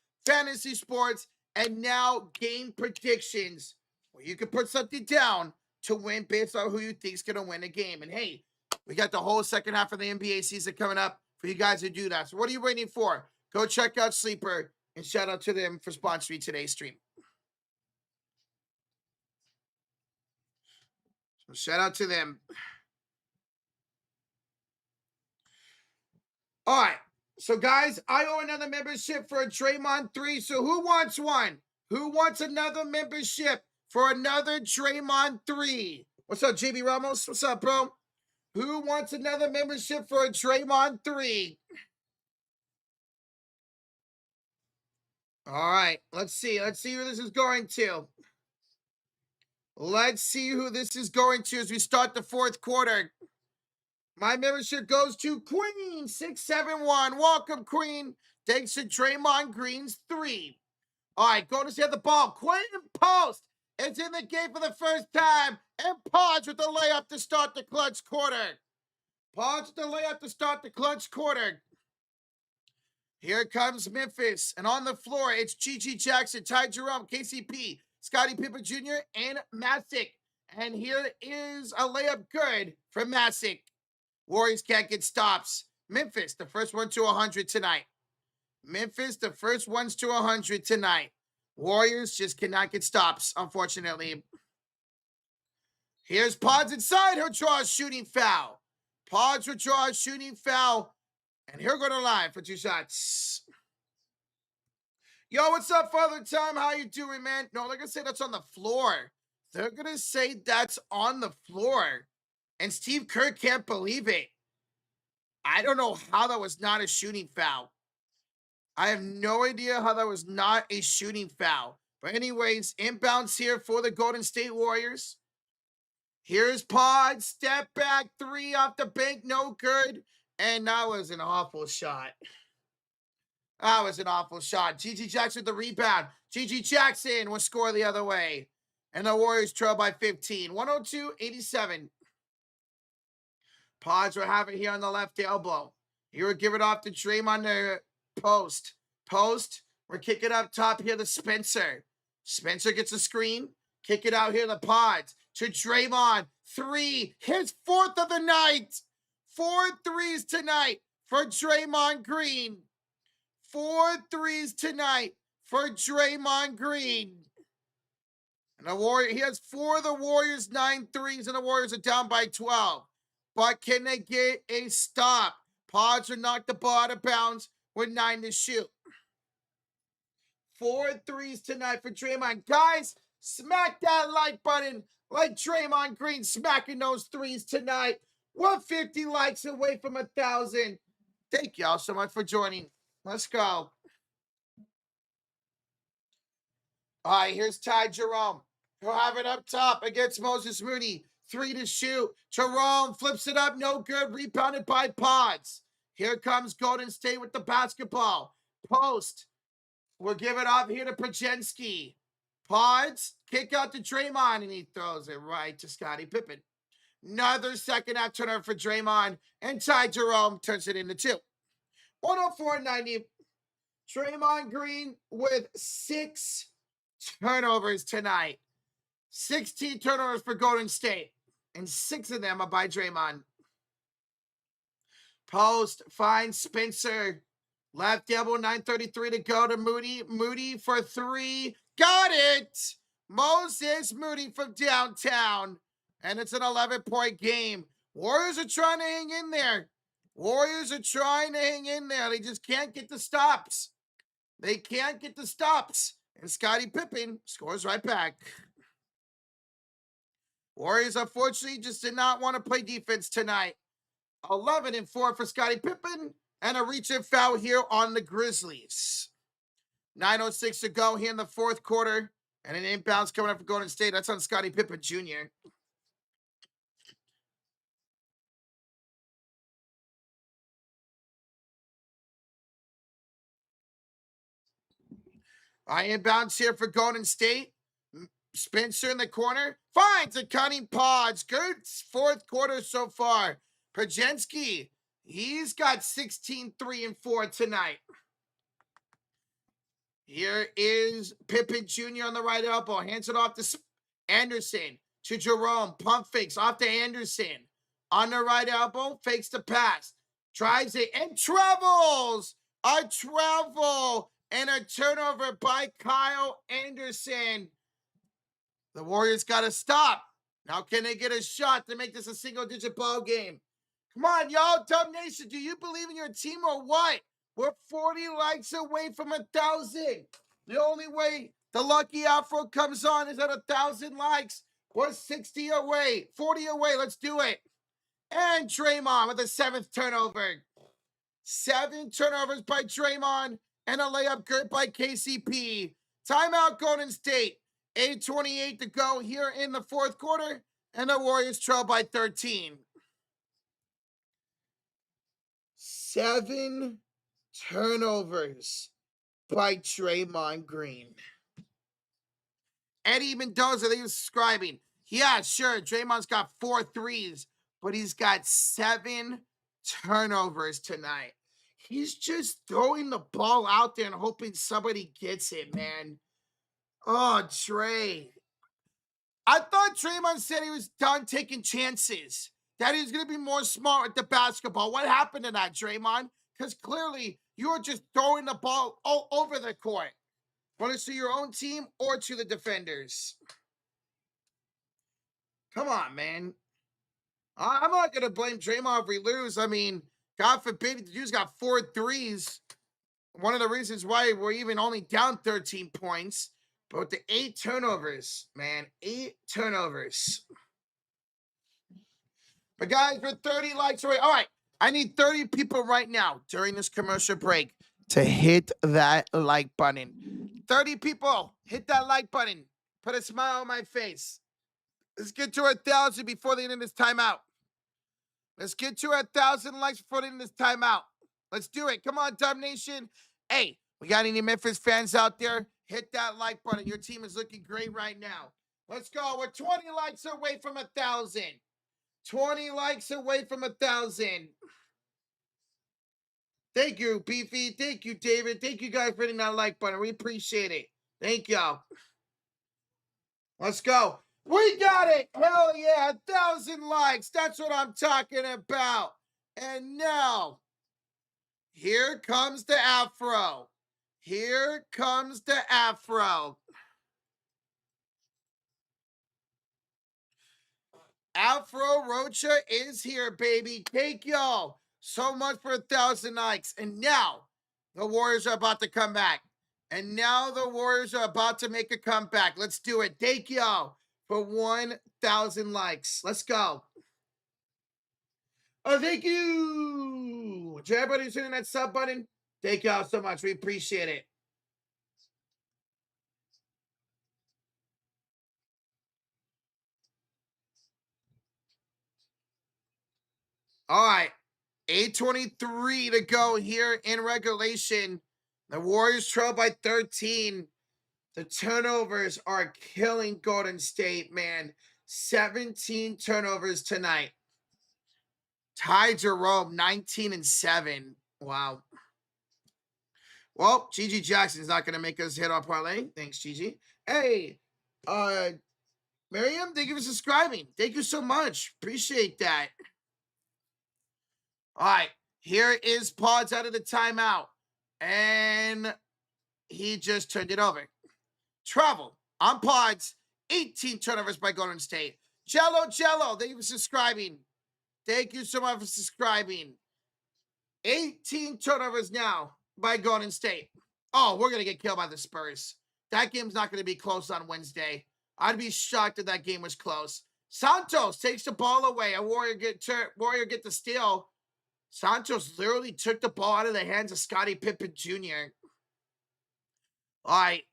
and now game predictions, where you can put something down to win based on who you think is going to win a game. And hey, we got the whole second half of the NBA season coming up for you guys to do that. So what are you waiting for? Go check out Sleeper, and shout out to them for sponsoring today's stream. So shout out to them. All right. So, guys, I owe another membership for a Draymond 3. So who wants one? Who wants another membership for another Draymond 3? What's up, JB Ramos? What's up, bro? Who wants another membership for a Draymond 3? All right, let's see. Let's see who this is going to. Let's see who this is going to as we start the fourth quarter. My membership goes to Queen 671. Welcome, Queen. Thanks to Draymond Green's 3. All right, go to see the ball. Queen post. It's in the game for the first time. And Podge with the layup to start the clutch quarter. Podge with the layup to start the clutch quarter. Here comes Memphis. And on the floor, it's G.G. Jackson, Ty Jerome, KCP, Scottie Pippen Jr., and Masick. And here is a layup good for Masick. Warriors can't get stops. Memphis, the first one to 100 tonight. Memphis, the first ones to 100 tonight. Warriors just cannot get stops, unfortunately. Here's Pods inside. He'll draw a shooting foul. Pods will draw a shooting foul. And he'll go to the line for 2 shots. Yo, what's up, Father Time? How you doing, man? No, like I said, that's on the floor. They're going to say that's on the floor. And Steve Kerr can't believe it. I don't know how that was not a shooting foul. I have no idea how that was not a shooting foul. But anyways, inbounds here for the Golden State Warriors. Here's Pod. Step back 3 off the bank. No good. And that was an awful shot. That was an awful shot. G.G. Jackson with the rebound. G.G. Jackson will score the other way. And the Warriors trail by 15. 102-87. Pods will have it here on the left elbow. He will give it off to Draymond the post. Post. We're kicking up top here to Spencer. Spencer gets a screen. Kick it out here to Pods. To Draymond. 3. His 4th of the night. 4 threes tonight for Draymond Green. 4 threes tonight for Draymond Green. And the Warrior, he has 4 of the Warriors, 9 threes, and the Warriors are down by 12. But can they get a stop? Pods will knock the ball out of bounds with 9 to shoot. 4 threes tonight for Draymond. Guys, smack that like button like Draymond Green smacking those threes tonight. We're 50 likes away from 1,000. Thank y'all so much for joining. Let's go. All right, here's Ty Jerome. He'll have it up top against Moses Moody. 3 to shoot. Jerome flips it up. No good. Rebounded by Pods. Here comes Golden State with the basketball. Post. We'll give it off here to Prajensky. Pods. Kick out to Draymond, and he throws it right to Scottie Pippen. Another second half turnover for Draymond, and Ty Jerome turns it into 2. 104-90. Draymond Green with 6 turnovers tonight. 16 turnovers for Golden State, and 6 of them are by Draymond. Post finds Spencer. Left elbow, 9:33 to go to Moody. Moody for 3. Got it! Moses Moody from downtown. And it's an 11-point game. Warriors are trying to hang in there. Warriors are trying to hang in there. They just can't get the stops. They can't get the stops. And Scottie Pippen scores right back. Warriors, unfortunately, just did not want to play defense tonight. 11-4 for Scottie Pippen. And a reach-in foul here on the Grizzlies. 9:06 to go here in the fourth quarter. And an inbounds coming up for Golden State. That's on Scottie Pippen Jr. Inbounds here for Golden State. Spencer in the corner. Finds a cutting Pods. Good fourth quarter so far. Prajensky, he's got 16, 3, and 4 tonight. Here is Pippen Jr. on the right elbow. Hands it off to Anderson. To Jerome. Pump fakes off to Anderson. On the right elbow. Fakes the pass. Drives it and travels. A travel. And a turnover by Kyle Anderson. The Warriors got to stop. Now can they get a shot to make this a single-digit ball game? Come on, y'all. Dub Nation, do you believe in your team or what? We're 40 likes away from 1,000. The only way The lucky Afro comes on. Is at 1,000 likes. We're 60 away, 40 away. Let's do it. And Draymond with the 7th turnover. 7 turnovers by Draymond and a layup good by KCP. Timeout Golden State. 8:28 to go here in the 4th quarter. And the Warriors trail by 13. 7 turnovers by Draymond Green. Eddie Mendoza, they were subscribing. Yeah, sure, Draymond's got 4 threes, but he's got 7 turnovers tonight. He's just throwing the ball out there and hoping somebody gets it, man. Oh, Dre. I thought Draymond said he was done taking chances, that he was going to be more smart with the basketball. What happened to that, Draymond? Because clearly you were just throwing the ball all over the court, whether it's to your own team or to the defenders. Come on, man. I'm not going to blame Draymond if we lose. I mean, God forbid, the dude's got 4 threes. One of the reasons why we're even only down 13 points. But with the 8 turnovers, man, 8 turnovers. But guys, we're 30 likes away. All right, I need 30 people right now during this commercial break to hit that like button. 30 people, hit that like button. Put a smile on my face. Let's get to 1,000 before the end of this timeout. Let's get to 1,000 likes before the end of this timeout. Let's do it. Come on, Dub Nation. Hey, we got any Memphis fans out there? Hit that like button. Your team is looking great right now. Let's go. We're 20 likes away from 1,000. 20 likes away from 1,000. Thank you, Beefy. Thank you, David. Thank you guys for hitting that like button. We appreciate it. Thank y'all. Let's go. We got it. Hell yeah. 1,000 likes. That's what I'm talking about. And now, here comes the Afro. Here comes the Afro. Afro Rocha is here, baby. Thank y'all so much for 1,000 likes. And now, the Warriors are about to come back. And now the Warriors are about to make a comeback. Let's do it. Thank y'all for 1,000 likes. Let's go. Oh, thank you to everybody who's hitting that sub button. Thank y'all so much. We appreciate it. All right. 8:23 to go here in regulation. The Warriors trail by 13. The turnovers are killing Golden State, man. 17 turnovers tonight. Ty Jerome, 19-7. Wow. Well, Gigi Jackson's not going to make us hit our parlay. Thanks, Gigi. Hey, Miriam, thank you for subscribing. Thank you so much. Appreciate that. All right, here is Pods out of the timeout. And he just turned it over. Travel on Pods. 18 turnovers by Golden State. Jello, thank you for subscribing. Thank you so much for subscribing. 18 turnovers now by Golden State. Oh, we're going to get killed by the Spurs. That game's not going to be close on Wednesday. I'd be shocked if that game was close. Santos takes the ball away. A Warrior get the steal. Santos literally took the ball out of the hands of Scottie Pippen Jr. All right.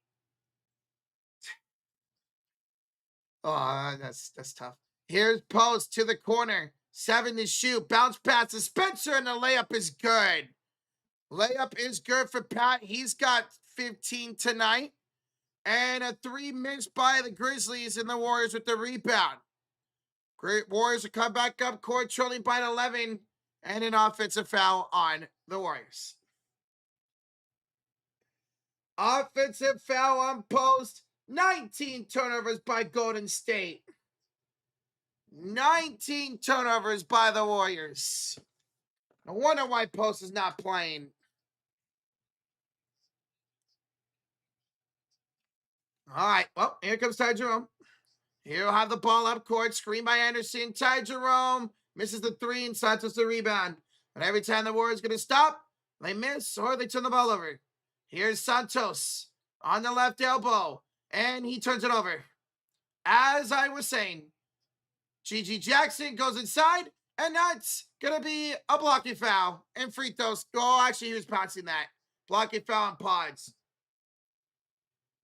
Oh, that's tough. Here's Post to the corner. 7 to shoot. Bounce pass to Spencer, and the layup is good. Layup is good for Pat. He's got 15 tonight. And a 3 missed by the Grizzlies, and the Warriors with the rebound. Great Warriors will come back up court, trailing by 11. And an offensive foul on the Warriors. Offensive foul on Post. 19 turnovers by Golden State. 19 turnovers by the Warriors. No wonder why Post is not playing. All right. Well, here comes Ty Jerome. He'll have the ball up court. Screen by Anderson. Ty Jerome misses the 3 and Santos the rebound. But every time the Warriors going to stop, they miss or they turn the ball over. Here's Santos on the left elbow. And he turns it over. As I was saying, GG Jackson goes inside, and that's going to be a blocking foul and free throws. Oh, actually, he was passing that. Blocking foul and pods.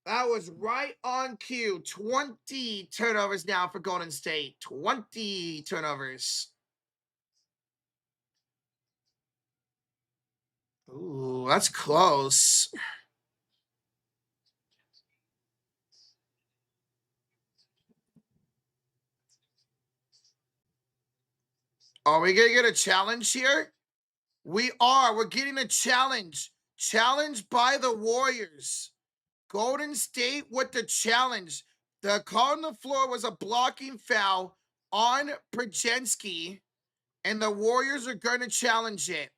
That was right on cue. 20 turnovers now for Golden State. 20 turnovers. Ooh, that's close. Are we going to get a challenge here? We are. We're getting a challenge. Challenge by the Warriors. Golden State with the challenge. The call on the floor was a blocking foul on Prajensky, and the Warriors are going to challenge it.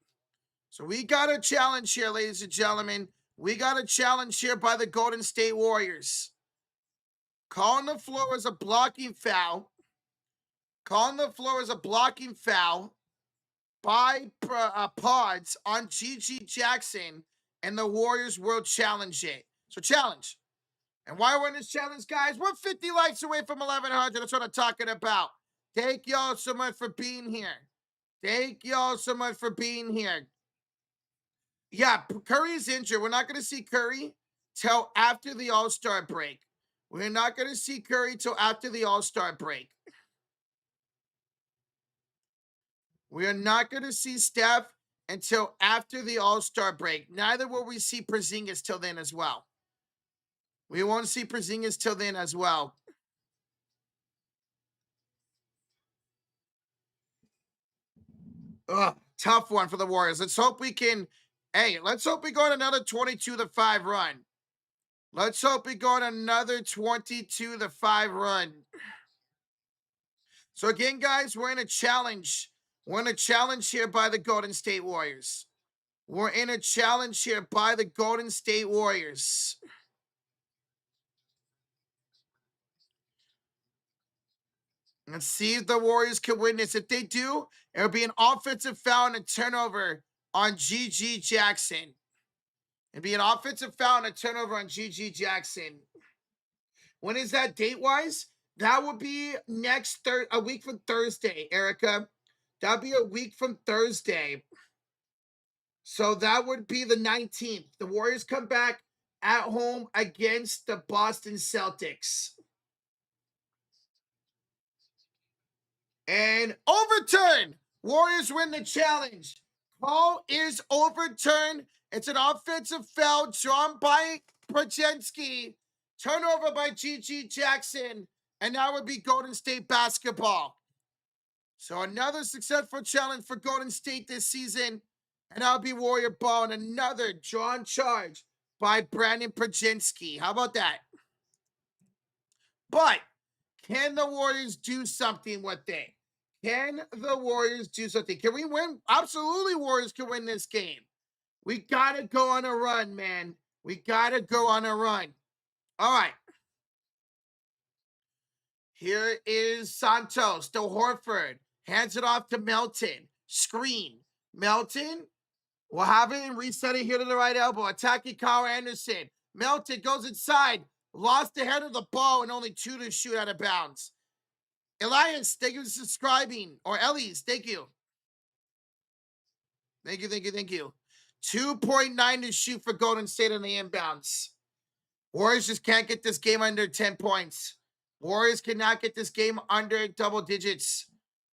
So we got a challenge here, ladies and gentlemen. We got a challenge here by the Golden State Warriors. Call on the floor was a blocking foul. Call on the floor was a blocking foul by Pods on GG Jackson, and the Warriors will challenge it. So challenge. And why we're in this challenge, guys? We're 50 likes away from 1,100. That's what I'm talking about. Thank y'all so much for being here. Thank y'all so much for being here. Yeah, Curry's injured. We're not going to see Curry till after the All-Star break. We're not going to see Curry till after the All-Star break. We are not going to see Steph until after the All-Star break. Neither will we see Porzingis till then as well. We won't see Porzingis till then as well. Ugh, tough one for the Warriors. Let's hope we can. Hey, let's hope we go on another 22-5 run. Let's hope we go on another 22-5 run. So again, guys, we're in a challenge. We're in a challenge here by the Golden State Warriors. We're in a challenge here by the Golden State Warriors. Let's see if the Warriors can win this. If they do, it'll be an offensive foul and a turnover on GG Jackson. It'll be an offensive foul and a turnover on GG Jackson. When is that date-wise? That would be a week from Thursday, Erica. That'd be a week from Thursday. So that would be the 19th. The Warriors come back at home against the Boston Celtics. And overturn. Warriors win the challenge. Call is overturned. It's an offensive foul drawn by Prajensky. Turnover by GG Jackson. And that would be Golden State basketball. So another successful challenge for Golden State this season. And that'll be Warrior ball and another drawn charge by Brandon Prajensky. How about that? But can the Warriors do something with it? Can the Warriors do something? Can we win? Absolutely, Warriors can win this game. We got to go on a run, man. We got to go on a run. All right. Here is Santos to Horford. Hands it off to Melton. Screen. Melton will have it and reset it here to the right elbow. Attacking Kyle Anderson. Melton goes inside. Lost the head of the ball and only 2 to shoot out of bounds. Elias, thank you for subscribing. Or Ellis, thank you. Thank you. 2.9 to shoot for Golden State on the inbounds. Warriors just can't get this game under 10 points. Warriors cannot get this game under double digits.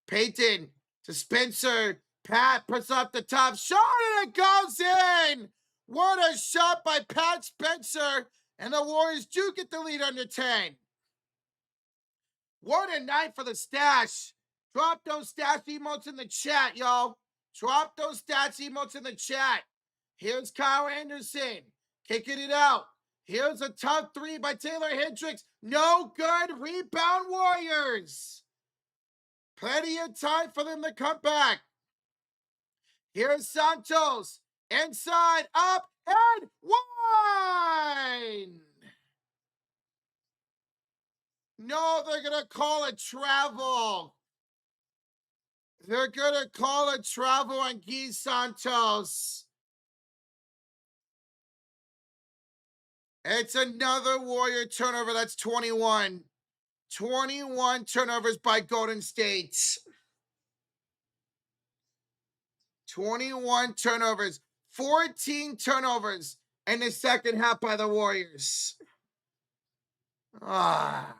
Peyton to Spencer. Pat puts up the top shot and it goes in. What a shot by Pat Spencer. And the Warriors do get the lead under 10. What a night for the stash. Drop those stash emotes in the chat, y'all. Drop those stats emotes in the chat. Here's Kyle Anderson kicking it out. Here's a tough 3 by Taylor Hendricks. No good. Rebound Warriors. Plenty of time for them to come back. Here's Santos. Inside, up, and one. No, they're going to call a travel. They're going to call a travel on Guy Santos. It's another Warrior turnover. That's 21. 21 turnovers by Golden State. 21 turnovers. 14 turnovers in the second half by the Warriors. That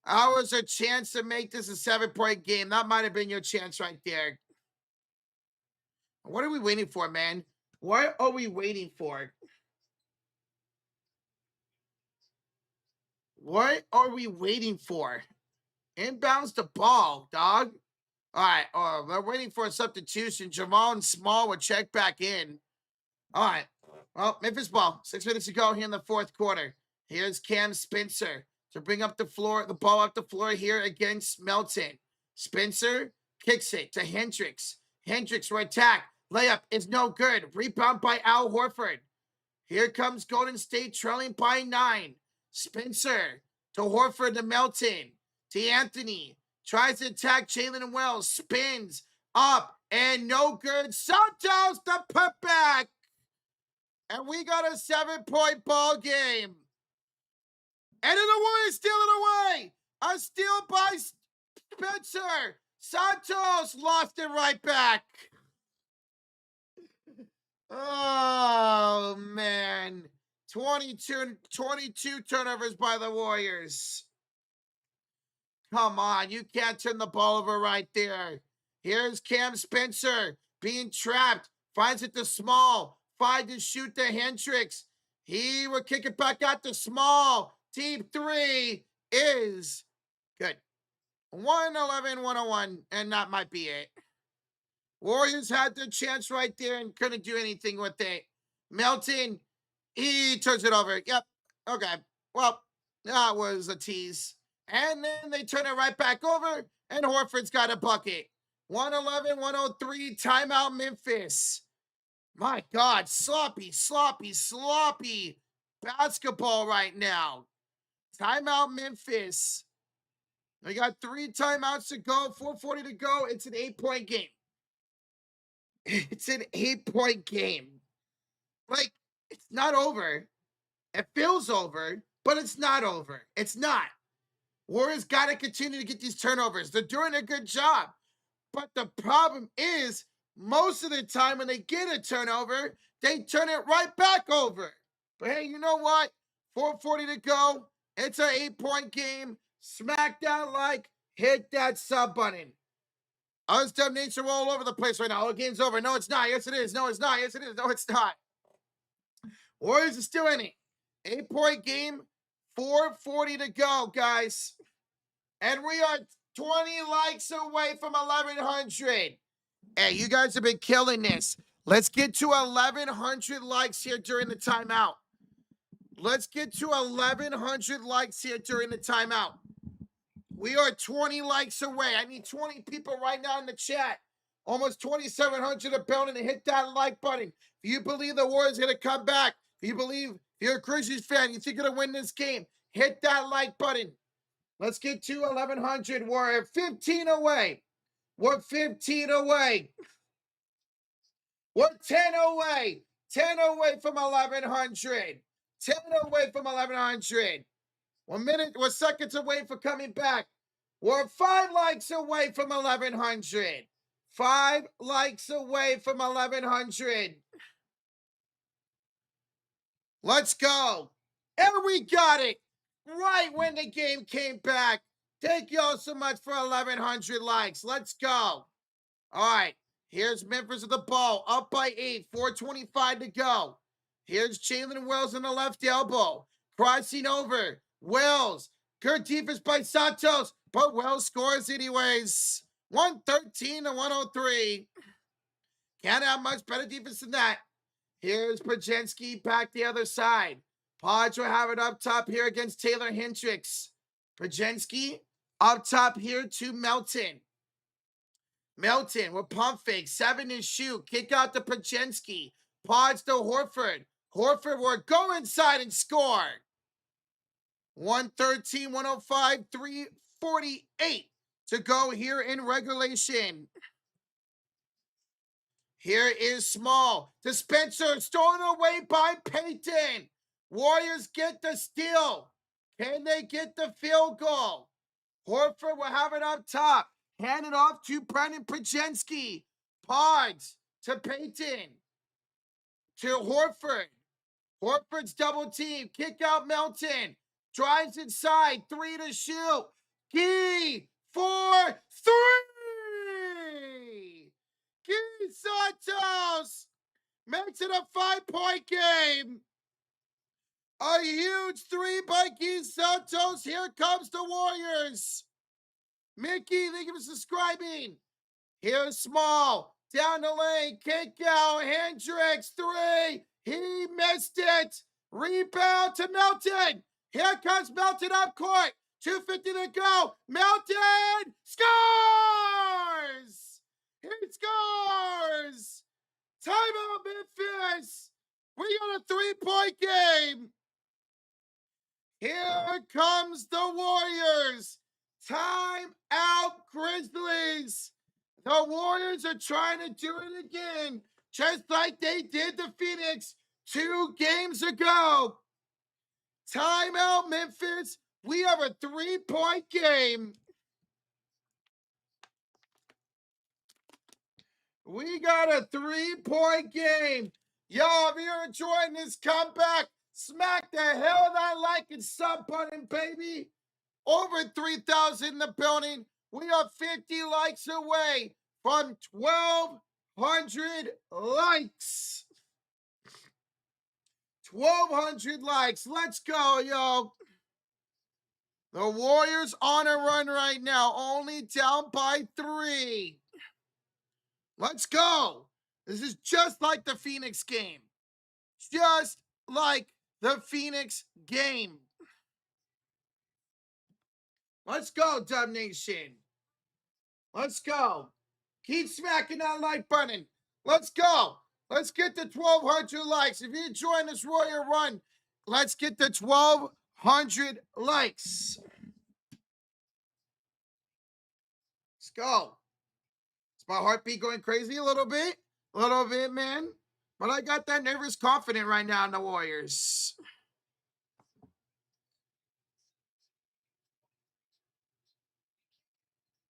was a chance to make this a 7-point game. That might have been your chance right there. What are we waiting for, man? What are we waiting for? What are we waiting for? Inbounds the ball, dog. All right, they're waiting for a substitution. Jamal and Small will check back in. All right. Well, Memphis ball. 6 minutes to go here in the fourth quarter. Here's Cam Spencer to bring up the ball up the floor here against Melton. Spencer kicks it to Hendricks. Hendricks for attack. Layup is no good. Rebound by Al Horford. Here comes Golden State trailing by 9. Spencer to Horford to Melton. To Anthony. Tries to attack Jalen Wells. Spins up and no good. Santos the putback. And we got a 7-point ball game. And the Warriors steal it away. A steal by Spencer. Santos lost it right back. Oh, man. 22 turnovers by the Warriors. Come on, you can't turn the ball over right there. Here's Cam Spencer being trapped. Finds it to Small. 5 to shoot to Hendricks. He will kick it back out to Small. Deep 3 is good. 111-101, and that might be it. Warriors had their chance right there and couldn't do anything with it. Melton, he turns it over. Yep. Okay. Well, that was a tease. And then they turn it right back over, and Horford's got a bucket. 111-103, timeout Memphis. My God, sloppy basketball right now. Timeout Memphis. We got 3 timeouts to go, 4:40 to go. It's an 8-point game. It's an 8-point game. Like, it's not over. It feels over, but it's not over. It's not. Warriors got to continue to get these turnovers. They're doing a good job. But the problem is, most of the time when they get a turnover, they turn it right back over. But hey, you know what? 4:40 to go. It's an 8-point game. Smack that like, hit that sub button. Unstub Nation all over the place right now. Oh, game's over. No, it's not. Yes, it is. No, it's not. Yes, it is. No, it's not. Warriors are still in it. 8-point game. 4:40 to go, guys. And we are 20 likes away from 1,100. Hey, you guys have been killing this. Let's get to 1,100 likes here during the timeout. Let's get to 1,100 likes here during the timeout. We are 20 likes away. I need 20 people right now in the chat. Almost 2,700 are building to hit that like button. If you believe the Warriors are going to come back, if you believe you're a Grizzlies fan, you think you're going to win this game, hit that like button. Let's get to 1,100. We're 15 away. We're 15 away. We're 10 away. 10 away from 1,100. 10 away from 1,100. 1 minute, we're seconds away from coming back. We're 5 likes away from 1,100. 5 likes away from 1,100. Let's go. And we got it. Right when the game came back. Thank y'all so much for 1,100 likes. Let's go. All right. Here's Memphis with the ball. Up by 8. 4:25 to go. Here's Jalen Wells on the left elbow. Crossing over. Wells. Good defense by Santos. But Wells scores anyways. 113-103. Can't have much better defense than that. Here's Pajensky back the other side. Podge will have it up top here against Taylor Hendricks. Pajensky up top here to Melton. Melton with pump fake. 7 to shoot. Kick out to Pajensky. Podge to Horford. Horford will go inside and score. 113-105. 3:48 to go here in regulation. Here is Small to Spencer. Stolen away by Payton. Warriors get the steal. Can they get the field goal? Horford will have it up top. Hand it off to Brendan Pajensky. Pods to Payton. To Horford. Horford's double team. Kick out Melton. Drives inside. 3 to shoot. Key for 3. Key Santos makes it a 5-point game. A huge 3 by Key Santos. Here comes the Warriors. Mickey, thank you for subscribing. Here's Small. Down the lane. Kick out. Hendricks. 3. He missed it. Rebound to Melton. Here comes Melton up court. 2:50 to go. Melton scores! He scores! Timeout Memphis. We got a 3-point game. Here comes the Warriors. Time out Grizzlies. The Warriors are trying to do it again, just like they did the Phoenix 2 games ago. Time out Memphis. We have a 3-point game. We got a 3-point game. Yo, if you're enjoying this comeback, smack the hell of that like and sub button, baby. Over 3,000 in the building. We are 50 likes away from 1,200 likes. 1,200 likes. Let's go, yo. The Warriors on a run right now, only down by 3. Let's go. This is just like the Phoenix game. Just like the Phoenix game. Let's go, Dub Nation. Let's go. Keep smacking that like button. Let's go. Let's get the 1,200 likes. If you're enjoying this Warrior run, let's get the 1,200 likes. Let's go. Is my heartbeat going crazy a little bit? A little bit, man. But I got that nervous confident right now in the Warriors.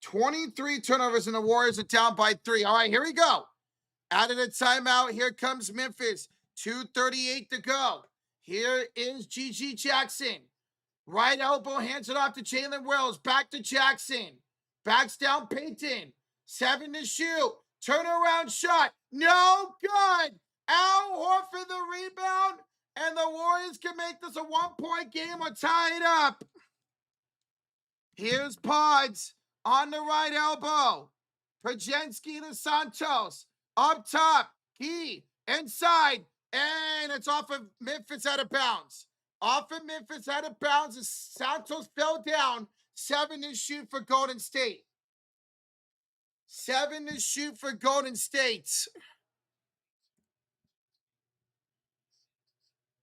$23 turnovers and the Warriors are down by 3. All right, here we go. Out of the timeout, here comes Memphis. 2:38 to go. Here is G.G. Jackson. Right elbow, hands it off to Jalen Wells. Back to Jackson. Backs down Payton. 7 to shoot. Turnaround shot. No good. Al Horford the rebound. And the Warriors can make this a 1-point game or tie it up. Here's Pods on the right elbow. Pajensky to Santos. Up top. Key. Inside. And it's off of Memphis out of bounds. Off of Memphis out of bounds as Santos fell down. 7 to shoot for Golden State. 7 to shoot for Golden State.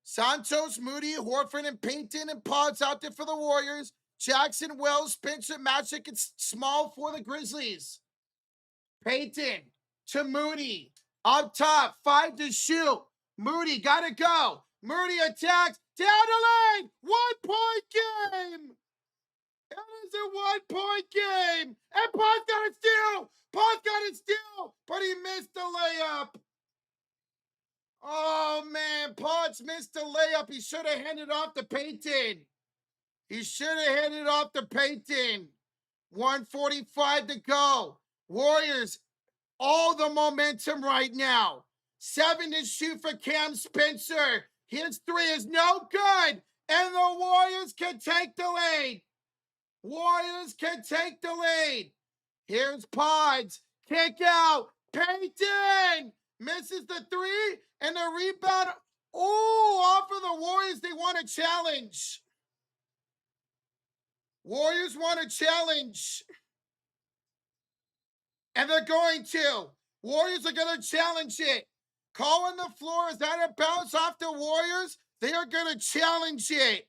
Santos, Moody, Horford, and Payton and Pods out there for the Warriors. Jackson, Wells, Spencer, Magic, and Small for the Grizzlies. Payton to Moody. Up top, 5 to shoot. Moody, gotta go. Moody attacks. Down the lane. 1-point game. It is a 1-point game. And Pods got a steal. Pods got a steal. But he missed the layup. Oh, man. Pods missed the layup. He should have handed off to Payton. He should have handed off to Payton. 1:45 to go. Warriors, all the momentum right now. 7 to shoot for Cam Spencer. His 3 is no good. And the Warriors can take the lead. Warriors can take the lead. Here's Pods. Kick out. Payton misses the 3 and the rebound. Oh, off of the Warriors. They want a challenge. Warriors want a challenge. And they're going to. Warriors are going to challenge it. Call on the floor. Is that a bounce off the Warriors? They are going to challenge it.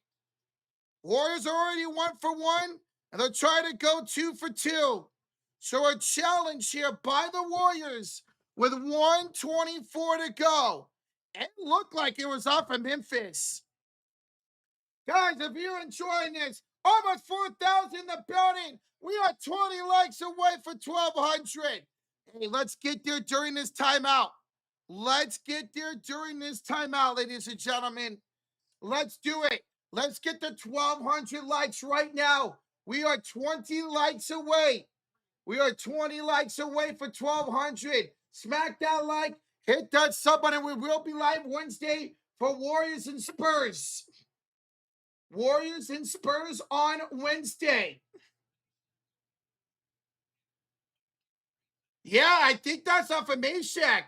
Warriors are already 1 for 1. And they'll try to go 2 for 2. So a challenge here by the Warriors with 1:24 to go. It looked like it was off of Memphis. Guys, if you're enjoying this, almost 4,000 in the building. We are 20 likes away for 1,200. Hey, let's get there during this timeout. Let's get there during this timeout, ladies and gentlemen. Let's do it. Let's get the 1,200 likes right now. We are 20 likes away. We are 20 likes away for 1,200. Smack that like, hit that sub button. We will be live Wednesday for Warriors and Spurs. Warriors and Spurs on Wednesday. Yeah, I think that's off of Meshack.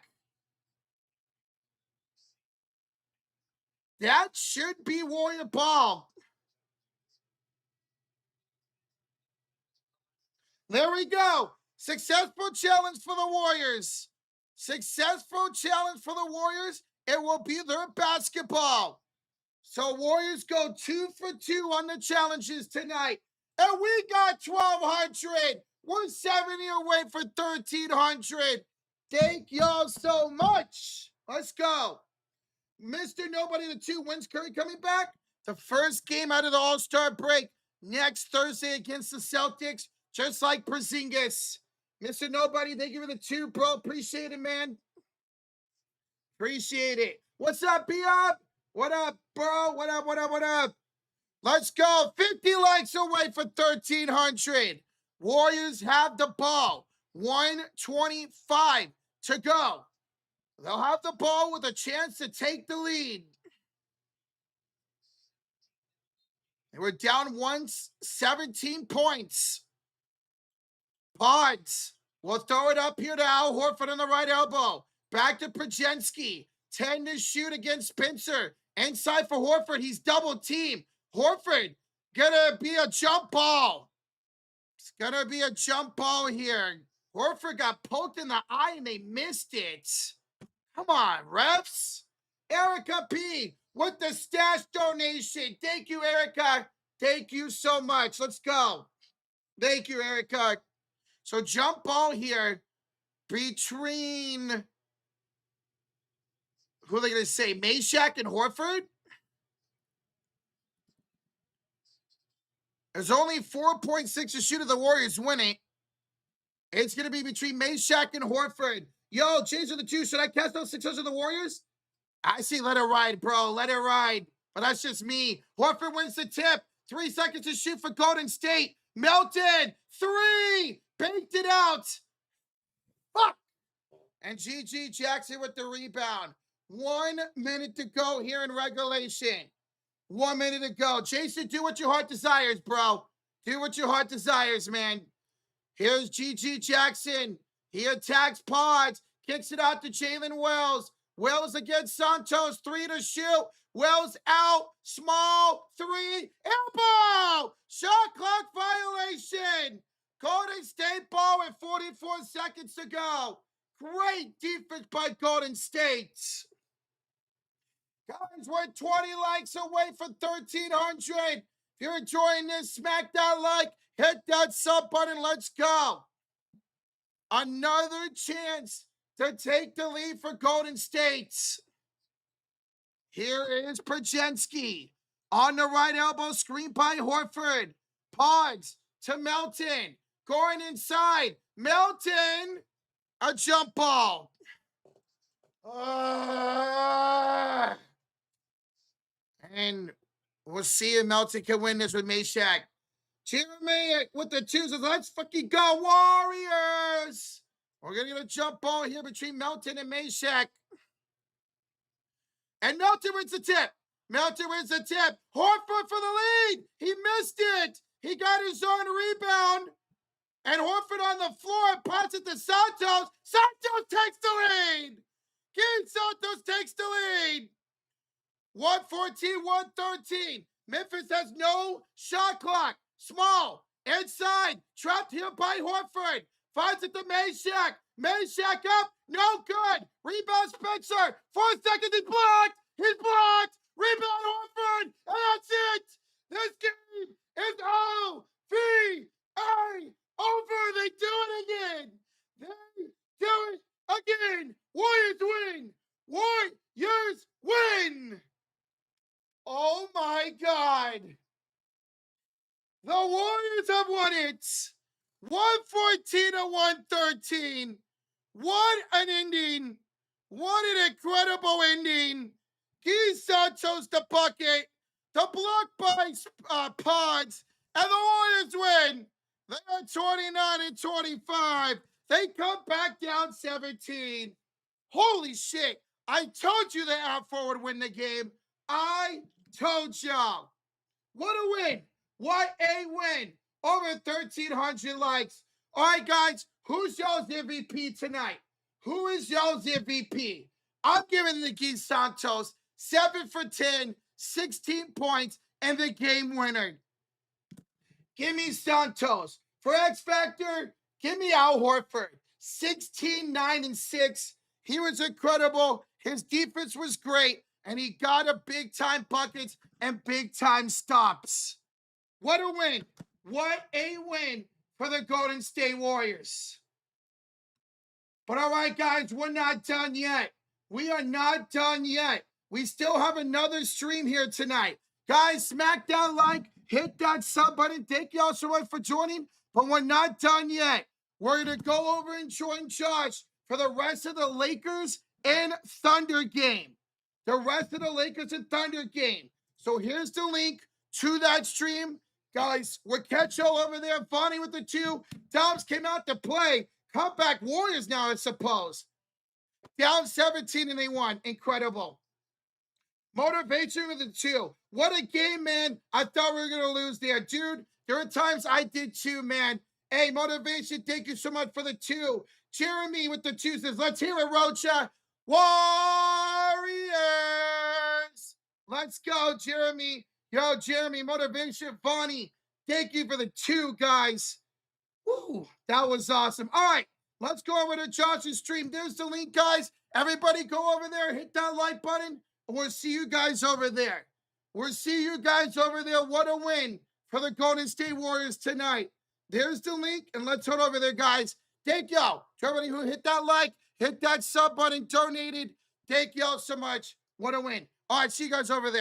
That should be Warrior Ball. There we go. Successful challenge for the Warriors. Successful challenge for the Warriors. It will be their basketball. So Warriors go 2 for 2 on the challenges tonight. And we got 1,200. We're 70 away for 1,300. Thank y'all so much. Let's go. Mr. Nobody, the 2 wins. Curry coming back. The first game out of the All-Star break next Thursday against the Celtics, just like Porzingis. Mr. Nobody, thank you for the 2, bro. Appreciate it, man. Appreciate it. What's up, B-Up? What up, bro? What up, what up, what up? Let's go. 50 likes away for 1,300. Warriors have the ball. 1:25 to go. They'll have the ball with a chance to take the lead. They were down 17 points. Pods will throw it up here to Al Horford on the right elbow. Back to Przemski. 10 to shoot against Spencer. Inside for Horford. He's double teamed. Horford, gonna be a jump ball. It's gonna be a jump ball here. Horford got poked in the eye and they missed it. Come on, refs. Erica P with the stash donation. Thank you, Erica. Thank you so much. Let's go. Thank you, Erica. So jump ball here between, who are they going to say, Meshack and Horford? There's only 4.6 to shoot of the Warriors winning. It's going to be between Meshack and Horford. Yo, James of the 2, should I cast out 600 of the Warriors? I say let it ride, bro. Let it ride. But that's just me. Horford wins the tip. 3 seconds to shoot for Golden State. Melton, 3. Banked it out. Fuck. And G.G. Jackson with the rebound. 1 minute to go here in regulation. 1 minute to go. Jason, do what your heart desires, bro. Do what your heart desires, man. Here's G.G. Jackson. He attacks Pods. Kicks it out to Jalen Wells. Wells against Santos. 3 to shoot. Wells out. Small. 3. Elbow. Shot clock violation. Golden State ball with 44 seconds to go. Great defense by Golden State. Guys, we're 20 likes away from 1,300. If you're enjoying this, smack that like, hit that sub button. Let's go. Another chance to take the lead for Golden State. Here is Przemski. On the right elbow, screen by Horford. Pods to Melton. Going inside. Melton. A jump ball. And we'll see if Melton can win this with Meshack. Jeremy with the 2s. Let's fucking go, Warriors. We're going to get a jump ball here between Melton and Meshack. And Melton wins the tip. Melton wins the tip. Horford for the lead. He missed it. He got his own rebound. And Horford on the floor passes it to Santos. Santos takes the lead. King Santos takes the lead. 114, 113. Memphis has no shot clock. Small. Inside. Trapped here by Horford. Finds it to Meshack. Meshack up. No good. Rebound Spencer. 4 seconds. He's blocked. He's blocked. Rebound Horford. And that's it. This game is OVA. Over. They do it again. They do it again. Warriors win. Warriors win. Oh my God. The Warriors have won it. 114-113. What an ending. What an incredible ending. Guy Santos the bucket. The block by Pods. And the Warriors win. They are 29-25. They come back down 17. Holy shit. I told you the Afro would win the game. I told y'all. What a win. What a win. Over 1,300 likes. All right, guys. Who's y'all's MVP tonight? Who is y'all's MVP? I'm giving the Guy Santos 7 for 10, 16 points, and the game winner. Give me Santos. For X Factor, give me Al Horford. 16, 9, and 6. He was incredible. His defense was great, and he got a big-time buckets and big-time stops. What a win. What a win for the Golden State Warriors. But all right, guys, we're not done yet. We are not done yet. We still have another stream here tonight. Guys, smack that like, hit that sub button. Thank y'all so much for joining, but we're not done yet. We're going to go over and join Josh for the rest of the Lakers and Thunder game. The rest of the Lakers and Thunder game. So here's the link to that stream. Guys, we'll catch y'all over there. Bonnie with the 2. Dobbs came out to play. Comeback Warriors now, I suppose. Down 17 and they won. Incredible. Motivation with the 2. What a game, man. I thought we were going to lose there. Dude, there are times I did too, man. Hey, motivation, thank you so much for the 2. Jeremy with the 2 says, let's hear it, Rocha. Warriors. Let's go, Jeremy. Yo, Jeremy, motivation, Bonnie. Thank you for the 2, guys. Woo, that was awesome. All right, let's go over to Josh's stream. There's the link, guys. Everybody go over there, hit that like button, and we'll see you guys over there. We'll see you guys over there. What a win for the Golden State Warriors tonight. There's the link, and let's head over there, guys. Thank y'all to everybody who hit that like, hit that sub button, donated. Thank y'all so much. What a win. All right, see you guys over there.